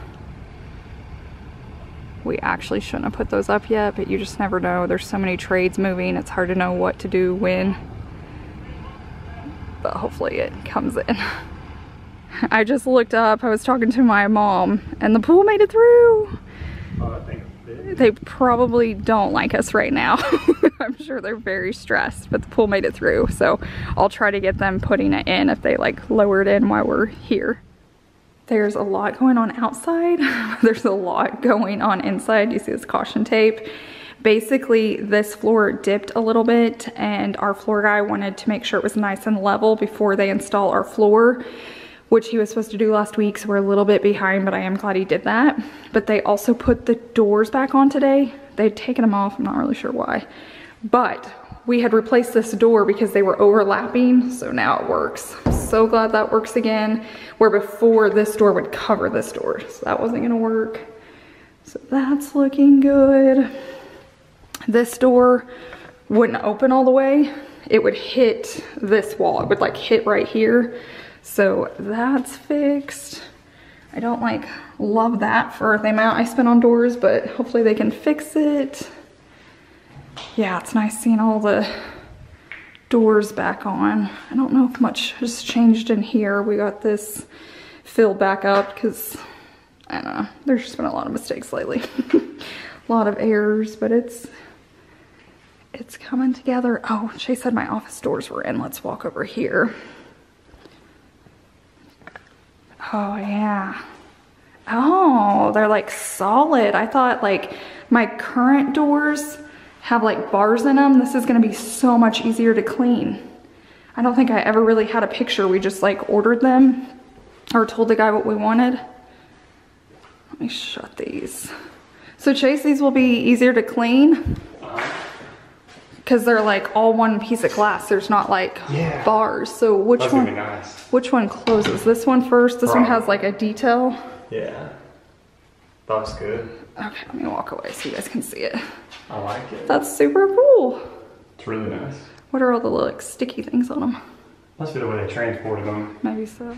We actually shouldn't have put those up yet, but you just never know. There's so many trades moving, it's hard to know what to do when, but hopefully it comes in. I just looked up, I was talking to my mom, and the pool made it through. Oh, that thing is big. They probably don't like us right now. I'm sure they're very stressed, but the pool made it through. So I'll try to get them putting it in if they like lower it in while we're here. There's a lot going on outside. There's a lot going on inside. You see this caution tape. Basically, this floor dipped a little bit and our floor guy wanted to make sure it was nice and level before they install our floor, which he was supposed to do last week, so we're a little bit behind, but I am glad he did that. But they also put the doors back on today. They'd taken them off, I'm not really sure why. But we had replaced this door because they were overlapping, so now it works. I'm so glad that works again, where before this door would cover this door, so that wasn't gonna work. So that's looking good. This door wouldn't open all the way. It would hit this wall. It would like hit right here. So that's fixed. I don't like love that for the amount I spent on doors, but hopefully they can fix it. Yeah, it's nice seeing all the doors back on. I don't know if much has changed in here. We got this filled back up because, I don't know, there's just been a lot of mistakes lately. A lot of errors, but it's coming together. Oh, Chase said my office doors were in. Let's walk over here. Oh, yeah. Oh, they're like solid. I thought like my current doors have like bars in them. This is gonna be so much easier to clean. I don't think I ever really had a picture. We just like ordered them or told the guy what we wanted. Let me shut these. So Chase, these will be easier to clean because they're like all one piece of glass. There's not like bars. So which one? Gonna be nice. Which one closes? This one first. This one has like a detail. Yeah, that's good. Okay, let me walk away so you guys can see it. I like it. That's super cool. It's really nice. What are all the little like, sticky things on them? Must be the way they transported them. Maybe so.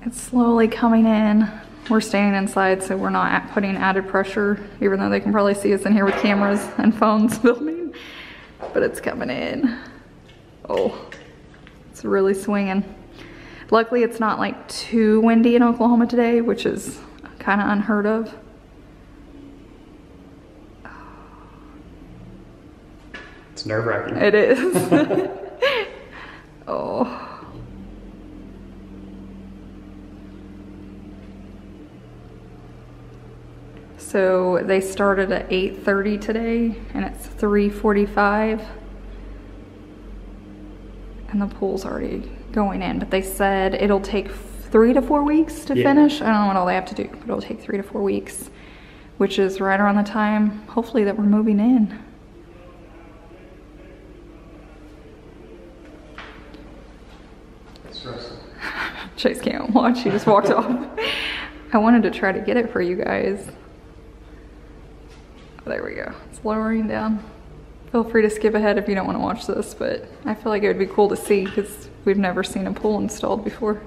It's slowly coming in. We're staying inside, so we're not putting added pressure, even though they can probably see us in here with cameras and phones filming. But it's coming in. Oh, it's really swinging. Luckily, it's not like too windy in Oklahoma today, which is kind of unheard of. It's nerve-wracking. It is. Oh. So they started at 8:30 today, and it's 3:45. And the pool's already going in, but they said it'll take 3 to 4 weeks to finish. I don't know what all they have to do, but it'll take 3 to 4 weeks, which is right around the time, hopefully, that we're moving in. Chase can't watch, he just walked off. I wanted to try to get it for you guys. Oh, there we go, it's lowering down. Feel free to skip ahead if you don't want to watch this, but I feel like it would be cool to see because we've never seen a pool installed before.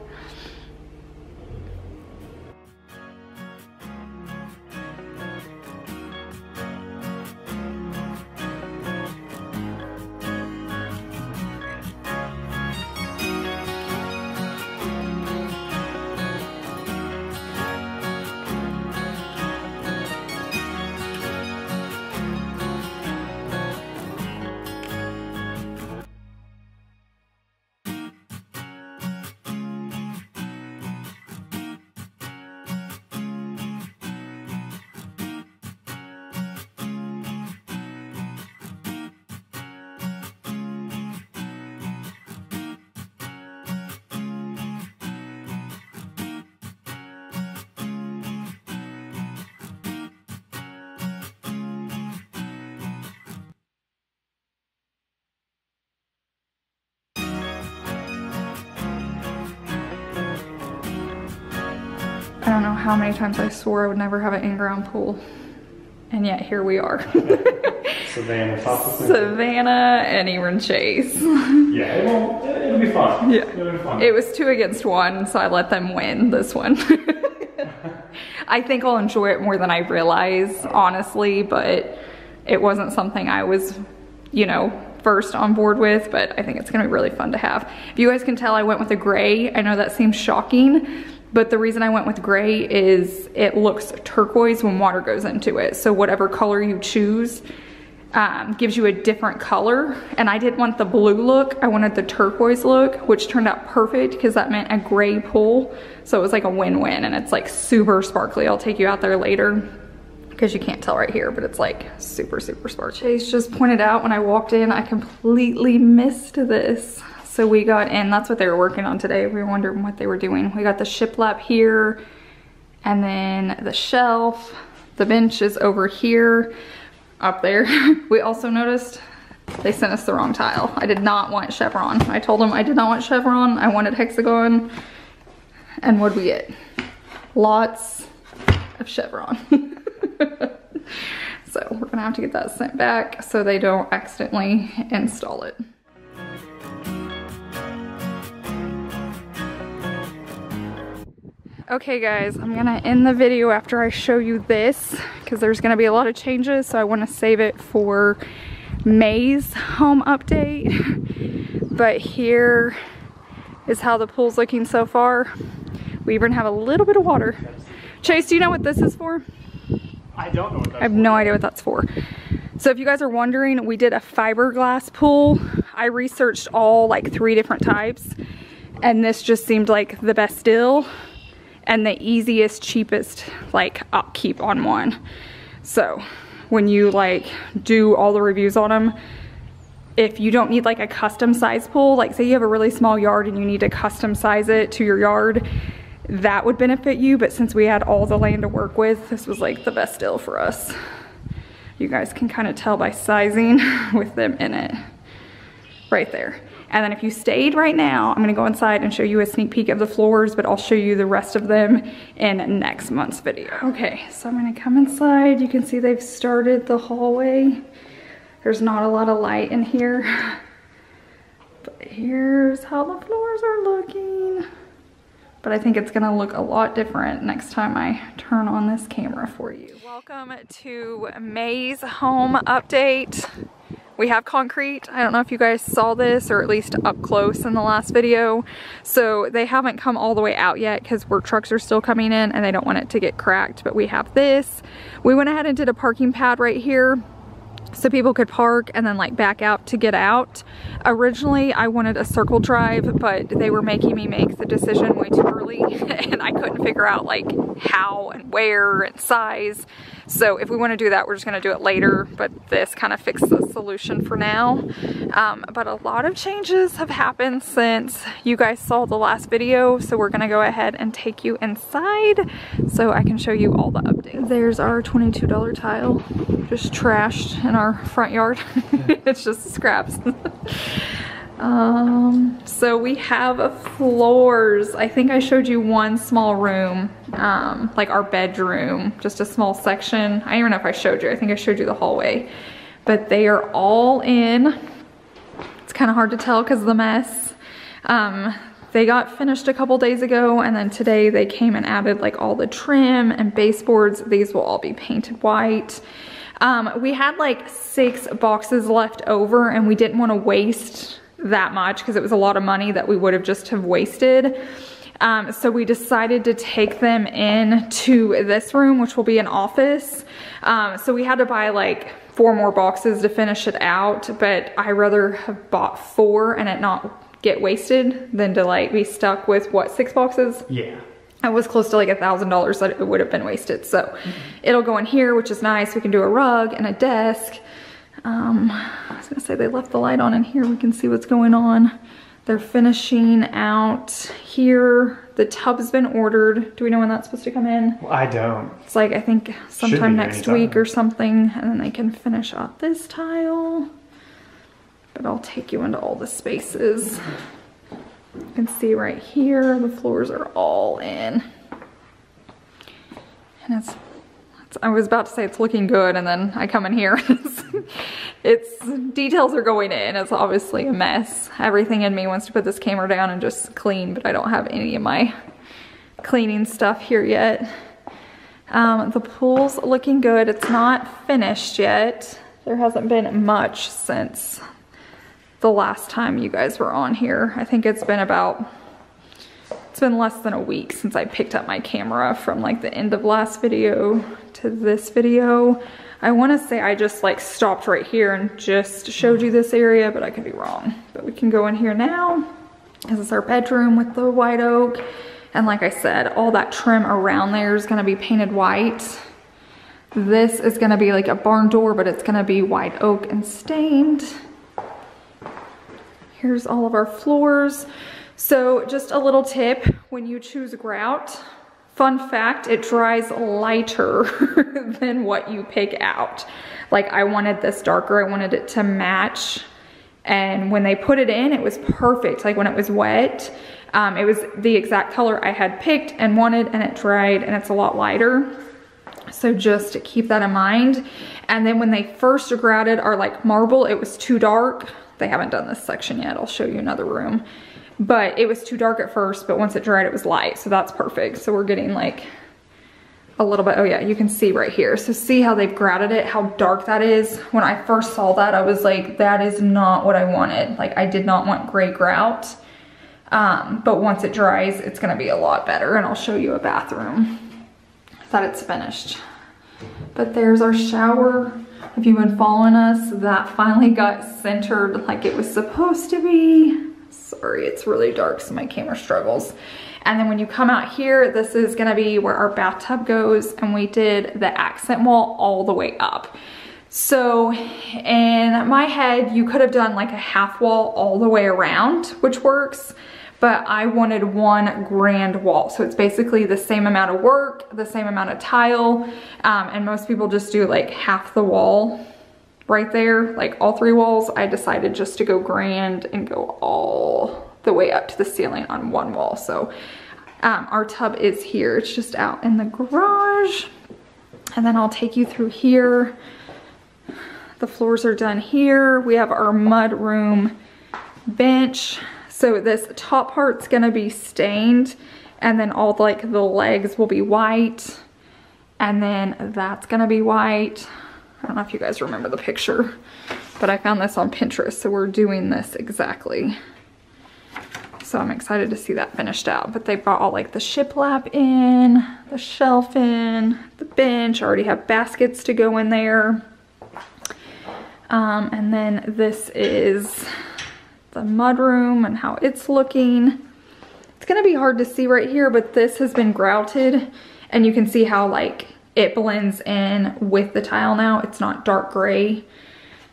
I don't know how many times I swore I would never have an in-ground pool, and yet here we are. Savannah and even Chase. Yeah, it'll be fun. Yeah, it'll be fun. It was 2 against 1, so I let them win this one. I think I'll enjoy it more than I realize, honestly, but it wasn't something I was, you know, first on board with, but I think it's gonna be really fun to have. If you guys can tell, I went with a gray. I know that seems shocking, but the reason I went with gray is it looks turquoise when water goes into it. So whatever color you choose gives you a different color. And I didn't want the blue look, I wanted the turquoise look, which turned out perfect because that meant a gray pool. So it was like a win-win, and it's like super sparkly. I'll take you out there later because you can't tell right here, but it's like super, super sparkly. Chase just pointed out when I walked in, I completely missed this. So we got in, that's what they were working on today. We were wondering what they were doing. We got the shiplap here, and then the shelf. The bench is over here, up there. We also noticed they sent us the wrong tile. I did not want chevron. I told them I did not want chevron, I wanted hexagon. And what'd we get? Lots of chevron. So we're gonna have to get that sent back so they don't accidentally install it. Okay guys, I'm gonna end the video after I show you this because there's gonna be a lot of changes, so I want to save it for May's home update, but here is how the pool's looking so far. We even have a little bit of water. Chase, do you know what this is for? I don't know what that's for. I have no idea what that's for. So if you guys are wondering, we did a fiberglass pool. I researched all like 3 different types, and this just seemed like the best deal and the easiest, cheapest like upkeep on one. So when you like do all the reviews on them, if you don't need like a custom size pool, like say you have a really small yard and you need to custom size it to your yard, that would benefit you. But since we had all the land to work with, this was like the best deal for us. You guys can kind of tell by sizing with them in it right there. And then if you stayed right now, I'm gonna go inside and show you a sneak peek of the floors, but I'll show you the rest of them in next month's video. Okay, so I'm gonna come inside. You can see they've started the hallway. There's not a lot of light in here, but here's how the floors are looking. But I think it's gonna look a lot different next time I turn on this camera for you. Welcome to May's home update. We have concrete. I don't know if you guys saw this, or at least up close in the last video. So they haven't come all the way out yet because work trucks are still coming in and they don't want it to get cracked, but we have this. We went ahead and did a parking pad right here so people could park and then like back out to get out. Originally I wanted a circle drive, but they were making me make the decision way too early and I couldn't figure out like how and where and size. So if we want to do that, we're just going to do it later, but this kind of fixed the solution for now. But a lot of changes have happened since you guys saw the last video, so we're going to go ahead and take you inside so I can show you all the updates. There's our $22 tile, just trashed in our front yard. It's just scraps. So we have floors. I think I showed you one small room, like our bedroom, just a small section. I don't even know if I showed you. I think I showed you the hallway, but they are all in. It's kind of hard to tell because of the mess. They got finished a couple days ago, and then today they came and added like all the trim and baseboards. These will all be painted white. We had like 6 boxes left over and we didn't want to waste that much because it was a lot of money that we would have just have wasted. So we decided to take them into this room, which will be an office. So we had to buy like 4 more boxes to finish it out, but I rather have bought 4 and it not get wasted than to like be stuck with what, 6 boxes? Yeah. It was close to like $1,000 that it would have been wasted. So it'll go in here, which is nice. We can do a rug and a desk. I was gonna say they left the light on in here. We can see what's going on. They're finishing out here. The tub's been ordered. Do we know when that's supposed to come in? Well, I don't. It's like, I think sometime next week or something, and then they can finish out this tile. But I'll take you into all the spaces. You can see right here, the floors are all in. And I was about to say it's looking good, and then I come in here. It's details are going in. It's obviously a mess. Everything in me wants to put this camera down and just clean, but I don't have any of my cleaning stuff here yet. The pool's looking good. It's not finished yet. There hasn't been much since the last time you guys were on here. I think it's been less than a week since I picked up my camera from like the end of last video to this video. I want to say I just like stopped right here and just showed you this area, but I could be wrong. But we can go in here now. This is our bedroom with the white oak. And like I said, all that trim around there is going to be painted white. This is going to be like a barn door, but it's going to be white oak and stained. Here's all of our floors. So just a little tip, when you choose grout, fun fact, it dries lighter than what you pick out. Like I wanted this darker, I wanted it to match. And when they put it in, it was perfect. Like when it was wet, it was the exact color I had picked and wanted, and it dried, and it's a lot lighter. So just to keep that in mind. And then when they first grouted our like marble, it was too dark. They haven't done this section yet. I'll show you another room. But it was too dark at first, but once it dried, it was light. So that's perfect. So we're getting like a little bit. Oh yeah, you can see right here. So see how they've grouted it, how dark that is. When I first saw that, I was like, that is not what I wanted. Like I did not want gray grout. But once it dries, it's gonna be a lot better, and I'll show you a bathroom that it's finished. But there's our shower. If you've been following us, that finally got centered like it was supposed to be. Sorry, it's really dark, so my camera struggles. And then when you come out here, this is gonna be where our bathtub goes, and we did the accent wall all the way up. So in my head, you could have done like a half wall all the way around, which works, but I wanted one grand wall. So it's basically the same amount of work, the same amount of tile, and most people just do like half the wall right there, like all 3 walls. I decided just to go grand and go all the way up to the ceiling on one wall. So our tub is here. It's just out in the garage. And then I'll take you through here. The floors are done here. We have our mud room bench. So this top part's gonna be stained, and then all like the legs will be white, and then that's gonna be white. I don't know if you guys remember the picture, but I found this on Pinterest, so we're doing this exactly. So I'm excited to see that finished out. But they brought all like the shiplap in, the shelf in, the bench. I already have baskets to go in there. And then this is the mudroom and how it's looking. It's gonna be hard to see right here, but this has been grouted, and you can see how like it blends in with the tile now. It's not dark gray.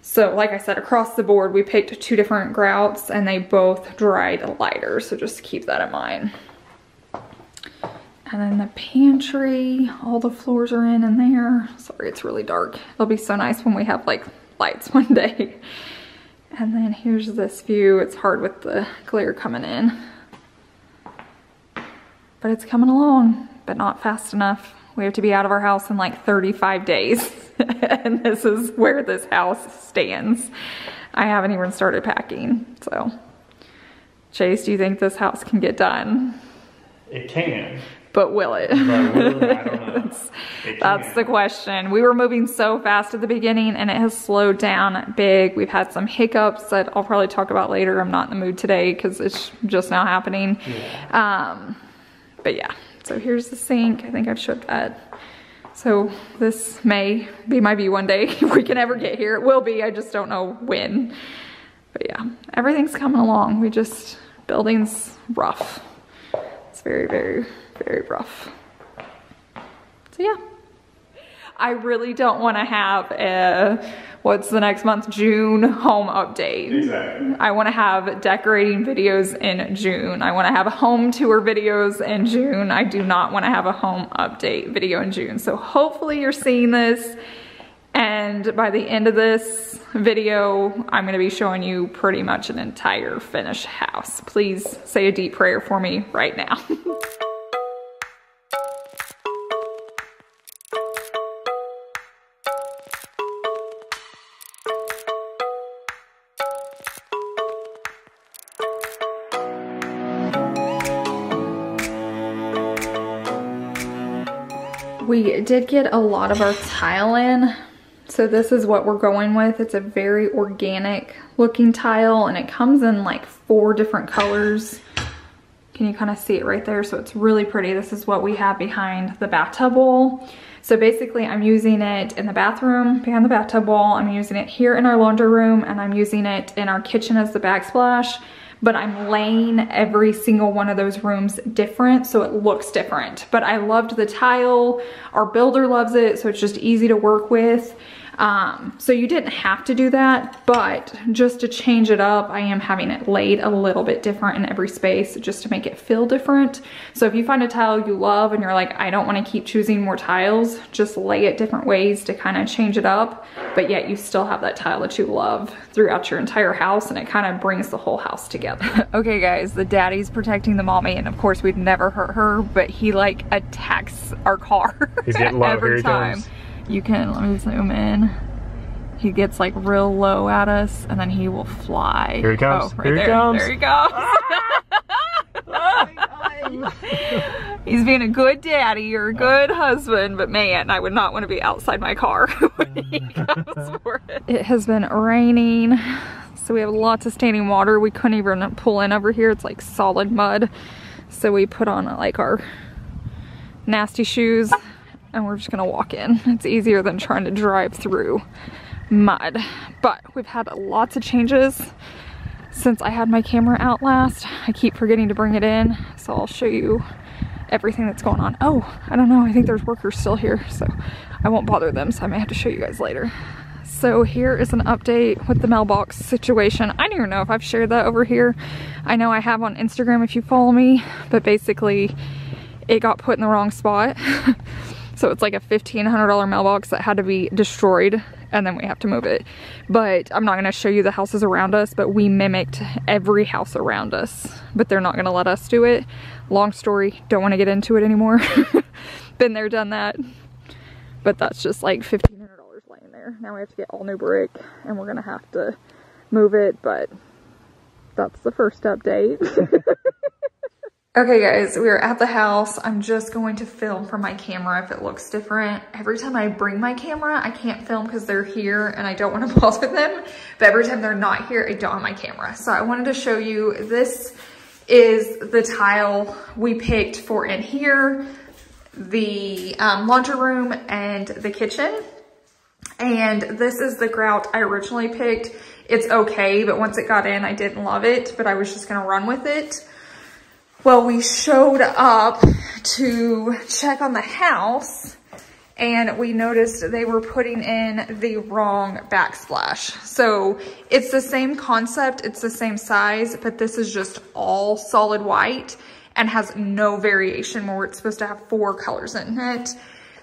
So like I said, across the board, we picked 2 different grouts, and they both dried lighter. So just keep that in mind. And then the pantry, all the floors are in there. Sorry, it's really dark. It'll be so nice when we have like lights one day. And then here's this view. It's hard with the glare coming in, but it's coming along, but not fast enough. We have to be out of our house in like 35 days. And this is where this house stands. I haven't even started packing. So Chase, do you think this house can get done? It can. But will it? But will it? I don't know. That's the question. We were moving so fast at the beginning, and it has slowed down big. We've had some hiccups that I'll probably talk about later. I'm not in the mood today because it's just now happening. Yeah. But yeah, so here's the sink. I think I've showed that. So this may be my view one day if we can ever get here. It will be, I just don't know when. But yeah, everything's coming along. Building's rough. It's very, very, very rough. So yeah, I really don't want to have a, what's the next month, June home update. Exactly. I want to have decorating videos in June. I want to have home tour videos in June. I do not want to have a home update video in June. So hopefully you're seeing this, and by the end of this video, I'm going to be showing you pretty much an entire finished house. Please say a deep prayer for me right now. We did get a lot of our tile in, so this is what we're going with. It's a very organic looking tile, and it comes in like 4 different colors. Can you kind of see it right there? So it's really pretty. This is what we have behind the bathtub wall. So basically I'm using it in the bathroom behind the bathtub wall. I'm using it here in our laundry room, and I'm using it in our kitchen as the backsplash. But I'm laying every single one of those rooms different, so it looks different. But I loved the tile. Our builder loves it, so it's just easy to work with. So you didn't have to do that, but just to change it up, I am having it laid a little bit different in every space just to make it feel different. So if you find a tile you love and you're like, I don't want to keep choosing more tiles, just lay it different ways to kind of change it up, but yet you still have that tile that you love throughout your entire house, and it kind of brings the whole house together. Okay guys, the daddy's protecting the mommy, and of course we'd never hurt her, but he like attacks our car. He's getting low. Every time. You can, let me zoom in. He gets like real low at us, and then he will fly. Here he comes. Oh, right there. He comes. There he goes. He's being a good daddy or a good husband, but man, I would not want to be outside my car when he comes for it. It has been raining, so we have lots of standing water. We couldn't even pull in over here. It's like solid mud. So we put on like our nasty shoes and we're just gonna walk in. It's easier than trying to drive through mud. But we've had lots of changes since I had my camera out last. I keep forgetting to bring it in, so I'll show you everything that's going on. Oh, I don't know, I think there's workers still here, so I won't bother them, so I may have to show you guys later. So here is an update with the mailbox situation. I don't even know if I've shared that over here. I know I have on Instagram if you follow me, but basically it got put in the wrong spot. So it's like a $1,500 mailbox that had to be destroyed, and then we have to move it. But I'm not gonna show you the houses around us, but we mimicked every house around us, but they're not gonna let us do it. Long story, don't wanna get into it anymore. Been there, done that. But that's just like $1,500 laying there. Now we have to get all new brick, and we're gonna have to move it, but that's the first update. Okay guys, we are at the house. I'm just going to film from my camera if it looks different. Every time I bring my camera, I can't film because they're here and I don't want to bother them. But every time they're not here, I don't have my camera. So I wanted to show you, this is the tile we picked for in here, the laundry room and the kitchen. And this is the grout I originally picked. It's okay, but once it got in, I didn't love it, but I was just gonna run with it. Well, we showed up to check on the house and we noticed they were putting in the wrong backsplash. So it's the same concept, it's the same size, but this is just all solid white and has no variation where it's supposed to have 4 colors in it.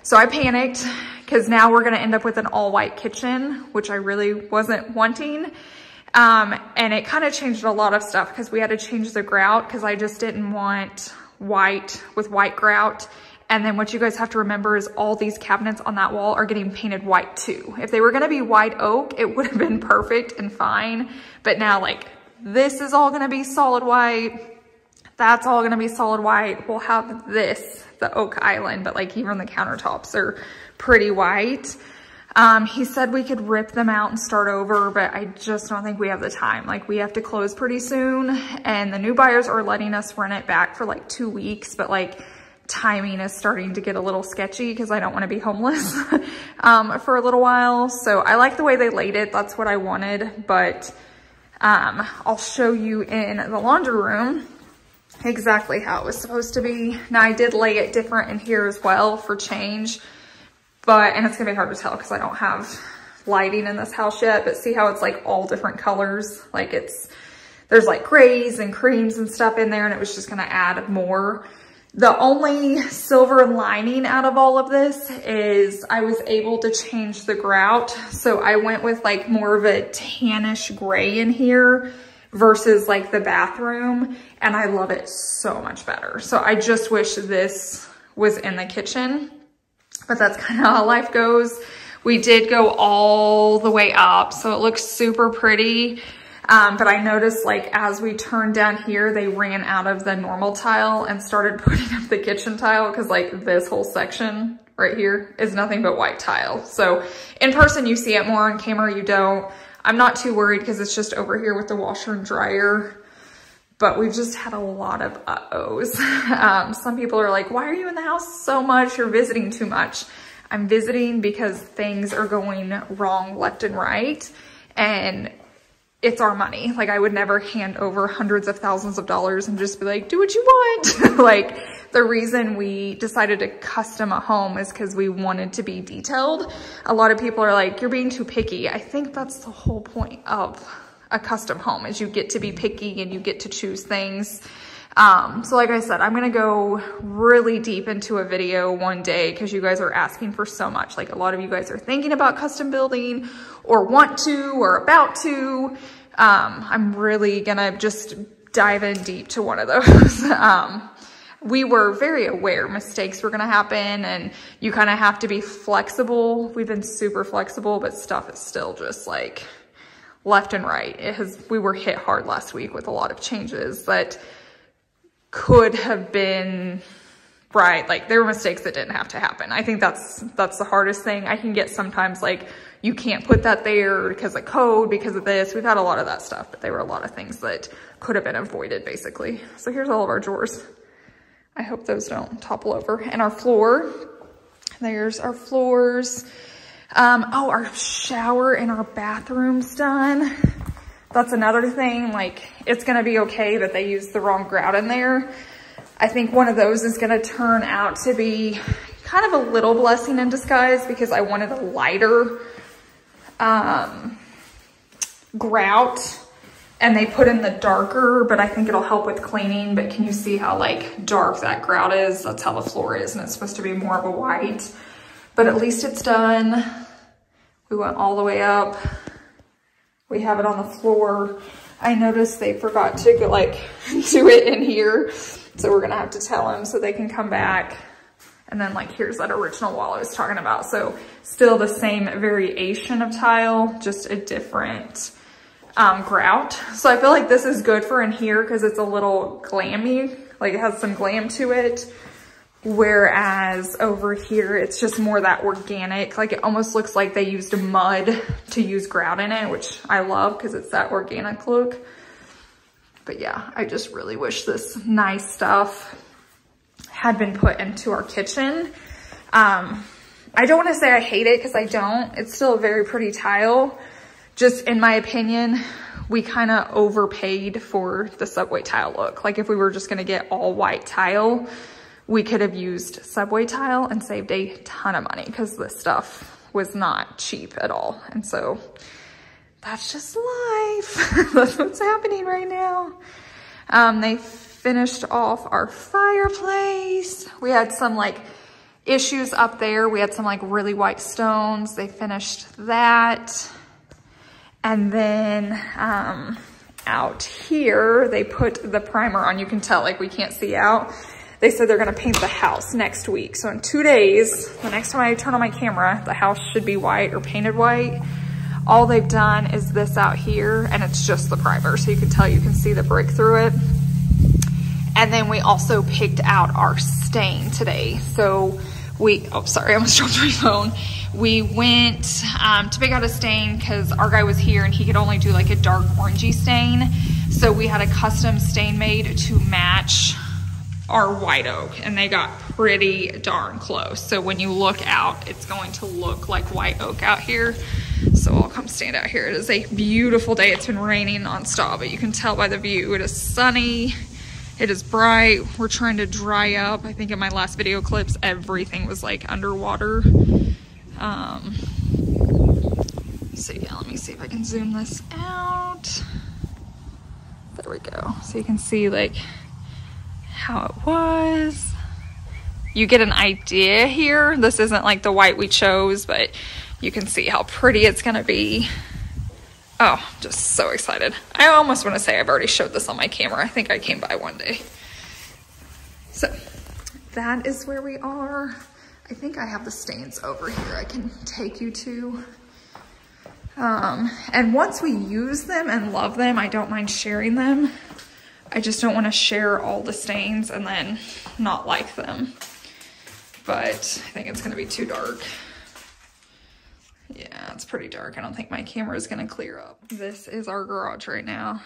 So I panicked because now we're gonna end up with an all white kitchen, which I really wasn't wanting. And it kind of changed a lot of stuff because we had to change the grout because I just didn't want white with white grout. And then what you guys have to remember is all these cabinets on that wall are getting painted white too. If they were gonna be white oak, it would have been perfect and fine. But now like this is all gonna be solid white. That's all gonna be solid white. We'll have this, the oak island, but like even the countertops are pretty white. He said we could rip them out and start over, but I just don't think we have the time. Like we have to close pretty soon and the new buyers are letting us rent it back for like 2 weeks, but like timing is starting to get a little sketchy because I don't want to be homeless for a little while. So I like the way they laid it. That's what I wanted, but I'll show you in the laundry room exactly how it was supposed to be. Now I did lay it different in here as well for change. And it's gonna be hard to tell because I don't have lighting in this house yet, but see how it's like all different colors? Like there's like grays and creams and stuff in there and it was just gonna add more. The only silver lining out of all of this is I was able to change the grout. So I went with like more of a tannish gray in here versus like the bathroom, and I love it so much better. So I just wish this was in the kitchen. But that's kind of how life goes. We did go all the way up, so it looks super pretty. But I noticed like as we turned down here, they ran out of the normal tile and started putting up the kitchen tile because like this whole section right here is nothing but white tile. So in person you see it more, on camera you don't. I'm not too worried because it's just over here with the washer and dryer. But we've just had a lot of uh-ohs. Some people are like, why are you in the house so much? You're visiting too much. I'm visiting because things are going wrong left and right. And it's our money. Like I would never hand over hundreds of thousands of dollars and just be like, do what you want. Like the reason we decided to custom a home is because we wanted to be detailed. A lot of people are like, you're being too picky. I think that's the whole point of a custom home, is you get to be picky and you get to choose things. So like I said, I'm gonna go really deep into a video one day because you guys are asking for so much. Like a lot of you guys are thinking about custom building or want to or about to. I'm really gonna just dive in deep to one of those. We were very aware mistakes were gonna happen and you kind of have to be flexible. We've been super flexible, but stuff is still just like left and right. We were hit hard last week with a lot of changes that could have been right, like there were mistakes that didn't have to happen. I think that's the hardest thing. I can get sometimes like, you can't put that there because of code, because of this. We've had a lot of that stuff, but there were a lot of things that could have been avoided basically. So here's all of our drawers. I hope those don't topple over. And our floor, there's our floors. Oh, our shower and our bathroom's done. That's another thing, like it's gonna be okay that they used the wrong grout in there. I think one of those is gonna turn out to be kind of a little blessing in disguise because I wanted a lighter grout and they put in the darker, but I think it'll help with cleaning. But can you see how like dark that grout is? That's how the floor is, and it's supposed to be more of a white, but at least it's done. We went all the way up. We have it on the floor. I noticed they forgot to go, like do it in here. So we're gonna have to tell them so they can come back. And then like, here's that original wall I was talking about. So still the same variation of tile, just a different grout. So I feel like this is good for in here because it's a little glammy, like it has some glam to it. Whereas over here, it's just more that organic, like it almost looks like they used mud to use grout in it, which I love because it's that organic look. But yeah, I just really wish this nice stuff had been put into our kitchen. I don't want to say I hate it because I don't. It's still a very pretty tile. Just in my opinion, we kind of overpaid for the Subway tile look. Like if we were just going to get all white tile, we could have used Subway tile and saved a ton of money because this stuff was not cheap at all. And so that's just life. That's what's happening right now. They finished off our fireplace. We had some like issues up there. We had some like really white stones. They finished that. And then out here, they put the primer on. You can tell like we can't see out. They said they're gonna paint the house next week. So in 2 days, the next time I turn on my camera, the house should be white or painted white. All they've done is this out here, and it's just the primer. So you can tell, you can see the brick through it. And then we also picked out our stain today. So oh, sorry, I almost dropped my phone. We went to pick out a stain because our guy was here and he could only do like a dark orangey stain. So we had a custom stain made to match our white oak, and they got pretty darn close. So when you look out, it's going to look like white oak out here. So I'll come stand out here. It is a beautiful day. It's been raining nonstop, but you can tell by the view, it is sunny. It is bright. We're trying to dry up. I think in my last video clips, everything was like underwater. So yeah, let me see if I can zoom this out. There we go. So you can see like how it was. You get an idea here. This isn't like the white we chose, but you can see how pretty it's gonna be. Oh, just so excited. I almost want to say I've already showed this on my camera. I think I came by one day. So that is where we are. I think I have the stains over here I can take you to. And once we use them and love them, I don't mind sharing them. I just don't want to share all the stains and then not like them. But I think it's going to be too dark. Yeah, it's pretty dark. I don't think my camera is going to clear up. This is our garage right now.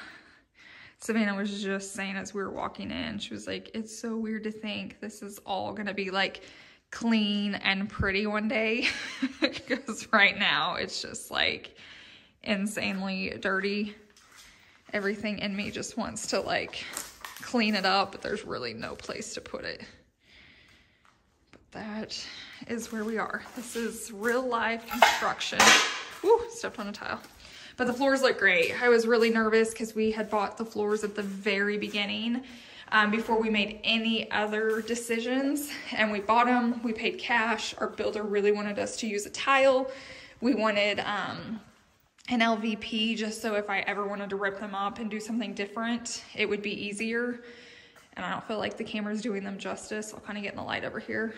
Savannah was just saying as we were walking in, she was like, it's so weird to think this is all going to be like clean and pretty one day. Because right now it's just like insanely dirty. Everything in me just wants to like clean it up, but there's really no place to put it. That is where we are. This is real life construction. Woo, stepped on a tile. But the floors look great. I was really nervous because we had bought the floors at the very beginning before we made any other decisions. And we bought them, we paid cash. Our builder really wanted us to use a tile. We wanted an LVP just so if I ever wanted to rip them up and do something different, it would be easier. And I don't feel like the camera's doing them justice. I'll kind of get in the light over here.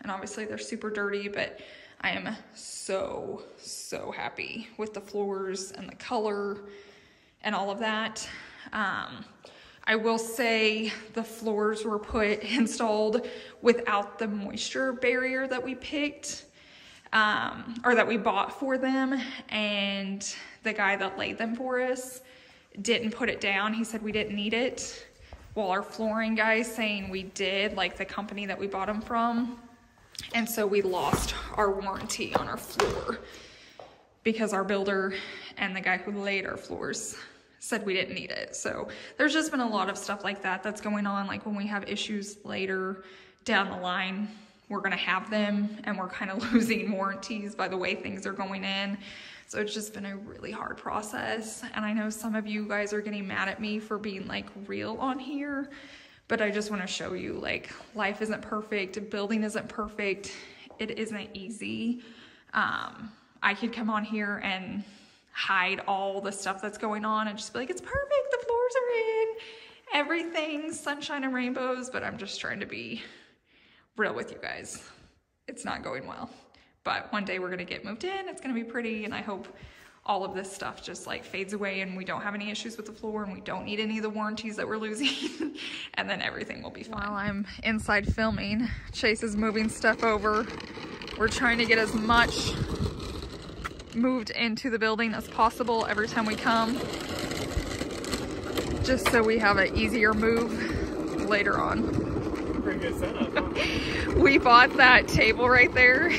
And obviously they're super dirty, but I am so, so happy with the floors and the color and all of that. I will say the floors were installed without the moisture barrier that we picked, or that we bought for them, and the guy that laid them for us didn't put it down. He said we didn't need it. Well, our flooring guy is saying we did, like the company that we bought them from. And so we lost our warranty on our floor because our builder and the guy who laid our floors said we didn't need it. So there's just been a lot of stuff like that that's going on. Like when we have issues later down the line, we're gonna have them, and we're kind of losing warranties by the way things are going in. So it's just been a really hard process. And I know some of you guys are getting mad at me for being like real on here, but I just want to show you, like, life isn't perfect, building isn't perfect, it isn't easy. I could come on here and hide all the stuff that's going on and just be like, it's perfect, the floors are in, everything's sunshine and rainbows, but I'm just trying to be real with you guys. It's not going well, but one day we're gonna get moved in, it's gonna be pretty, and I hope all of this stuff just like fades away and we don't have any issues with the floor and we don't need any of the warranties that we're losing, and then everything will be fine. While I'm inside filming, Chase is moving stuff over. We're trying to get as much moved into the building as possible every time we come, just so we have an easier move later on. Pretty good setup, huh? We bought that table right there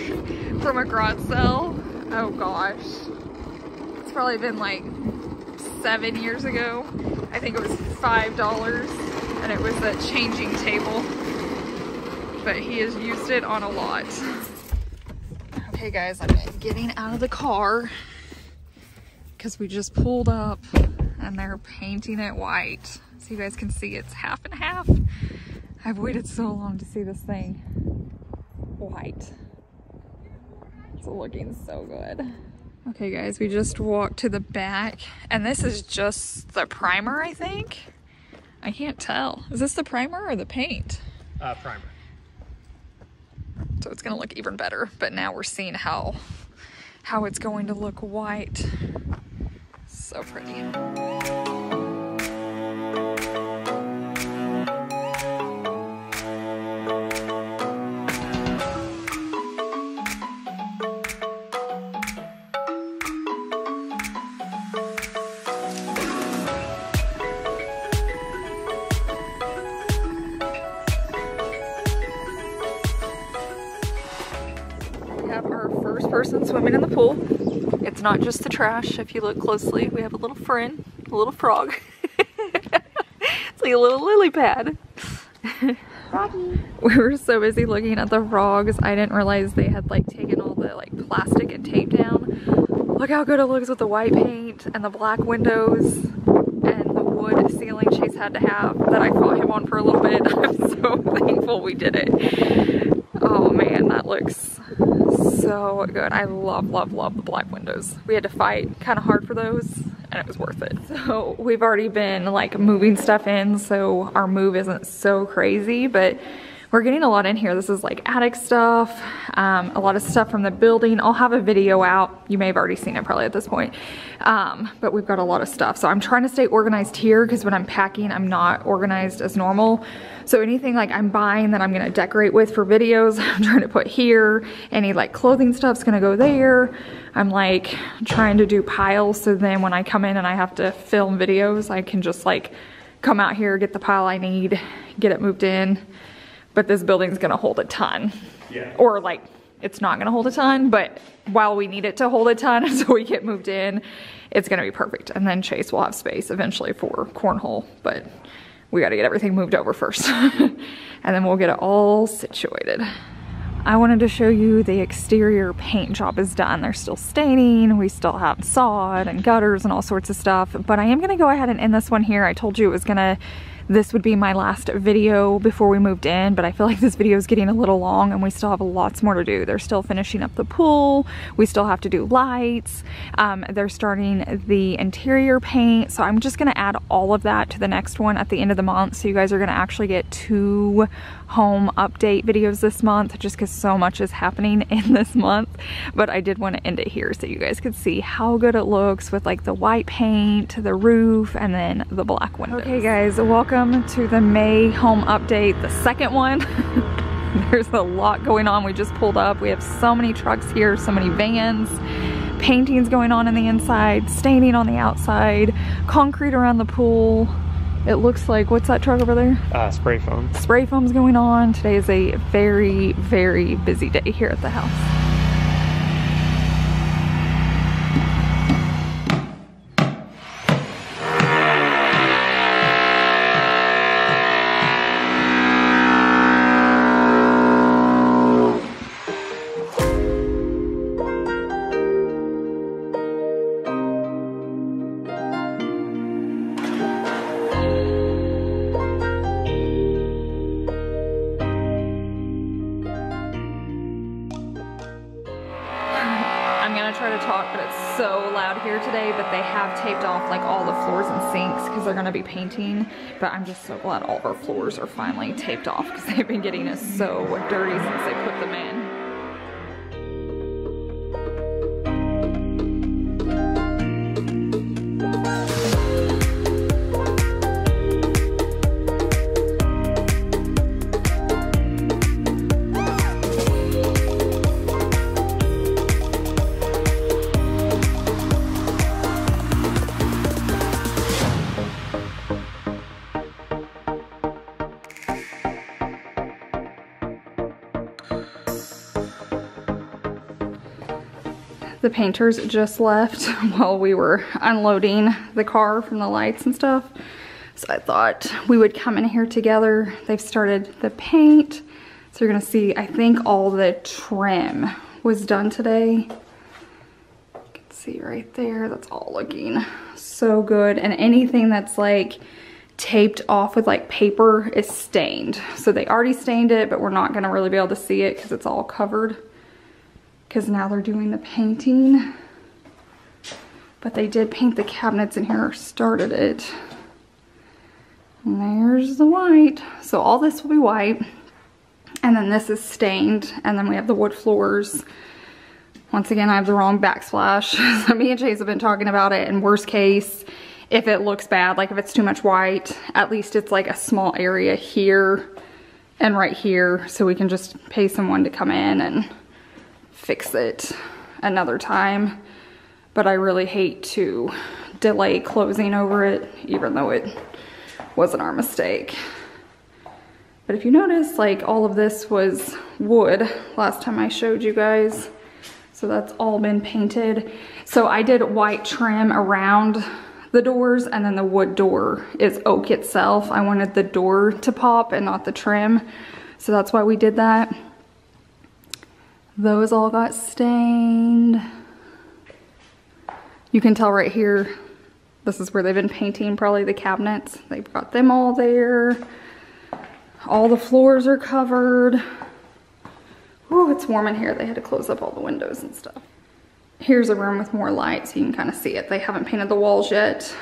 from a garage sale. Oh gosh, it's probably been like 7 years ago. I think it was $5, and it was a changing table, but he has used it on a lot. Okay guys, I'm getting out of the car because we just pulled up and they're painting it white. So you guys can see it's half and half. I've waited so long to see this thing white. It's looking so good. Okay guys, we just walked to the back, and this is just the primer, I think. I can't tell. Is this the primer or the paint? Primer. So it's gonna look even better, but now we're seeing how it's going to look white. So pretty. Person swimming in the pool. It's not just the trash. If you look closely, we have a little friend, a little frog. It's like a little lily pad. Froggy. We were so busy looking at the frogs, I didn't realize they had like taken all the like plastic and tape down. Look how good it looks with the white paint and the black windows and the wood ceiling Chase had to have that I fought him on for a little bit. I'm so thankful we did it. Oh man, that looks so good. I love, love, love the black windows. We had to fight kind of hard for those, and it was worth it. So we've already been like moving stuff in, so our move isn't so crazy, but we're getting a lot in here. This is like attic stuff, a lot of stuff from the building. I'll have a video out. You may have already seen it probably at this point, but we've got a lot of stuff. So I'm trying to stay organized here because when I'm packing, I'm not organized as normal. So anything like I'm buying that I'm gonna decorate with for videos, I'm trying to put here. Any like clothing stuff's gonna go there. I'm like trying to do piles, so then when I come in and I have to film videos, I can just like come out here, get the pile I need, get it moved in. But this building's gonna hold a ton. Yeah. Or like, it's not gonna hold a ton, but while we need it to hold a ton so we get moved in, it's gonna be perfect. And then Chase will have space eventually for cornhole, but we gotta get everything moved over first. And then we'll get it all situated. I wanted to show you the exterior paint job is done. They're still staining. We still have sod and gutters and all sorts of stuff, but I am gonna go ahead and end this one here. I told you this would be my last video before we moved in, but I feel like this video is getting a little long and we still have lots more to do. They're still finishing up the pool. We still have to do lights. They're starting the interior paint. So I'm just gonna add all of that to the next one at the end of the month. So you guys are gonna actually get 2 home update videos this month, just because so much is happening in this month. But I did want to end it here so you guys could see how good it looks with like the white paint, the roof, and then the black windows. Okay guys, welcome Welcome to the May home update, the second one. There's a lot going on. We just pulled up. We have so many trucks here, so many vans, paintings going on the inside, staining on the outside, concrete around the pool. It looks like, what's that truck over there? Spray foam. Spray foam's going on. Today is a very, very busy day here at the house. Try to talk, but it's so loud here today. But they have taped off like all the floors and sinks because they're going to be painting. But I'm just so glad all of our floors are finally taped off because they've been getting us so dirty since they put them in. The painters just left while we were unloading the car from the lights and stuff. So I thought we would come in here together. They've started the paint. So you're gonna see, I think all the trim was done today. You can see right there, that's all looking so good. And anything that's like taped off with like paper is stained. So they already stained it, but we're not gonna really be able to see it because it's all covered. Because now they're doing the painting. But they did paint the cabinets in here, or started it. And there's the white. So all this will be white. And then this is stained. And then we have the wood floors. Once again, I have the wrong backsplash. So me and Chase have been talking about it. And worst case, if it looks bad, like if it's too much white, at least it's like a small area here and right here. So we can just pay someone to come in and fix it another time. But I really hate to delay closing over it, even though it wasn't our mistake. But if you notice, like all of this was wood last time I showed you guys. So that's all been painted. So I did white trim around the doors, and then the wood door is oak itself. I wanted the door to pop and not the trim. So that's why we did that. Those all got stained. You can tell right here, this is where they've been painting probably the cabinets. They've got them all there. All the floors are covered. Oh, it's warm in here. They had to close up all the windows and stuff. Here's a room with more light so you can kind of see it. They haven't painted the walls yet,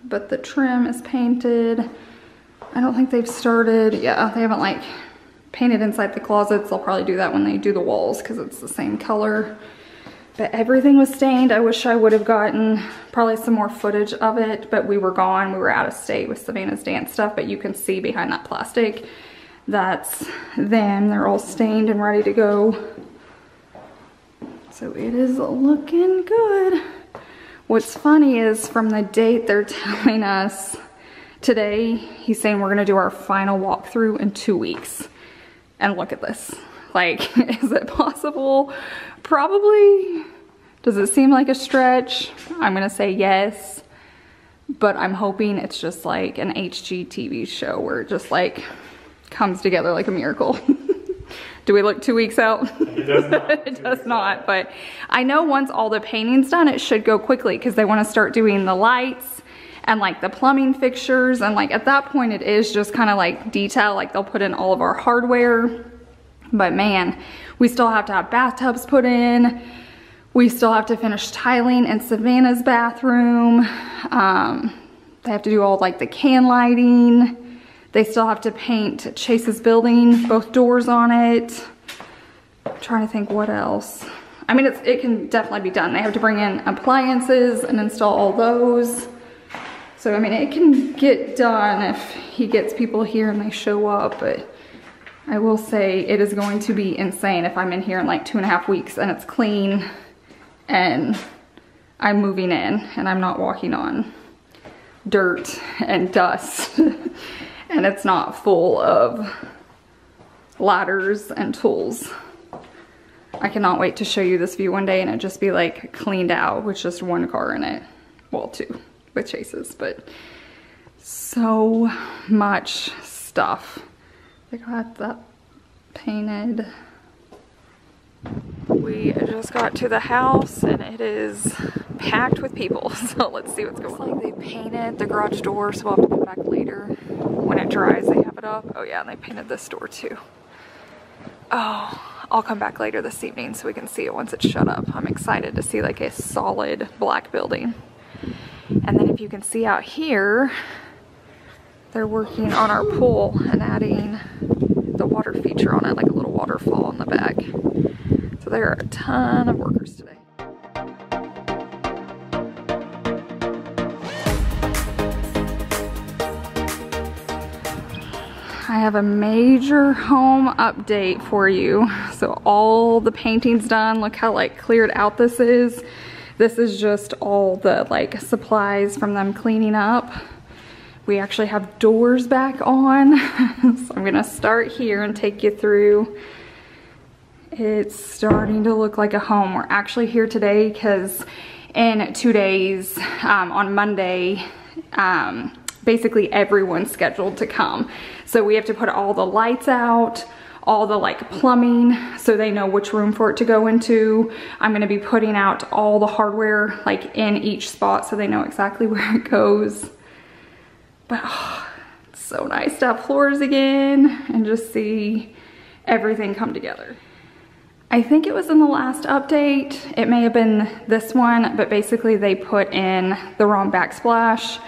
but the trim is painted. I don't think they've started. Yeah, they haven't like painted inside the closets. They'll probably do that when they do the walls because it's the same color. But everything was stained. I wish I would have gotten probably some more footage of it, but we were gone. We were out of state with Savannah's dance stuff, but you can see behind that plastic, that's them. They're all stained and ready to go. So it is looking good. What's funny is from the date they're telling us today, he's saying we're gonna do our final walkthrough in 2 weeks. And look at this. Like, is it possible? Probably. Does it seem like a stretch? I'm gonna say yes. But I'm hoping it's just like an HGTV show where it just like comes together like a miracle. Do we look 2 weeks out? It does not. It does not, but I know once all the painting's done, it should go quickly because they want to start doing the lights and like the plumbing fixtures, and like at that point it is just kind of like detail, like they'll put in all of our hardware. But man, we still have to have bathtubs put in. We still have to finish tiling in Savannah's bathroom. They have to do all like the can lighting. They still have to paint Chase's building, both doors on it. I'm trying to think what else. I mean, it can definitely be done. They have to bring in appliances and install all those. So, I mean, it can get done if he gets people here and they show up, but I will say it is going to be insane if I'm in here in like 2.5 weeks and it's clean and I'm moving in and I'm not walking on dirt and dust and it's not full of ladders and tools. I cannot wait to show you this view one day and it just be like cleaned out with just one car in it. Well, 2 with Chase's, but so much stuff. They got that painted. We just got to the house and it is packed with people. So let's see what's going on. Like they painted the garage door, so we'll have to come back later. When it dries, they have it up. Oh yeah, and they painted this door too. Oh, I'll come back later this evening so we can see it once it's shut up. I'm excited to see like a solid black building. And then if you can see out here, they're working on our pool and adding the water feature on it, like a little waterfall on the back. So there are a ton of workers today. I have a major home update for you. So all the painting's done. Look how like cleared out this is. This is just all the like supplies from them cleaning up. We actually have doors back on. So I'm gonna start here and take you through. It's starting to look like a home. We're actually here today because in 2 days, on Monday, basically everyone's scheduled to come. So we have to put all the lights out, all the like plumbing, so they know which room for it to go into. I'm gonna be putting out all the hardware like in each spot so they know exactly where it goes. But oh, it's so nice to have floors again and just see everything come together. I think it was in the last update. It may have been this one, but basically they put in the wrong backsplash.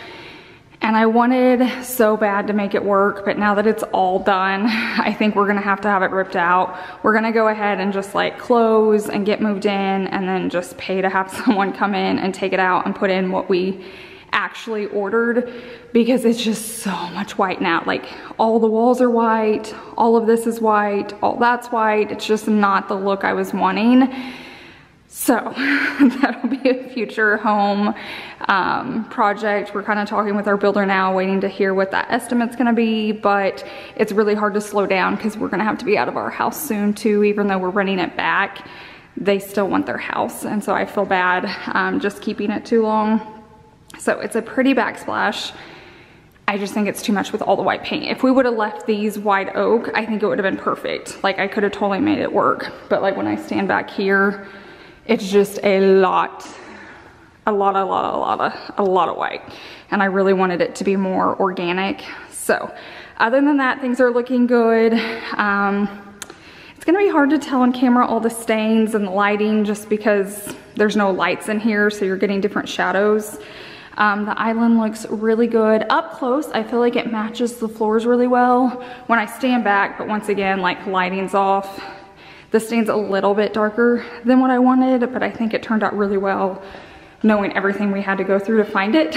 And I wanted so bad to make it work, but now that it's all done, I think we're gonna have to have it ripped out. We're gonna go ahead and just like close and get moved in and then just pay to have someone come in and take it out and put in what we actually ordered, because it's just so much white now. Like all the walls are white, all of this is white, all that's white. It's just not the look I was wanting. So that'll be a future home project. We're kind of talking with our builder now, waiting to hear what that estimate's gonna be, but it's really hard to slow down because we're gonna have to be out of our house soon too. Even though we're renting it back, they still want their house. And so I feel bad just keeping it too long. So it's a pretty backsplash. I just think it's too much with all the white paint. If we would have left these white oak, I think it would have been perfect. Like I could have totally made it work. But like when I stand back here, it's just a lot of white. And I really wanted it to be more organic. So other than that, things are looking good. It's gonna be hard to tell on camera all the stains and the lighting just because there's no lights in here, so you're getting different shadows. The island looks really good. Up close, I feel like it matches the floors really well when I stand back, but once again, like lighting's off. The stain's a little bit darker than what I wanted, but I think it turned out really well knowing everything we had to go through to find it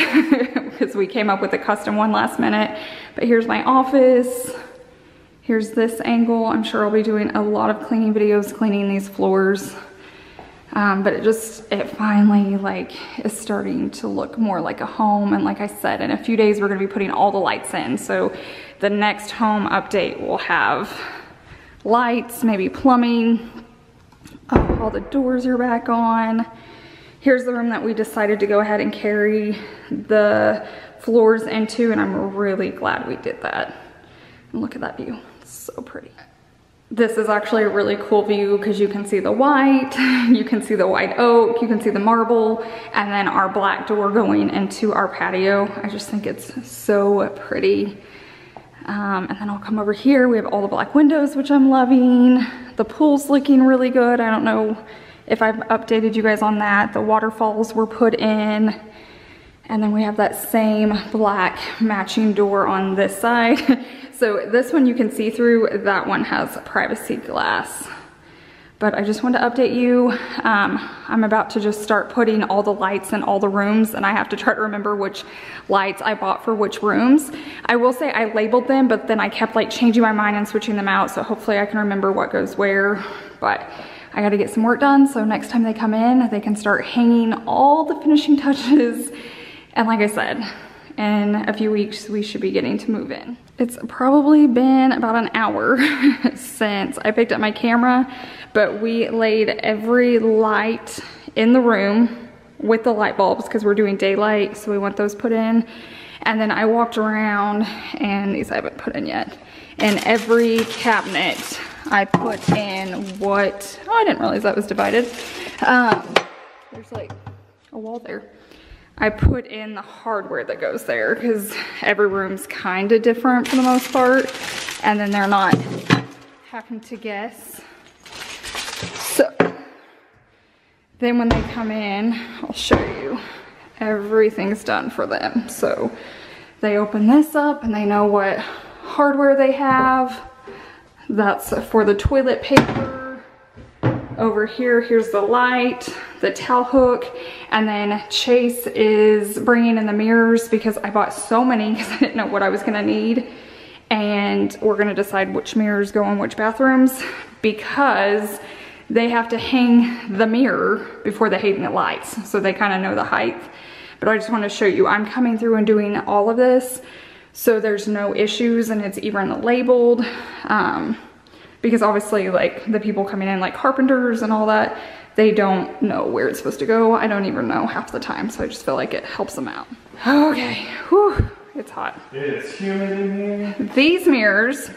because we came up with a custom one last minute. But here's my office. Here's this angle. I'm sure I'll be doing a lot of cleaning videos, cleaning these floors. But it finally like is starting to look more like a home. And like I said, in a few days, we're gonna be putting all the lights in. So the next home update will have lights, maybe plumbing. Oh, all the doors are back on. Here's the room that we decided to go ahead and carry the floors into, and I'm really glad we did that. And look at that view, it's so pretty. This is actually a really cool view because you can see the white, you can see the white oak, you can see the marble, and then our black door going into our patio. I just think it's so pretty. And then I'll come over here. We have all the black windows, which I'm loving. The pool's looking really good. I don't know if I've updated you guys on that. The waterfalls were put in. And then we have that same black matching door on this side. So this one you can see through, that one has privacy glass. but I just wanted to update you. I'm about to just start putting all the lights in all the rooms, and I have to try to remember which lights I bought for which rooms. I will say I labeled them, but then I kept like changing my mind and switching them out, so hopefully I can remember what goes where. But I gotta get some work done, so next time they come in, they can start hanging all the finishing touches. And like I said, in a few weeks, we should be getting to move in. It's probably been about an hour since I picked up my camera, but we laid every light in the room with the light bulbs because we're doing daylight, so we want those put in. And then I walked around, and these I haven't put in yet. In every cabinet, I put in what, oh, I didn't realize that was divided. There's like a wall there. I put in the hardware that goes there because every room's kind of different for the most part, and then they're not having to guess. So then when they come in, I'll show you everything's done for them. So they open this up and they know what hardware they have. That's for the toilet paper. Over here, here's the light, the towel hook, and then Chase is bringing in the mirrors because I bought so many because I didn't know what I was gonna need. And we're gonna decide which mirrors go in which bathrooms because they have to hang the mirror before they hang the lights, so they kind of know the height. But I just want to show you, I'm coming through and doing all of this so there's no issues, and it's even labeled. Because obviously, like, the people coming in, like carpenters and all that, they don't know where it's supposed to go. I don't even know half the time, so I just feel like it helps them out. Okay, whew, it's hot. It's humid in here. These mirrors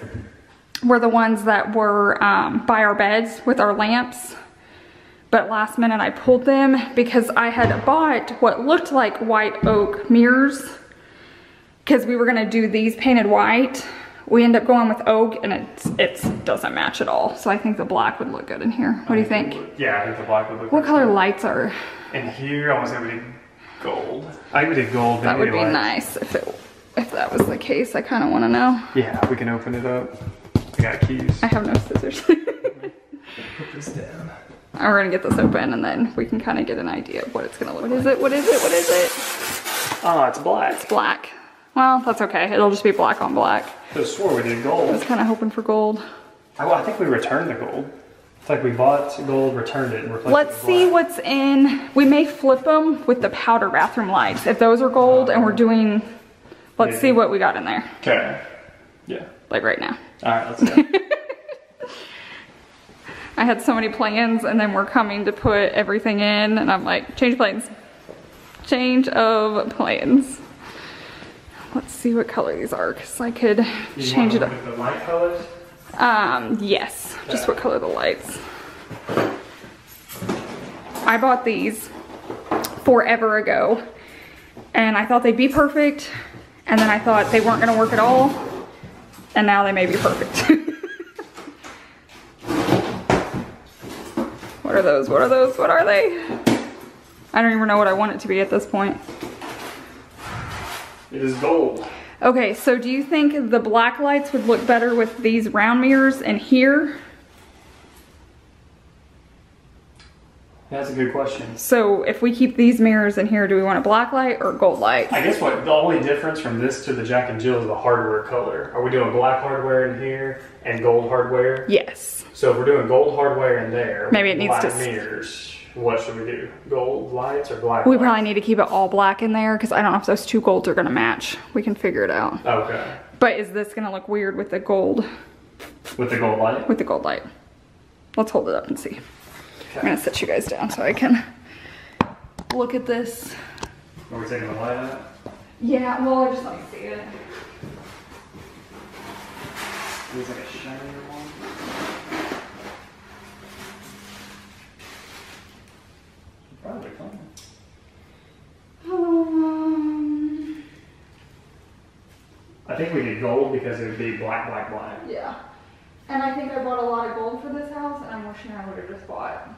were the ones that were by our beds with our lamps, but last minute I pulled them because I had bought what looked like white oak mirrors because we were gonna do these painted white. We end up going with oak, and it doesn't match at all. So I think the black would look good in here. What do you think? Yeah, I think the black would look good. What color lights are? In here, I was gonna be gold. I would do gold. That would be nice if that was the case. I kind of want to know. Yeah, we can open it up. I got keys. I have no scissors. Put this down. We're gonna get this open, and then we can kind of get an idea of what it's gonna look like. What is it? What is it? What is it? Oh, it's black. It's black. Well, that's okay. It'll just be black on black. I swore we did gold. I was kind of hoping for gold. I think we returned the gold. It's like we bought gold, returned it, and replaced it with Let's see black. what's in. We may flip them with the powder bathroom lights. If those are gold and we're doing, let's see what we got in there. Okay. Yeah. Like right now. All right, let's go. I had so many plans, and then we're coming to put everything in, and I'm like, change plans. Change of plans. Let's see what color these are, because I could change it up. With the light colors? Yes, just what color the lights. I bought these forever ago, and I thought they'd be perfect, and then I thought they weren't gonna work at all, and now they may be perfect. What are those? What are those? What are they? I don't even know what I want it to be at this point. It is gold. Okay, so do you think the black lights would look better with these round mirrors in here? That's a good question. So if we keep these mirrors in here, do we want a black light or a gold light? I guess the only difference from this to the Jack and Jill is the hardware color. Are we doing black hardware in here and gold hardware? Yes. So if we're doing gold hardware in there, maybe it needs black to mirrors, what should we do? Gold lights or black We lights? probably need to keep it all black in there because I don't know if those two golds are gonna match. We can figure it out. Okay. But is this gonna look weird with the gold? With the gold light? With the gold light. Let's hold it up and see. I'm gonna sit you guys down so I can look at this. Are we taking the light out? Yeah, well, I just let me see it. It's like a shiny one. Probably fun. I think we did gold because it would be black, black, black. Yeah. And I think I bought a lot of gold for this house, and I'm wishing I would have just bought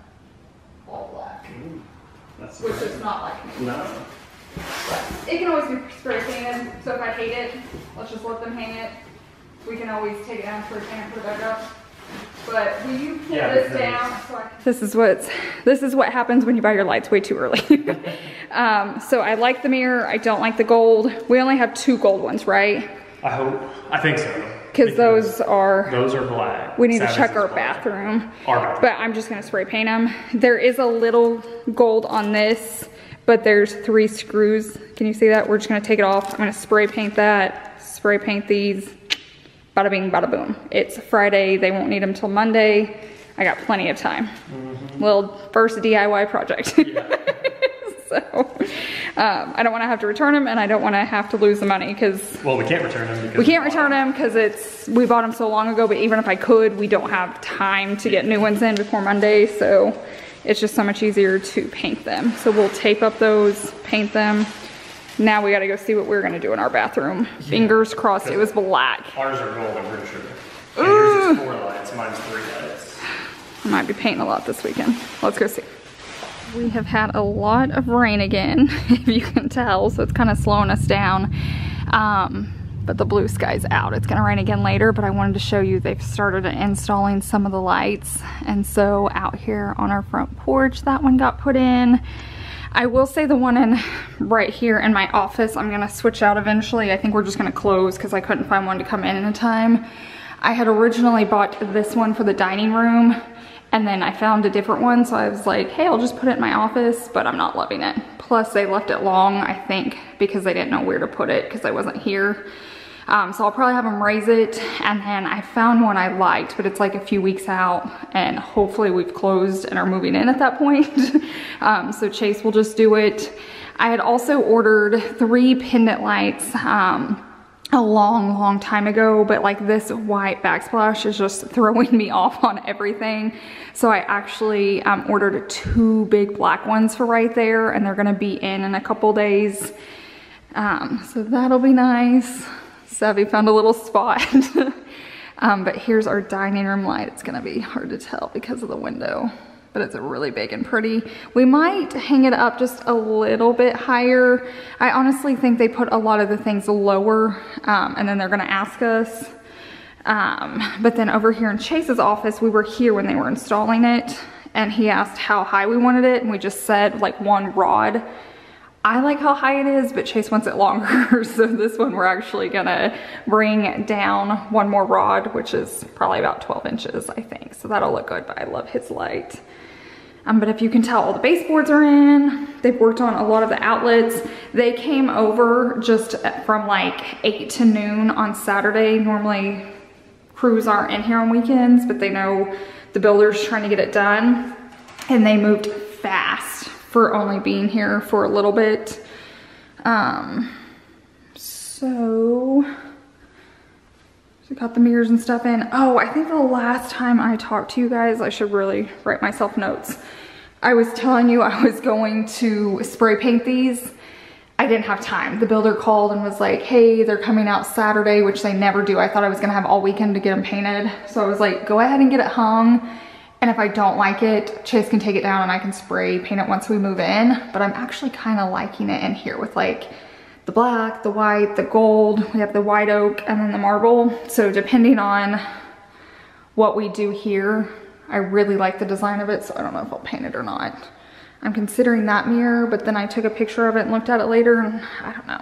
all black. Ooh, that's Which is not like me. No. But it can always be spray painted, so if I hate it, let's just let them hang it. We can always take it down, spray paint, and put it back up. But will you pull this down? This is what happens when you buy your lights way too early. So I like the mirror. I don't like the gold. We only have 2 gold ones, right? I think so. Because those are black. We need to check our bathroom. But I'm just gonna spray paint them. There is a little gold on this, but there's 3 screws. Can you see that? We're just gonna take it off. I'm gonna spray paint that, spray paint these. Bada bing, bada boom. It's Friday. They won't need them till Monday. I got plenty of time. Little first DIY project. Yeah. So I don't want to have to return them, and I don't want to have to lose the money because. Well, we can't return them. We can't return them because we bought them so long ago. But even if I could, we don't have time to get new ones in before Monday. So it's just so much easier to paint them. So we'll tape up those, paint them. Now we got to go see what we're going to do in our bathroom. Yeah. Fingers crossed it was black. Ours are gold, I'm pretty sure. And yours is 4 lights, mine's 3 lights. I might be painting a lot this weekend. Let's go see. We have had a lot of rain again, if you can tell, so it's kind of slowing us down. But the blue sky's out. It's gonna rain again later, but I wanted to show you they've started installing some of the lights. And so out here on our front porch, that one got put in. I will say the one in right here in my office, I'm gonna switch out eventually. I think we're just gonna close because I couldn't find one to come in time. I had originally bought this one for the dining room, and then I found a different one, so I was like, hey, I'll just put it in my office, but I'm not loving it. Plus they left it long, I think, because they didn't know where to put it because I wasn't here. So I'll probably have them raise it, and then I found one I liked, but it's like a few weeks out, and hopefully we've closed and are moving in at that point. So Chase will just do it. I had also ordered 3 pendant lights a long time ago, but like this white backsplash is just throwing me off on everything. So I actually ordered 2 big black ones for right there, and they're gonna be in a couple days. So that'll be nice. Savvy found a little spot. But here's our dining room light. It's gonna be hard to tell because of the window, but it's really big and pretty. We might hang it up just a little bit higher. I honestly think they put a lot of the things lower, and then they're gonna ask us. But then over here in Chase's office, we were here when they were installing it, and he asked how high we wanted it, and we just said like 1 rod. I like how high it is, but Chase wants it longer. So this one we're actually gonna bring down 1 more rod, which is probably about 12 inches, I think. So that'll look good, but I love his light. But if you can tell, all the baseboards are in. They've worked on a lot of the outlets. They came over just from like 8 to noon on Saturday. Normally crews aren't in here on weekends, but they know the builder's trying to get it done. And they moved fast for only being here for a little bit. So we got the mirrors and stuff in. Oh, I think the last time I talked to you guys, I should really write myself notes. I was telling you I was going to spray paint these. I didn't have time. The builder called and was like, hey, they're coming out Saturday, which they never do. I thought I was gonna have all weekend to get them painted. So I was like, go ahead and get it hung. And if I don't like it, Chase can take it down and I can spray paint it once we move in. But I'm actually kind of liking it in here with like the black, the white, the gold. We have the white oak and then the marble. So depending on what we do here, I really like the design of it. So I don't know if I'll paint it or not. I'm considering that mirror, but then I took a picture of it and looked at it later and I don't know.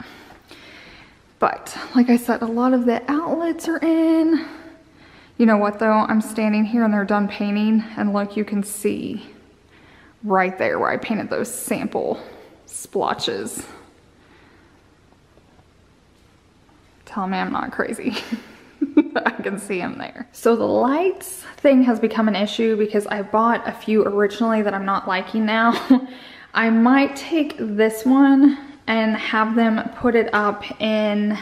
But like I said, a lot of the outlets are in. You know what though, I'm standing here and they're done painting, and look, you can see right there where I painted those sample splotches. Tell me I'm not crazy. I can see them there. So the lights thing has become an issue because I bought a few originally that I'm not liking now. I might take this one and have them put it up in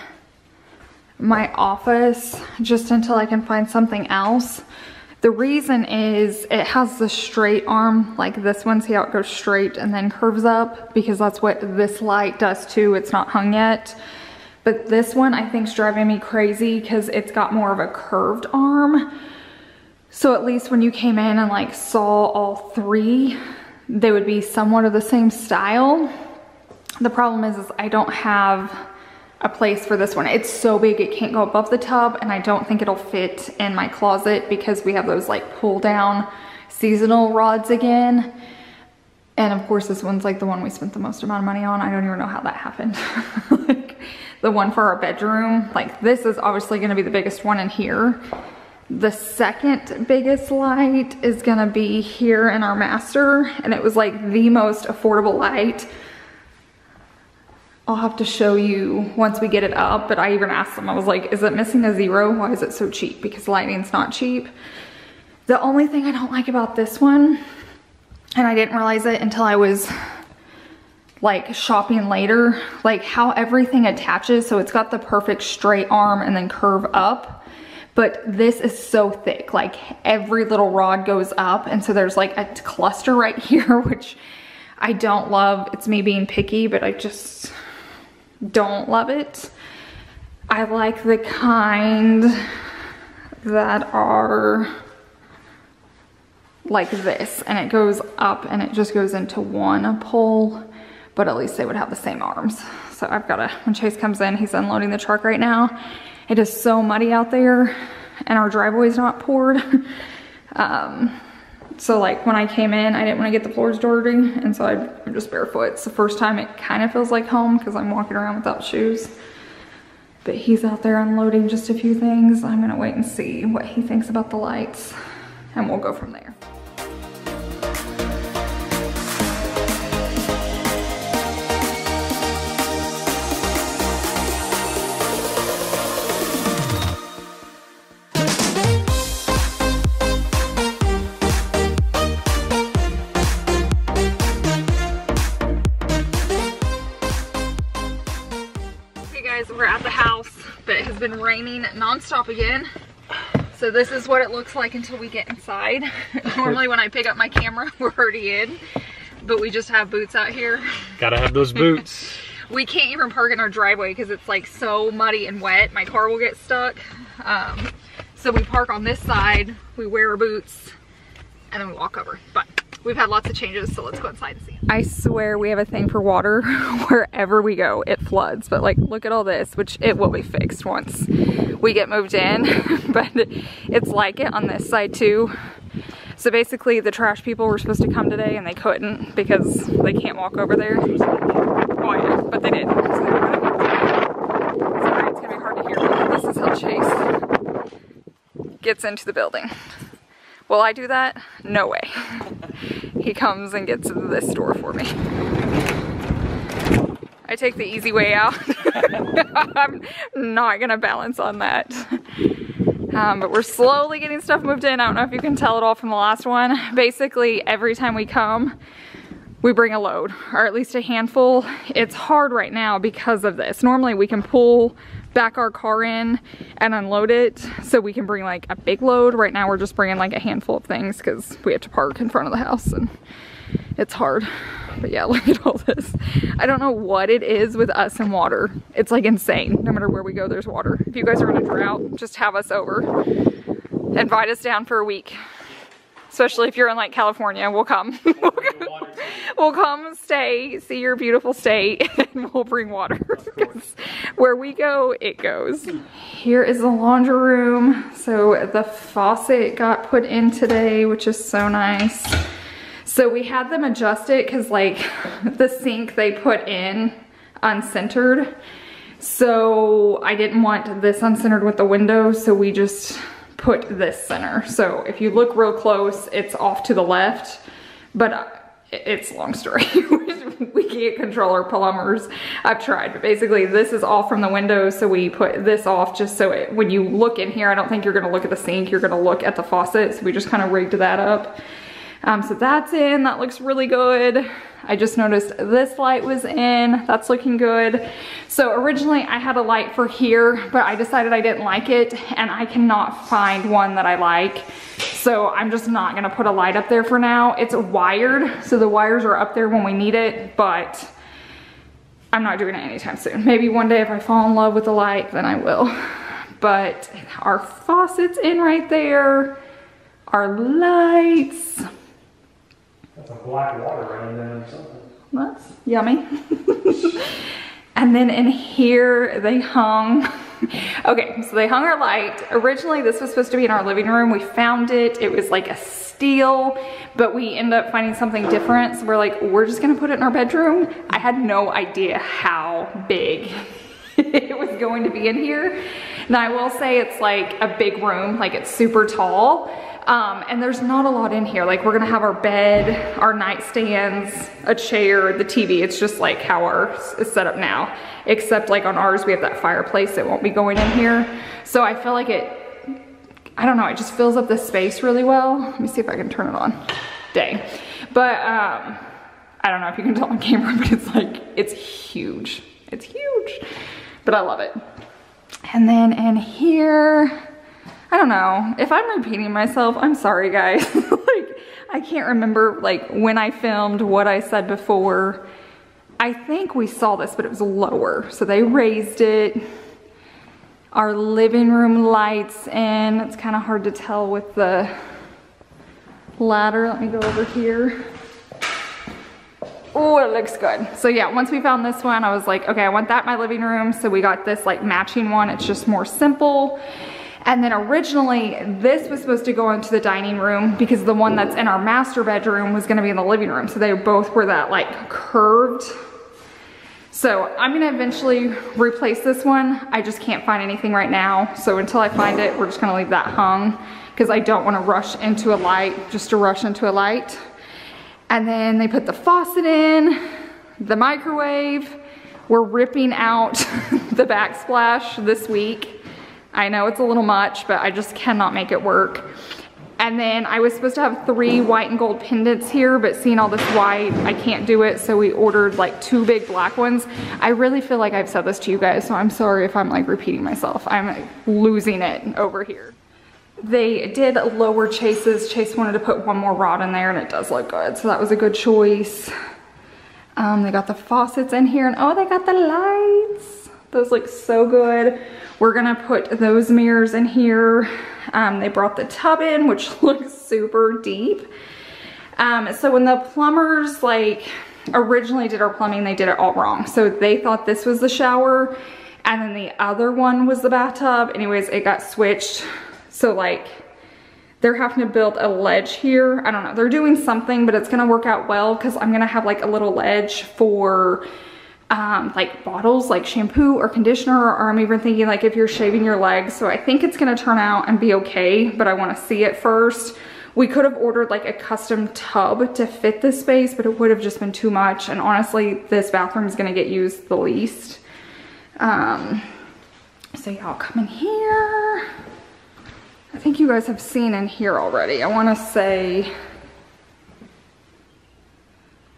my office just until I can find something else. The reason is it has the straight arm like this one. See how it goes straight and then curves up? Because that's what this light does too. It's not hung yet. But this one I think is driving me crazy because it's got more of a curved arm. So at least when you came in and like saw all 3, they would be somewhat of the same style. The problem is I don't have a place for this one. It's so big it can't go above the tub, and I don't think it'll fit in my closet because we have those like pull down seasonal rods again. And of course this one's like the one we spent the most amount of money on. I don't even know how that happened. Like the one for our bedroom, like this is obviously gonna be the biggest one in here. The second biggest light is gonna be here in our master, and it was like the most affordable light. I'll have to show you once we get it up, but I even asked them, I was like, is it missing a 0? Why is it so cheap? Because lighting's not cheap. The only thing I don't like about this one, and I didn't realize it until I was like shopping later, like how everything attaches. So it's got the perfect straight arm and then curve up. But this is so thick, like every little rod goes up. And so there's like a cluster right here, which I don't love. It's me being picky, but I just don't love it. I like the kind that are like this, and it goes up and it just goes into one pull, but at least they would have the same arms. So I've got to, when Chase comes in, he's unloading the truck right now. It is so muddy out there and our driveway's not poured. So like when I came in, I didn't want to get the floors dirty, and so I'm just barefoot. It's the first time it kind of feels like home because I'm walking around without shoes. But he's out there unloading just a few things. I'm gonna wait and see what he thinks about the lights, and we'll go from there. We're at the house, but it has been raining nonstop again. So this is what it looks like until we get inside. Normally when I pick up my camera, we're already in, but we just have boots out here. Gotta have those boots. We can't even park in our driveway because it's like so muddy and wet. My car will get stuck. So we park on this side, we wear our boots, and then we walk over. But we've had lots of changes, so let's go inside and see. I swear we have a thing for water. Wherever we go, it floods. But like, look at all this, which it will be fixed once we get moved in. But it's like it on this side too. So basically the trash people were supposed to come today and they couldn't because they can't walk over there. Oh yeah, but they didn't. So they were sorry, it's gonna be hard to hear, but this is how Chase gets into the building. Will I do that? No way. He comes and gets into this door for me. I take the easy way out. I'm not gonna balance on that. But we're slowly getting stuff moved in. I don't know if you can tell it all from the last one. Basically, every time we come, we bring a load, or at least a handful. It's hard right now because of this. Normally we can pull back our car in and unload it so we can bring like a big load. Right now we're just bringing like a handful of things because we have to park in front of the house and it's hard. But yeah, look at all this. I don't know what it is with us and water. It's like insane. No matter where we go, there's water. If you guys are in a drought, just have us over. Invite us down for a week. Especially if you're in like California, we'll come. We'll come stay, see your beautiful state, and we'll bring water. Because where we go, it goes. Here is the laundry room. So the faucet got put in today, which is so nice. So we had them adjust it because like the sink they put in uncentered. So I didn't want this uncentered with the window, so we just put this center. So if you look real close, it's off to the left, but it's a long story. We can't control our plumbers. I've tried, but basically this is off from the window, so we put this off just so when you look in here, I don't think you're gonna look at the sink, you're gonna look at the faucet. So we just kind of rigged that up. So that's in, that looks really good. I just noticed this light was in, that's looking good. So originally I had a light for here, but I decided I didn't like it and I cannot find one that I like. So I'm just not gonna put a light up there for now. It's wired, so the wires are up there when we need it, but I'm not doing it anytime soon. Maybe one day if I fall in love with the light, then I will. But our faucet's in right there, our lights. That's a black water running down or something. That's yummy. And then in here, they hung, okay, so they hung our light. Originally, this was supposed to be in our living room. We found it. It was like a steel, but we ended up finding something different. So we're like, we're just gonna put it in our bedroom. I had no idea how big it was going to be in here. Now I will say it's like a big room, like it's super tall. And there's not a lot in here. Like we're gonna have our bed, our nightstands, a chair, the TV. It's just like how ours is set up now. Except like on ours, we have that fireplace that won't be going in here. So I feel like it, I don't know, it just fills up the space really well. Let me see if I can turn it on. Dang. But I don't know if you can tell on camera, but it's like, it's huge. It's huge, but I love it. And then in here, I don't know, if I'm repeating myself, I'm sorry guys. Like, I can't remember like when I filmed what I said before. I think we saw this, but it was lower. So they raised it. Our living room lights in. It's kind of hard to tell with the ladder. Let me go over here. Oh, it looks good. So yeah, once we found this one, I was like, okay, I want that in my living room. So we got this like matching one. It's just more simple. And then originally this was supposed to go into the dining room because the one that's in our master bedroom was gonna be in the living room. So they both were that like curved. So I'm gonna eventually replace this one. I just can't find anything right now. So until I find it, we're just gonna leave that hung because I don't wanna rush into a light, just to rush into a light. And then they put the faucet in, the microwave. We're ripping out the backsplash this week. I know it's a little much, but I just cannot make it work. And then I was supposed to have 3 white and gold pendants here, but seeing all this white, I can't do it. So we ordered like 2 big black ones. I really feel like I've said this to you guys, so I'm sorry if I'm like repeating myself. I'm losing it over here. They did lower Chase's. Chase wanted to put 1 more rod in there and it does look good. So that was a good choice. They got the faucets in here and oh, they got the lights. Those look so good. We're gonna put those mirrors in here. They brought the tub in, which looks super deep. So when the plumbers like originally did our plumbing, they did it all wrong. So they thought this was the shower and then the other one was the bathtub. Anyways, it got switched. So like they're having to build a ledge here. I don't know, they're doing something, but it's gonna work out well because I'm gonna have like a little ledge for like bottles, like shampoo or conditioner, or I'm even thinking like if you're shaving your legs. So I think it's gonna turn out and be okay, but I wanna see it first. We could have ordered like a custom tub to fit this space, but it would have just been too much. And honestly, this bathroom is gonna get used the least. So y'all come in here. I think you guys have seen in here already. I wanna say,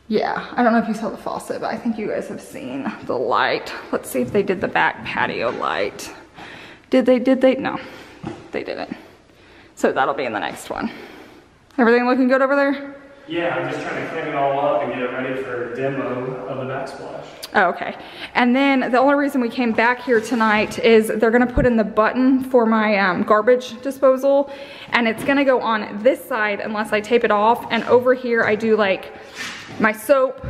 yeah, I don't know if you saw the faucet, but I think you guys have seen the light. Let's see if they did the back patio light. Did they? No, they didn't. So that'll be in the next one. Everything looking good over there? Yeah, I'm just trying to clean it all up and get it ready for demo of the backsplash. Oh, okay. And then the only reason we came back here tonight is they're gonna put in the button for my garbage disposal, and it's gonna go on this side unless I tape it off. And over here I do like my soap,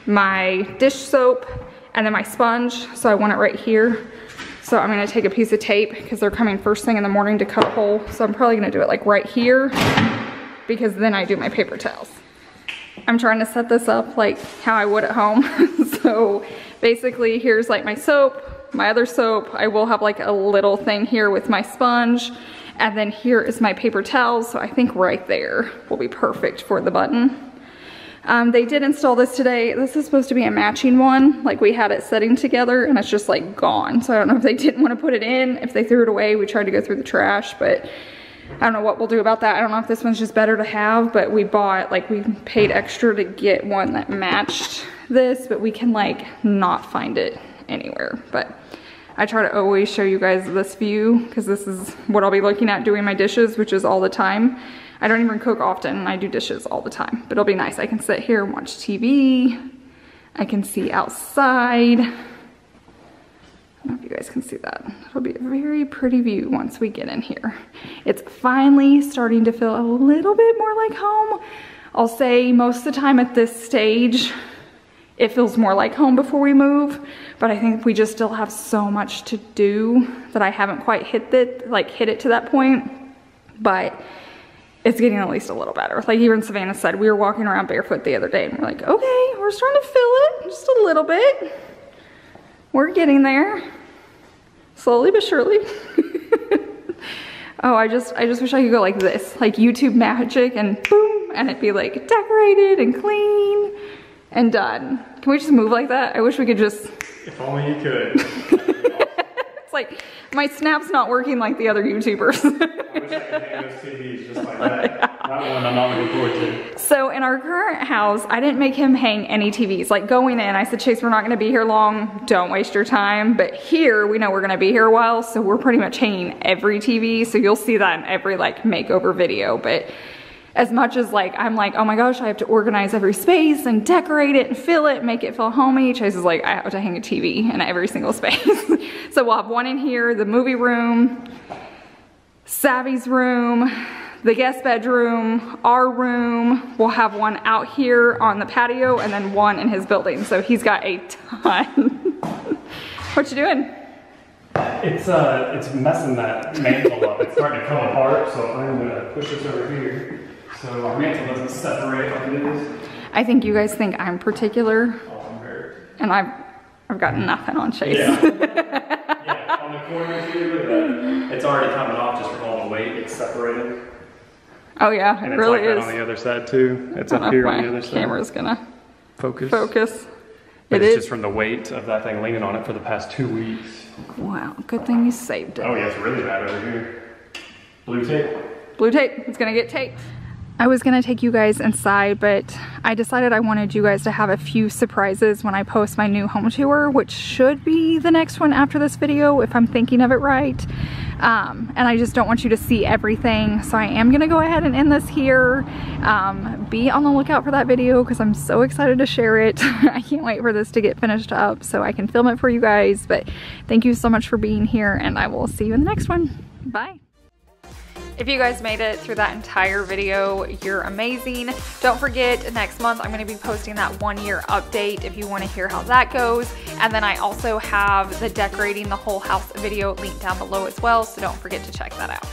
my dish soap, and then my sponge. So I want it right here. So I'm gonna take a piece of tape because they're coming first thing in the morning to cut a hole. So I'm probably gonna do it like right here because then I do my paper towels. I'm trying to set this up like how I would at home. So basically here's like my soap, my other soap. I will have like a little thing here with my sponge. And then here is my paper towels. So I think right there will be perfect for the button. They did install this today. This is supposed to be a matching one. Like we had it setting together and it's just like gone. So I don't know if they didn't want to put it in, if they threw it away. We tried to go through the trash, but I don't know what we'll do about that. I don't know if this one's just better to have, but we bought, like we paid extra to get one that matched this, but we can like not find it anywhere. But I try to always show you guys this view because this is what I'll be looking at doing my dishes, which is all the time. I don't even cook often and I do dishes all the time, but it'll be nice. I can sit here and watch TV. I can see outside. I don't know if you guys can see that. It'll be a very pretty view once we get in here. It's finally starting to feel a little bit more like home. I'll say most of the time at this stage, it feels more like home before we move. But I think we just still have so much to do that I haven't quite hit it to that point. But it's getting at least a little better. Like even Savannah said, we were walking around barefoot the other day and we're like, okay, we're starting to feel it just a little bit. We're getting there, slowly but surely. Oh, I just wish I could go like this, like YouTube magic, and boom, and it'd be like decorated and clean and done. Can we just move like that? I wish we could just. If only you could. It's like my Snap's not working like the other YouTubers. I wish I could hang those TVs just like that. That one I'm not looking forward to. So in our current house, I didn't make him hang any TVs. Like going in, I said, Chase, we're not gonna be here long. Don't waste your time. But here, we know we're gonna be here a while, so we're pretty much hanging every TV. So you'll see that in every like makeover video. But as much as like, I'm like, oh my gosh, I have to organize every space and decorate it and fill it, make it feel homey. Chase is like, I have to hang a TV in every single space. So we'll have one in here, the movie room, Savvy's room, the guest bedroom, our room. We'll have one out here on the patio and then one in his building. So he's got a ton. What you doing? It's messing that mantle up. It's starting to come apart, so I'm gonna push this over here so our mantle doesn't separate like it is. I think you guys think I'm particular. Oh, I'm hurt. And I've got nothing on Chase. Yeah. Yeah, on the corners here, look at that. It's already coming off just from all the weight. It's separated. Oh yeah, and it really like is. On the other side too. It's up here on the other side. Camera's gonna focus. It But it's is just from the weight of that thing leaning on it for the past 2 weeks. Wow, good thing you saved it. Oh yeah, it's really bad over here. Blue tape. Blue tape, it's gonna get taped. I was gonna take you guys inside, but I decided I wanted you guys to have a few surprises when I post my new home tour, which should be the next one after this video, if I'm thinking of it right. And I just don't want you to see everything, so I am gonna go ahead and end this here. Be on the lookout for that video because I'm so excited to share it. I can't wait for this to get finished up so I can film it for you guys. But thank you so much for being here, and I will see you in the next one. Bye. If you guys made it through that entire video, you're amazing. Don't forget, next month I'm gonna be posting that 1-year update if you wanna hear how that goes. And then I also have the decorating the whole house video linked down below as well, so don't forget to check that out.